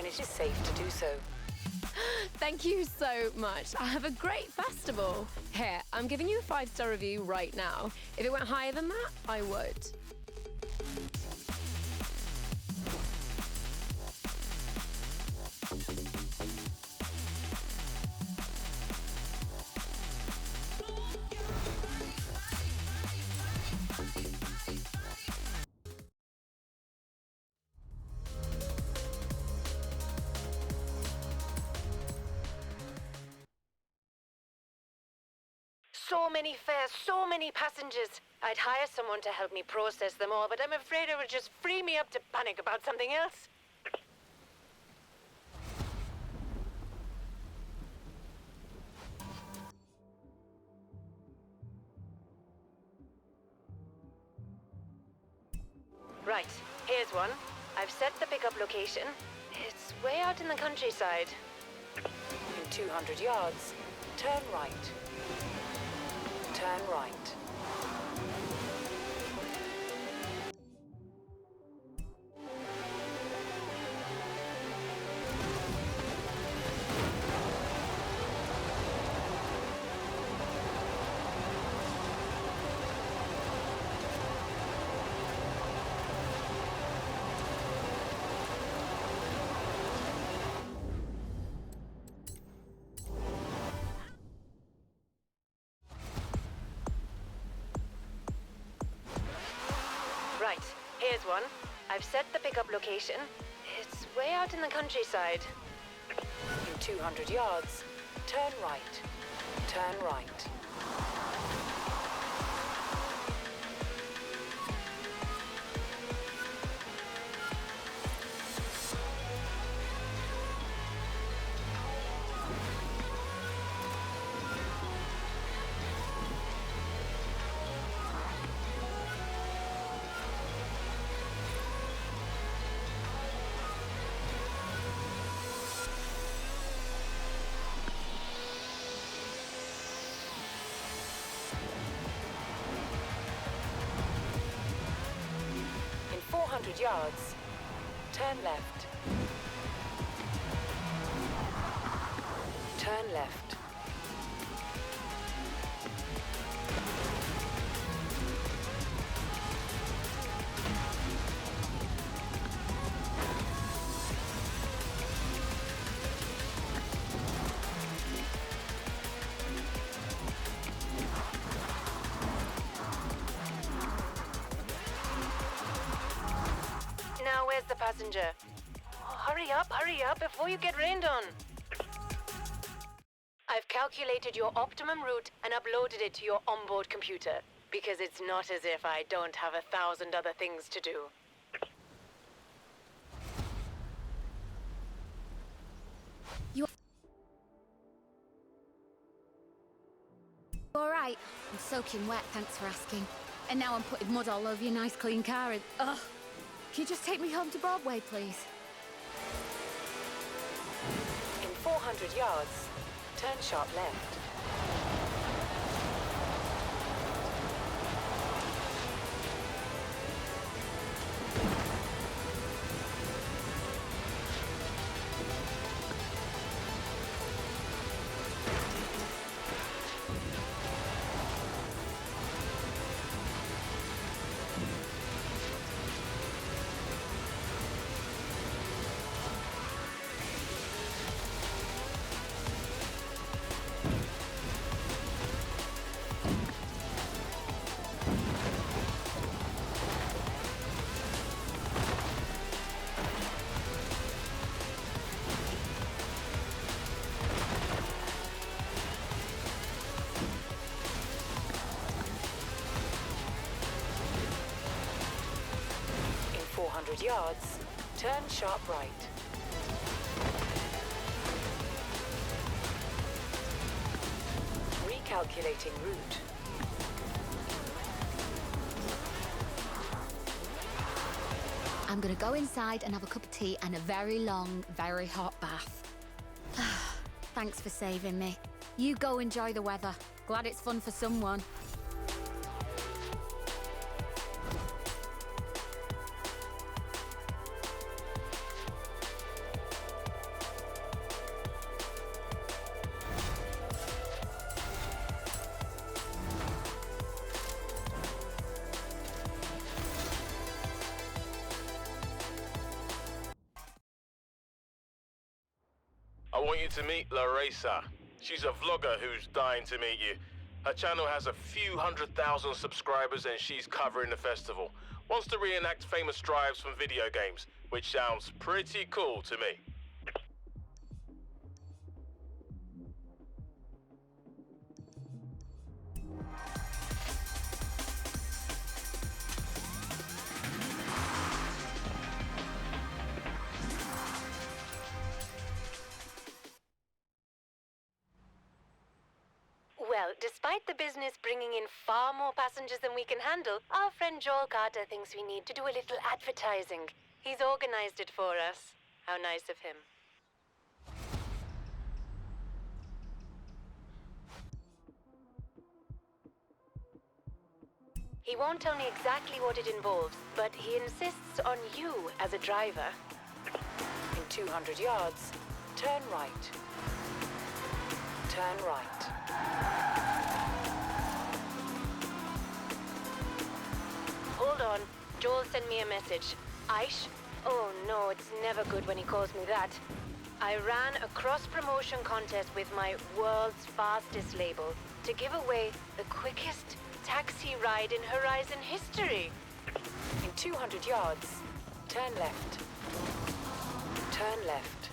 It is safe to do so. Thank you so much. I have a great festival. Here, I'm giving you a 5-star review right now. If it went higher than that, I would. so many fares, so many passengers. I'd hire someone to help me process them all, but I'm afraid it would just free me up to panic about something else. Right, here's one. I've set the pickup location. It's way out in the countryside. In 200 yards, turn right. Turn right. Right, here's one. I've set the pickup location. It's way out in the countryside. In 200 yards, turn right. Turn right. In 400 yards, turn left. Turn left. Now, where's the passenger? Oh, hurry up before you get rained on. I've calculated your optimum route and uploaded it to your onboard computer, because it's not as if I don't have 1,000 other things to do. All right. I'm soaking wet, thanks for asking. And now I'm putting mud all over your nice clean car and... Ugh. Can you just take me home to Broadway, please? In 400 yards, turn sharp left. In 400 yards, turn sharp right. Recalculating route. I'm gonna go inside and have a cup of tea and a very long, very hot bath. Thanks for saving me. You go enjoy the weather. Glad it's fun for someone. I want you to meet Larissa. She's a vlogger who's dying to meet you. Her channel has a few 100,000 subscribers and she's covering the festival. Wants to reenact famous drives from video games, which sounds pretty cool to me. Well, despite the business bringing in far more passengers than we can handle, our friend Joel Carter thinks we need to do a little advertising. He's organized it for us. How nice of him. He won't tell me exactly what it involves, but he insists on you as a driver. In 200 yards, turn right. Turn right. Hold on. Joel sent me a message. Aish? Oh no, it's never good when he calls me that. I ran a cross-promotion contest with my world's fastest label to give away the quickest taxi ride in Horizon history. In 200 yards, turn left. Turn left.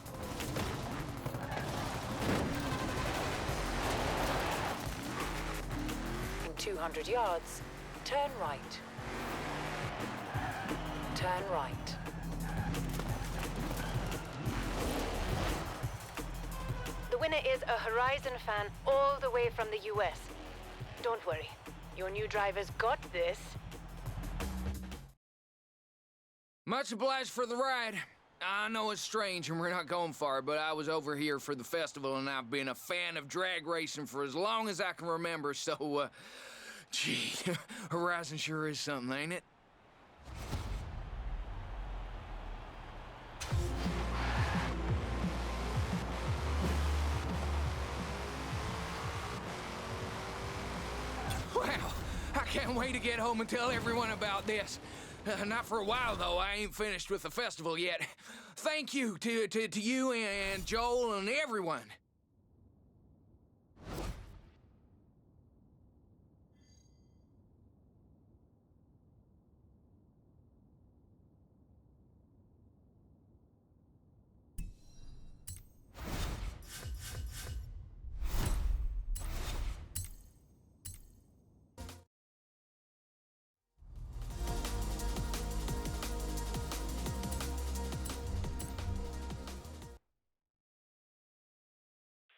In 200 yards, turn right. Turn right. The winner is a Horizon fan all the way from the US. Don't worry, your new driver's got this. Much obliged for the ride. I know it's strange and we're not going far, but I was over here for the festival and I've been a fan of drag racing for as long as I can remember, so, gee, Horizon sure is something, ain't it? Wow, I can't wait to get home and tell everyone about this. Not for a while, though. I ain't finished with the festival yet. Thank you to you and Joel and everyone.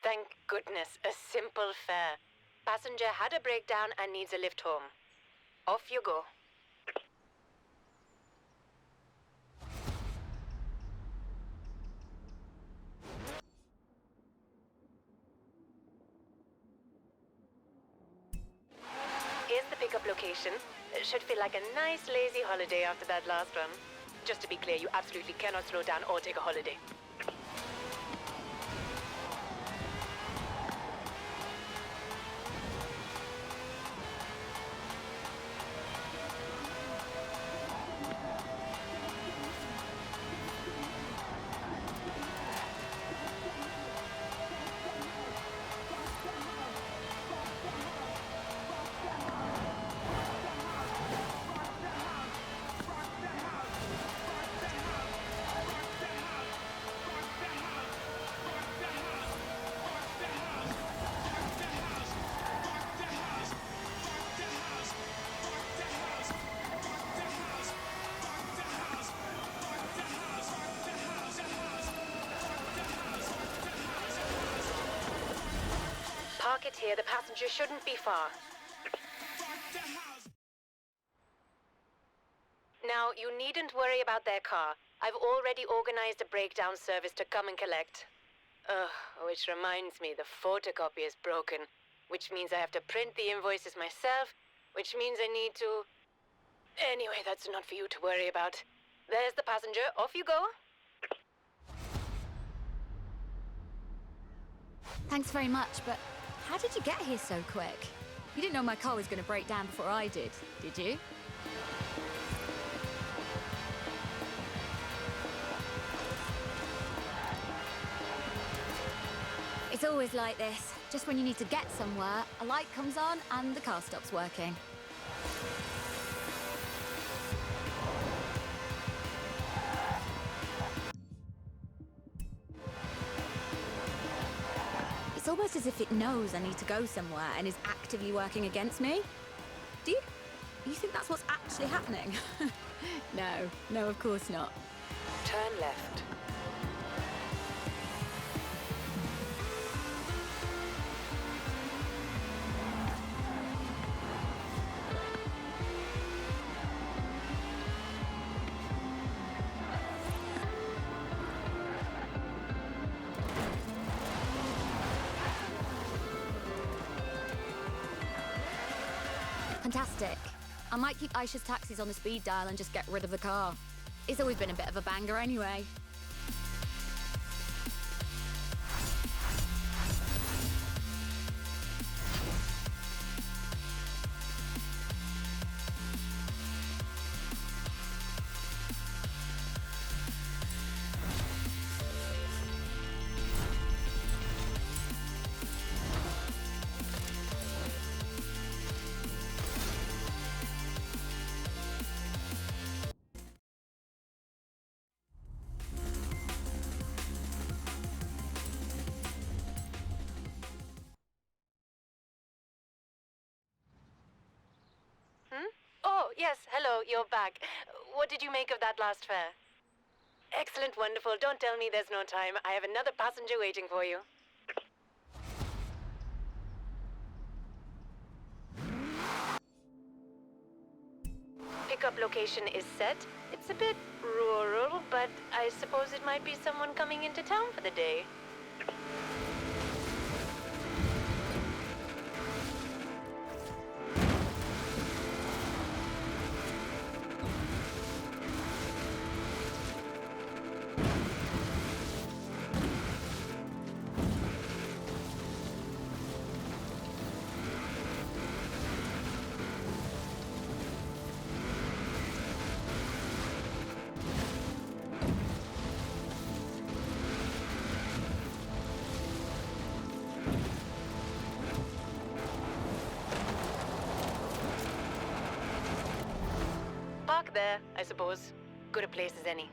Thank goodness, a simple fare. Passenger had a breakdown and needs a lift home. Off you go. Here's the pickup location. It should feel like a nice, lazy holiday after that last one. Just to be clear, you absolutely cannot slow down or take a holiday. Park it here. The passenger shouldn't be far. Now, you needn't worry about their car. I've already organized a breakdown service to come and collect. Which reminds me, the photocopy is broken. Which means I have to print the invoices myself. Which means I need to... Anyway, that's not for you to worry about. There's the passenger. Off you go. Thanks very much, but how did you get here so quick? You didn't know my car was going to break down before I did you? It's always like this. Just when you need to get somewhere, a light comes on and the car stops working. It's almost as if it knows I need to go somewhere and is actively working against me. Do you think that's what's actually happening? No, of course not. Turn left. Fantastic. I might keep Aisha's taxis on the speed dial and just get rid of the car. It's always been a bit of a banger anyway. Oh, yes, hello, you're back. What did you make of that last fare? Excellent, wonderful. Don't tell me there's no time. I have another passenger waiting for you. Pickup location is set. It's a bit rural, but I suppose it might be someone coming into town for the day. Park there, I suppose. Good a place as any.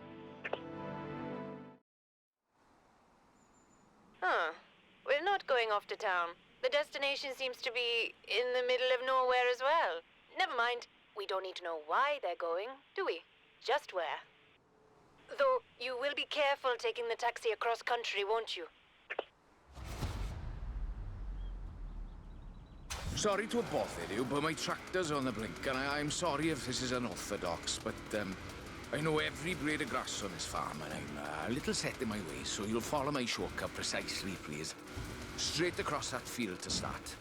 Huh. We're not going off to town. The destination seems to be in the middle of nowhere as well. Never mind. We don't need to know why they're going, do we? Just where. Though, you will be careful taking the taxi across country, won't you? Sorry to have bothered you, but my tractor's on the blink, and I'm sorry if this is unorthodox, but I know every blade of grass on this farm, and I'm a little set in my ways, so you'll follow my shortcut precisely, please. Straight across that field to start.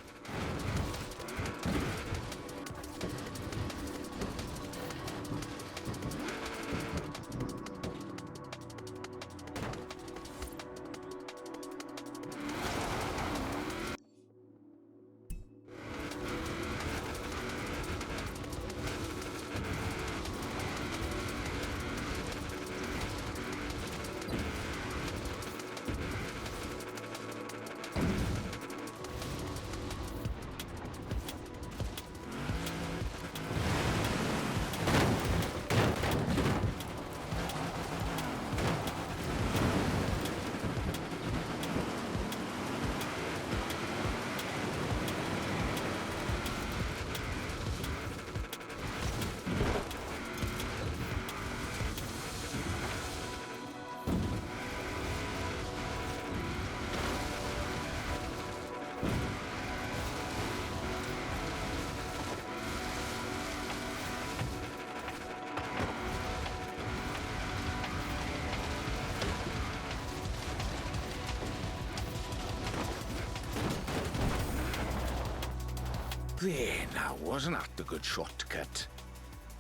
There, now, wasn't that the good shortcut?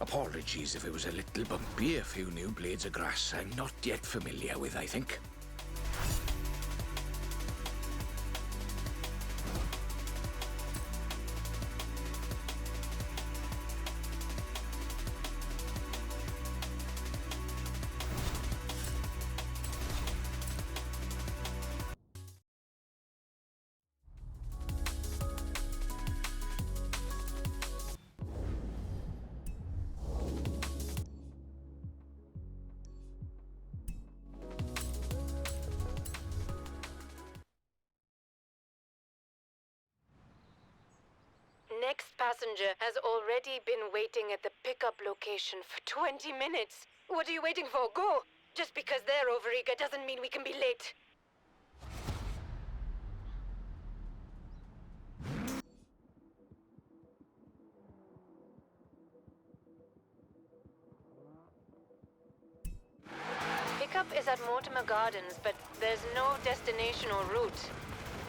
Apologies if it was a little bumpy, a few new blades of grass I'm not yet familiar with, I think. Next passenger has already been waiting at the pickup location for 20 minutes. What are you waiting for? Go! Just because they're overeager doesn't mean we can be late. Pickup is at Mortimer Gardens, but there's no destination or route.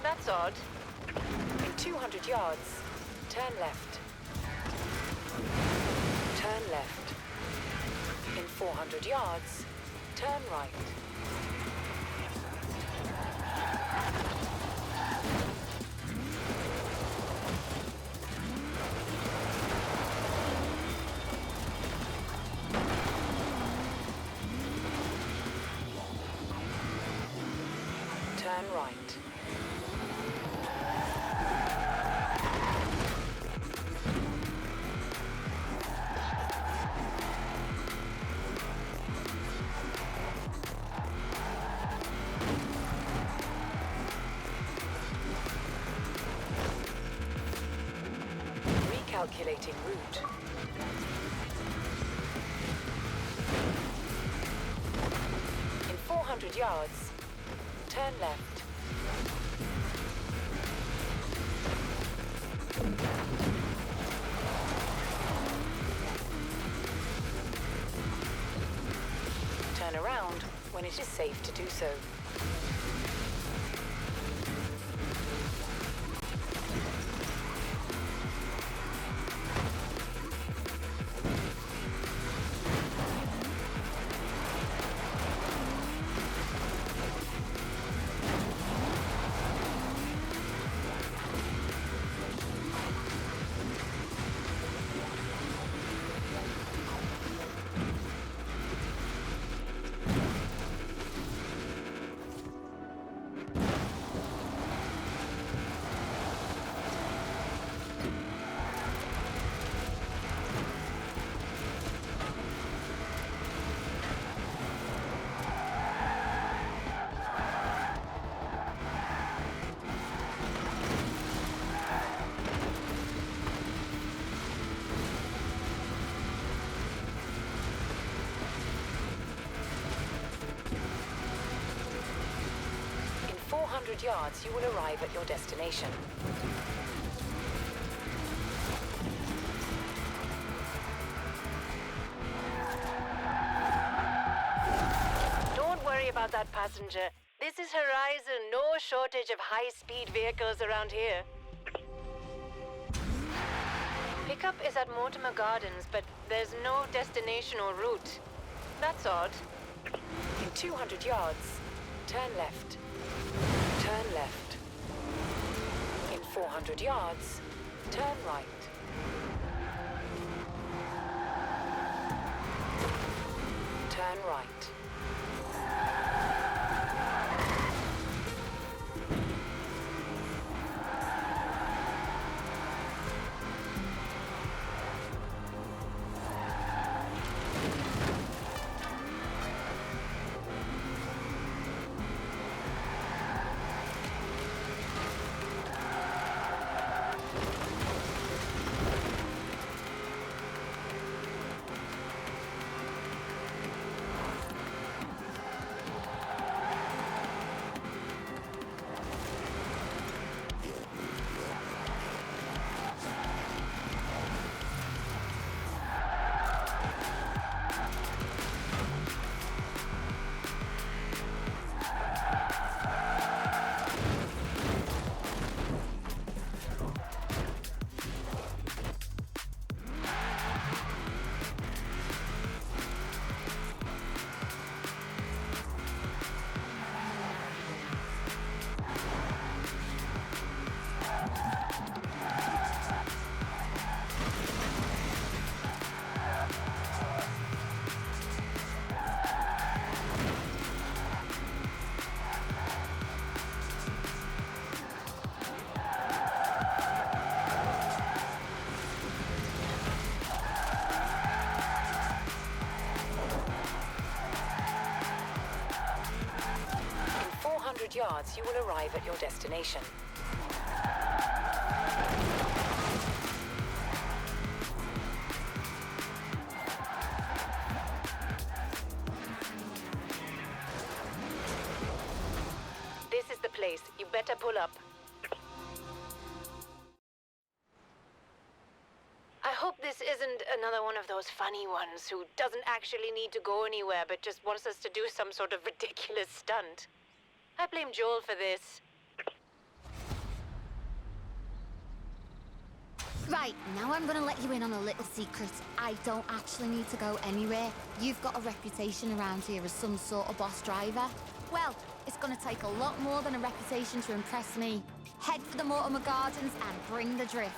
That's odd. In 200 yards, turn left. turn left. In 400 yards, turn right. Turn right. Recalculating route. In 400 yards, turn left. Turn around when it is safe to do so. In 400 yards, you will arrive at your destination. Don't worry about that, passenger. This is Horizon. No shortage of high-speed vehicles around here. Pickup is at Mortimer Gardens, but there's no destination or route. That's odd. In 200 yards, turn left. Turn left. In 400 yards, turn right. Turn right. In 400 yards, you will arrive at your destination. This is the place. You better pull up. I hope this isn't another one of those funny ones who doesn't actually need to go anywhere but just wants us to do some sort of ridiculous stunt. I blame Joel for this. Right, Right, now I'm gonna let you in on a little secret. I don't actually need to go anywhere. You've got a reputation around here as some sort of boss driver. Well, it's gonna take a lot more than a reputation to impress me. Head for the Mortimer Gardens and bring the drift.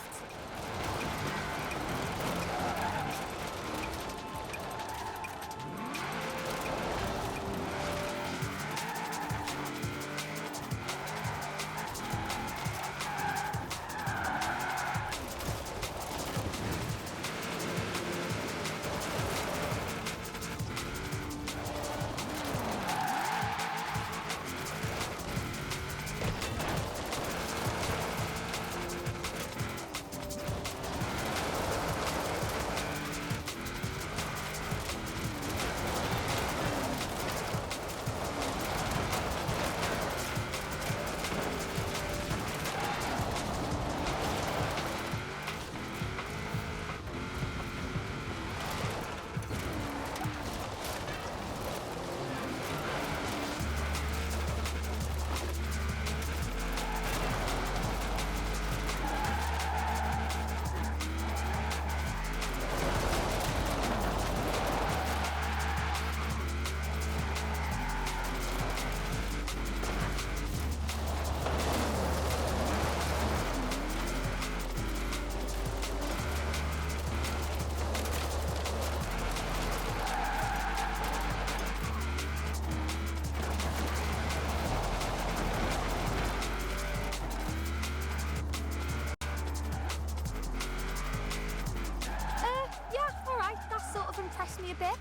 Impress me a bit.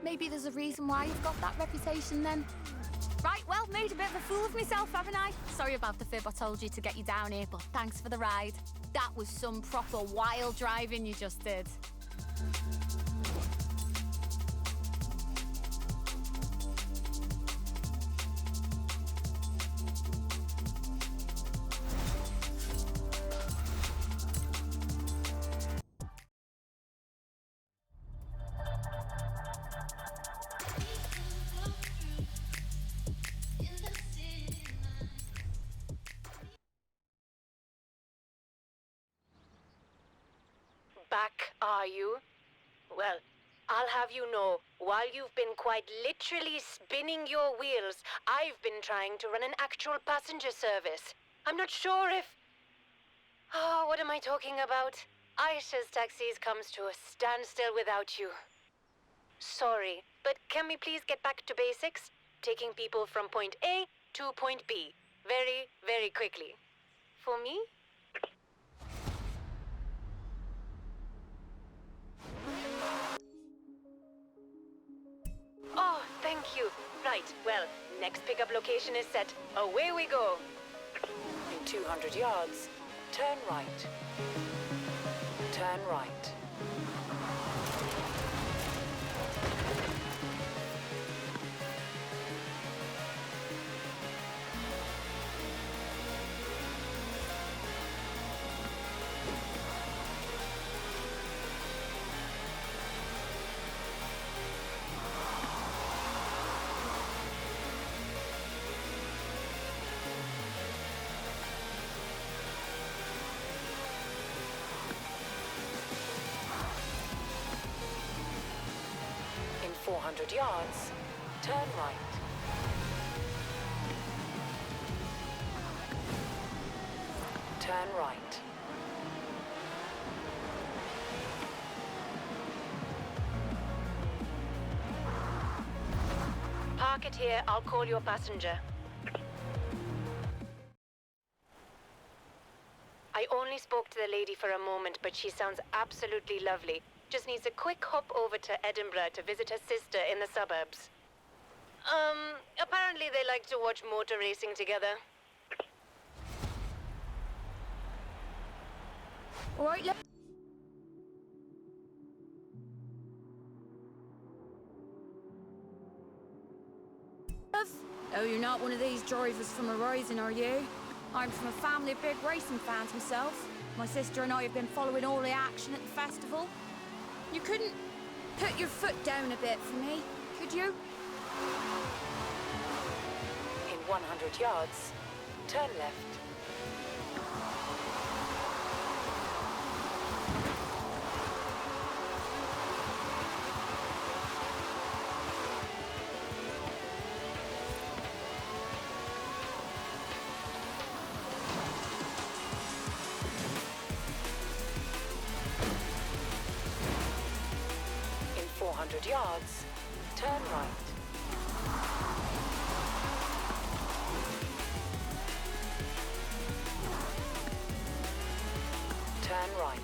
Maybe there's a reason why you've got that reputation then. Right, well, made a bit of a fool of myself, haven't I? Sorry about the fib I told you to get you down here, but thanks for the ride. That was some proper wild driving you just did. Back, are you? Well, I'll have you know, while you've been quite literally spinning your wheels, I've been trying to run an actual passenger service. I'm not sure if... Oh, what am I talking about? Aisha's taxis comes to a standstill without you. Sorry, but can we please get back to basics? Taking people from point A to point B. Very, very quickly. For me? Oh, thank you. Right, well, next pickup location is set. Away we go. In 200 yards, turn right. Turn right. 400 yards, turn right. Turn right. Park it here. I'll call your passenger. I only spoke to the lady for a moment, but she sounds absolutely lovely. Just needs a quick hop over to Edinburgh to visit her sister in the suburbs. Apparently they like to watch motor racing together. All right, look. Oh, you're not one of these drivers from Horizon, are you? I'm from a family of big racing fans myself. My sister and I have been following all the action at the festival. You couldn't put your foot down a bit for me, could you? In 100 yards, turn left. In 400 yards, turn right. Turn right.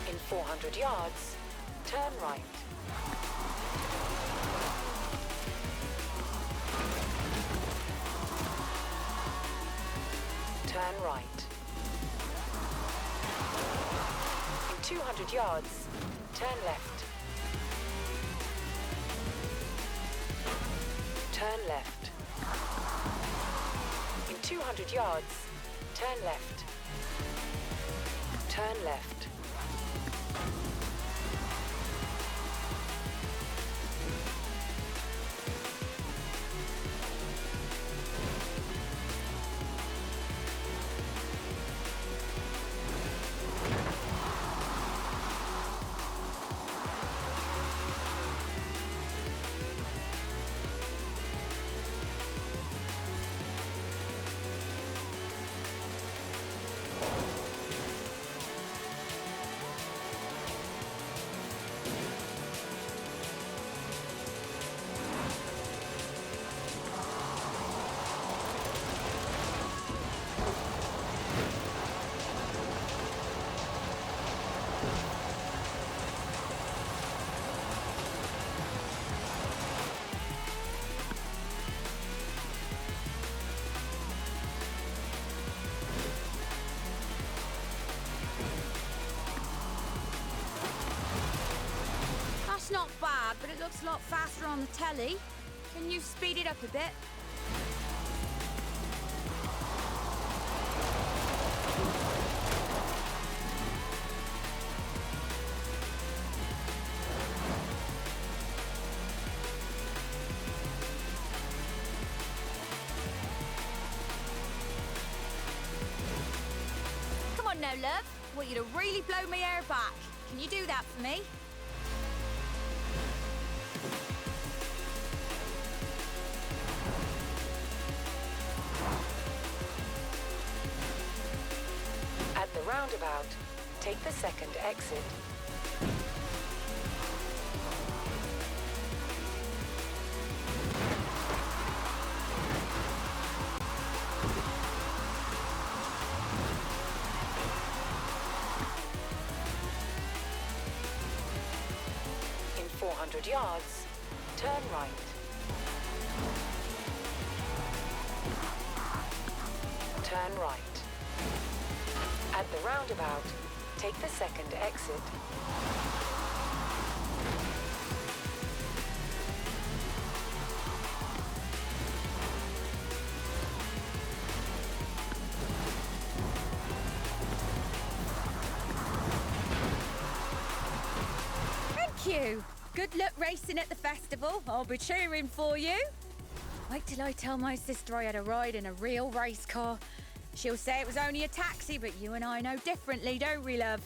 In 400 yards, turn right. Turn right. In 200 yards, turn left. Turn left. In 200 yards, turn left. Turn left. That's not bad, but it looks a lot faster on the telly. Can you speed it up a bit? Come on now, love. I want you to really blow my air back. Can you do that for me? At the roundabout, take the second exit. In 400 yards, turn right. Turn right. At the roundabout, take the second exit. Thank you. Good luck racing at the festival. I'll be cheering for you. Wait till I tell my sister I had a ride in a real race car. She'll say it was only a taxi, but you and I know differently, don't we, love?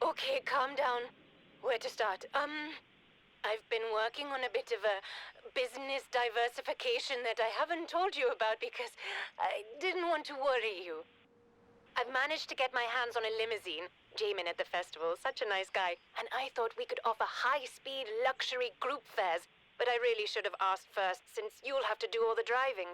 Okay, calm down. Where to start? I've been working on a bit of a business diversification that I haven't told you about because I didn't want to worry you. I've managed to get my hands on a limousine. Jamin at the festival, such a nice guy. And I thought we could offer high-speed luxury group fares. But I really should have asked first, since you'll have to do all the driving.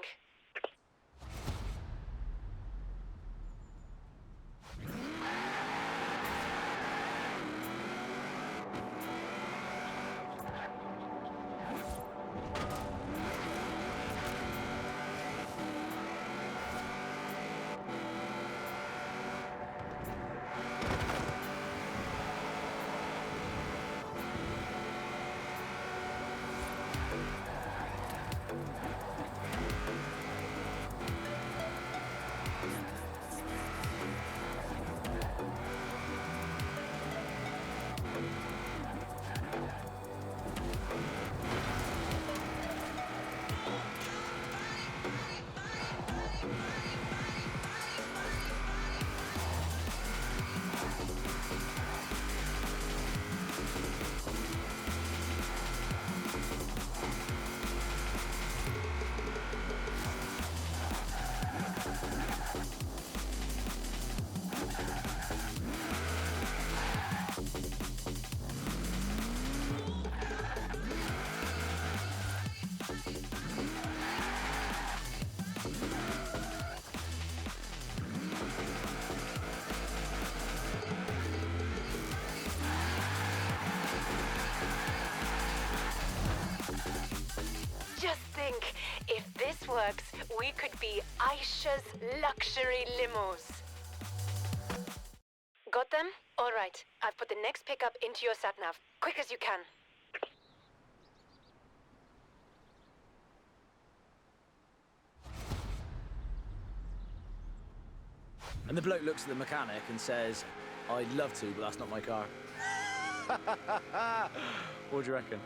Just think, if this works, we could be Aisha's luxury limos. Got them? All right. I've put the next pickup into your sat-nav. Quick as you can. And the bloke looks at the mechanic and says, I'd love to, but that's not my car. What do you reckon?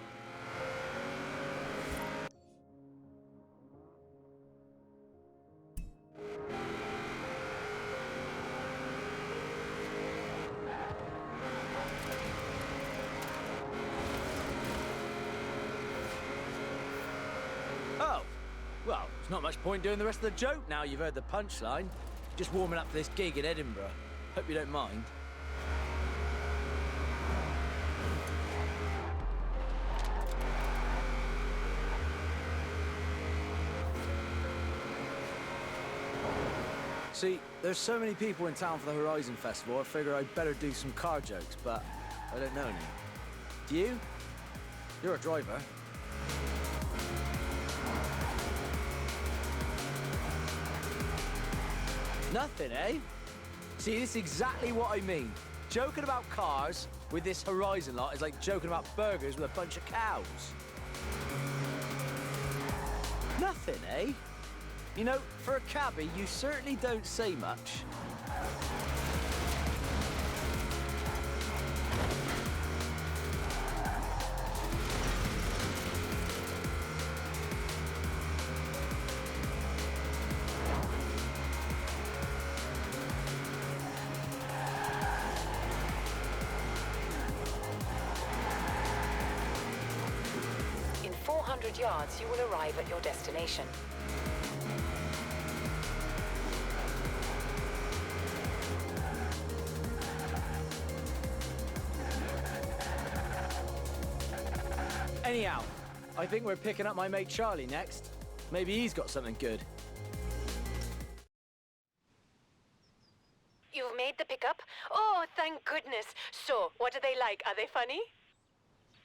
Oh, well, there's not much point doing the rest of the joke now you've heard the punchline. Just warming up for this gig in Edinburgh. Hope you don't mind. See, there's so many people in town for the Horizon Festival, I figure I'd better do some car jokes, but I don't know any. Do you? You're a driver. Nothing, eh? See, this is exactly what I mean. Joking about cars with this Horizon lot is like joking about burgers with a bunch of cows. Nothing, eh? You know, for a cabbie, you certainly don't say much. In 400 yards, you will arrive at your destination. Anyhow, I think we're picking up my mate Charlie next. Maybe he's got something good. You've made the pickup? Oh, thank goodness. So, what are they like? Are they funny?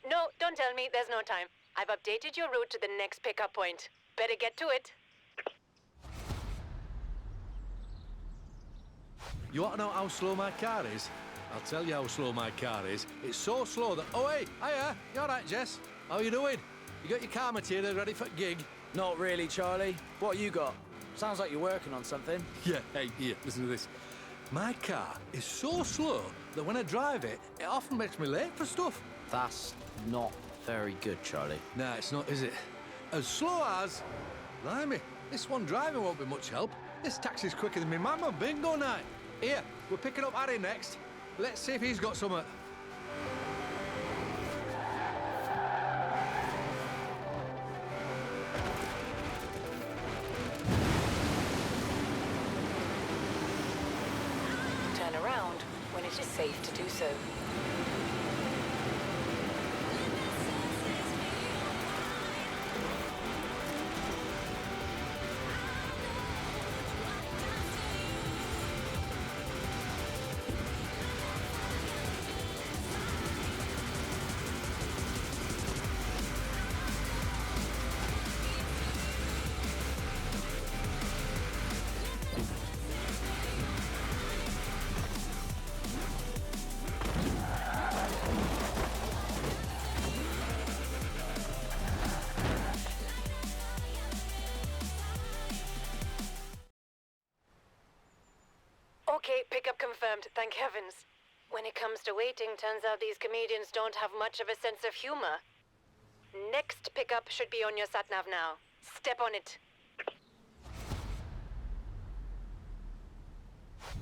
No, don't tell me. There's no time. I've updated your route to the next pickup point. Better get to it. You want to know how slow my car is? I'll tell you how slow my car is. It's so slow that... Oh, hey! Hiya! You all right, Jess? How you doing? You got your car material ready for gig? Not really, Charlie. What you got? Sounds like you're working on something. Yeah, hey, here, listen to this. My car is so slow that when I drive it, it often makes me late for stuff. That's not very good, Charlie. Nah, it's not, is it? As slow as... Blimey, this one driving won't be much help. This taxi's quicker than me man on bingo night. Here, we're picking up Harry next. Let's see if he's got something. Turn around when it is safe to do so. Okay, pickup confirmed. Thank heavens. When it comes to waiting, turns out these comedians don't have much of a sense of humor. Next pickup should be on your sat-nav now. Step on it.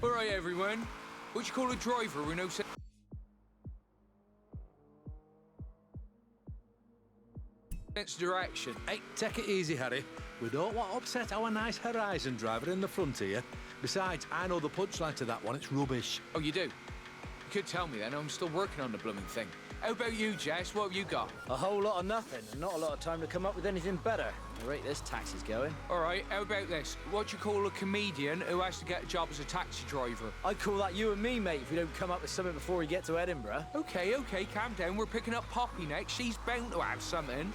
All right, everyone. What you call a driver with no sense of direction? Hey, take it easy, Harry. We don't want to upset our nice Horizon driver in the front here. Besides, I know the punchline to that one. It's rubbish. Oh, you do? You could tell me then. I'm still working on the blooming thing. How about you, Jess? What have you got? A whole lot of nothing, and not a lot of time to come up with anything better. The rate this taxi's going. All right, how about this? What do you call a comedian who has to get a job as a taxi driver? I'd call that you and me, mate, if we don't come up with something before we get to Edinburgh. Okay, calm down. We're picking up Poppy next. She's bound to have something.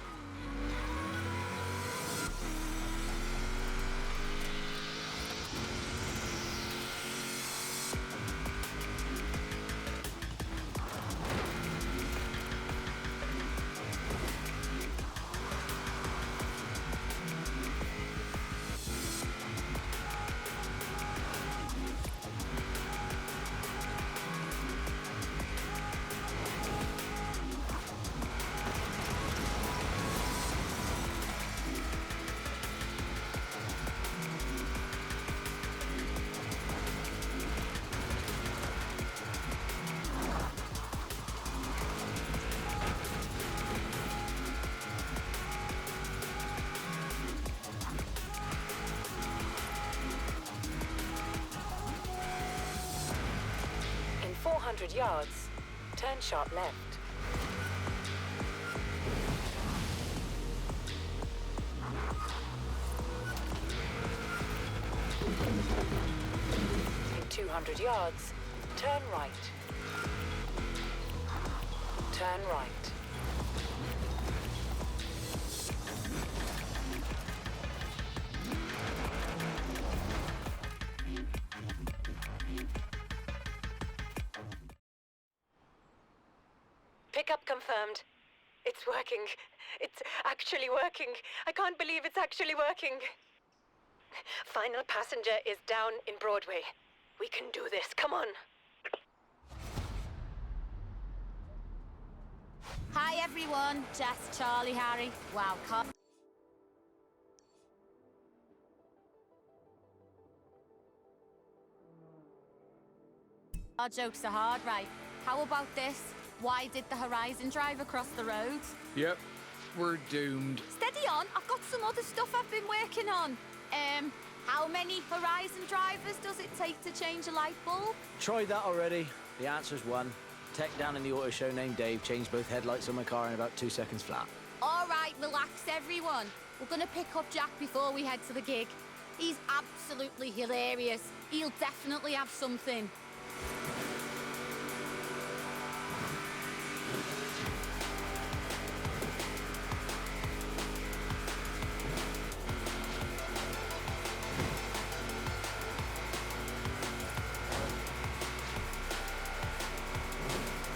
In 400 yards, turn sharp left. In 200 yards, turn right. Turn right. Pickup confirmed. It's working. It's actually working. I can't believe it's actually working. Final passenger is down in Broadway. We can do this. Come on. Hi everyone, Jess, Charlie, Harry. Wow, our jokes are hard, right? How about this? Why did the Horizon drive across the road? Yep, we're doomed. Steady on, I've got some other stuff I've been working on. How many Horizon drivers does it take to change a light bulb? Tried that already. The answer's one. Tech down in the auto show named Dave changed both headlights on my car in about 2 seconds flat. All right, relax everyone. We're gonna pick up Jack before we head to the gig. He's absolutely hilarious. He'll definitely have something.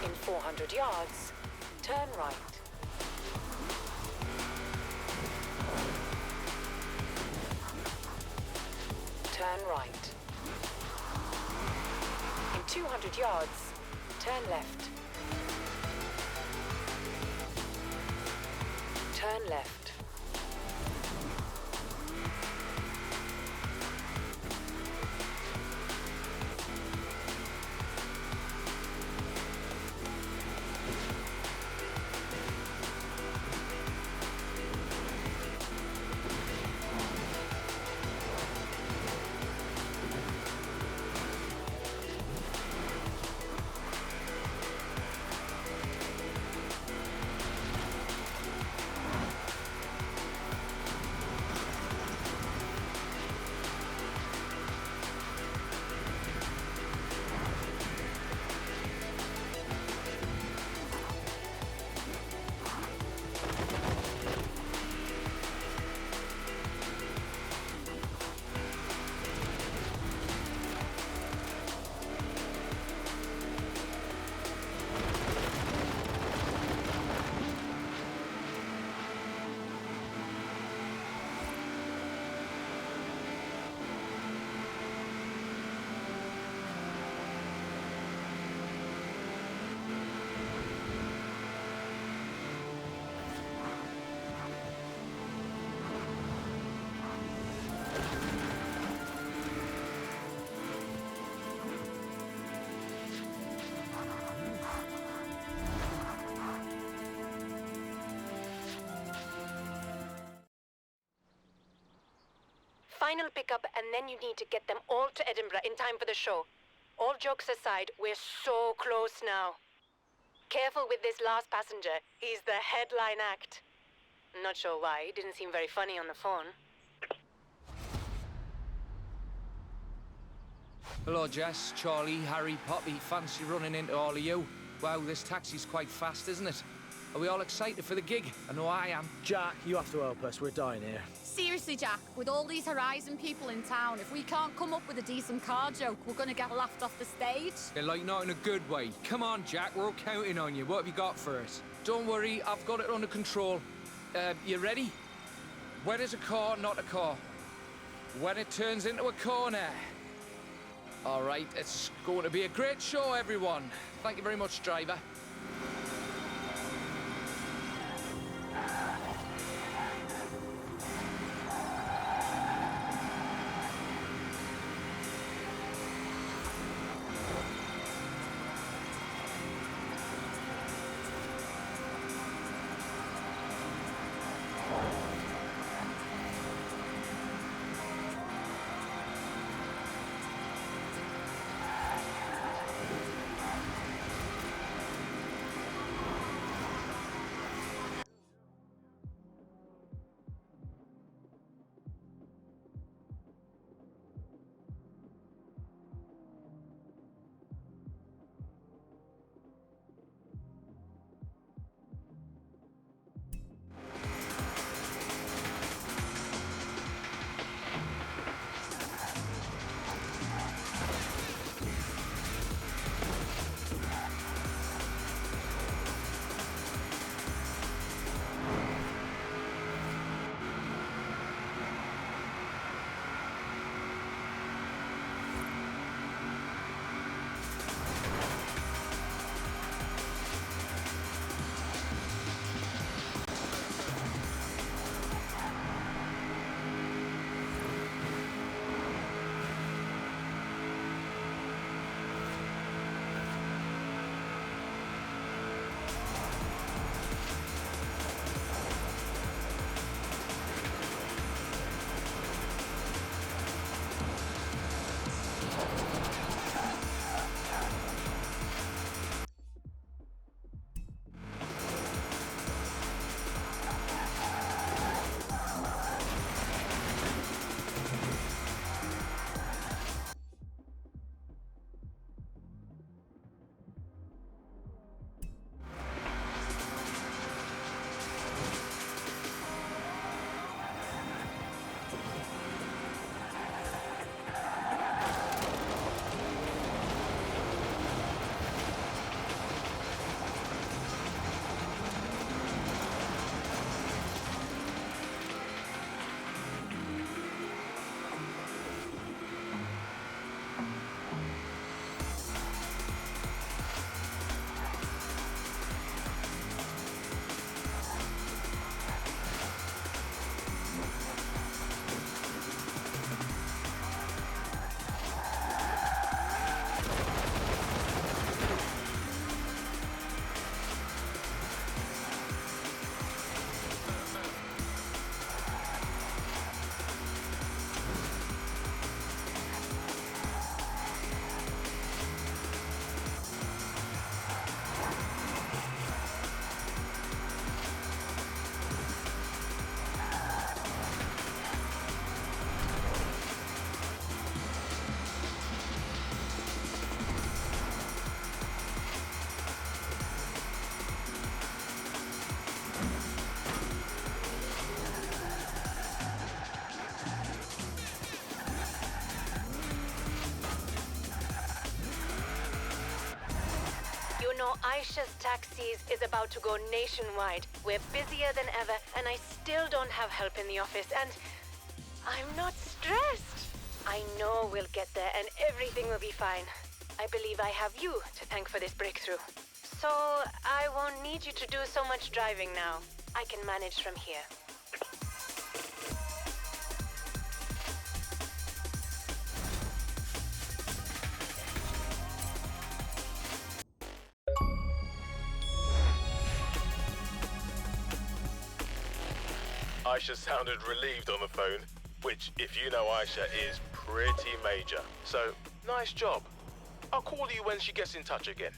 In 400 yards, turn right. Turn right. In 200 yards, turn left. Turn left. Final pickup, and then you need to get them all to Edinburgh in time for the show. All jokes aside, we're so close now. Careful with this last passenger. He's the headline act. Not sure why. He didn't seem very funny on the phone. Hello, Jess, Charlie, Harry, Poppy. Fancy running into all of you. Wow, this taxi's quite fast, isn't it? Are we all excited for the gig? I know I am. Jack, you have to help us. We're dying here. Seriously, Jack, with all these Horizon people in town, if we can't come up with a decent car joke, we're gonna get laughed off the stage. Yeah, like not in a good way. Come on, Jack, we're all counting on you. What have you got for us? Don't worry, I've got it under control. You ready? When is a car not a car? When it turns into a corner. All right, it's going to be a great show, everyone. Thank you very much, driver. know, Aisha's Taxis is about to go nationwide. We're busier than ever, and I still don't have help in the office, and I'm not stressed. I know we'll get there, and everything will be fine. I believe I have you to thank for this breakthrough. So I won't need you to do so much driving now. I can manage from here. Aisha sounded relieved on the phone, which, if you know Aisha, is pretty major. So, nice job. I'll call you when she gets in touch again.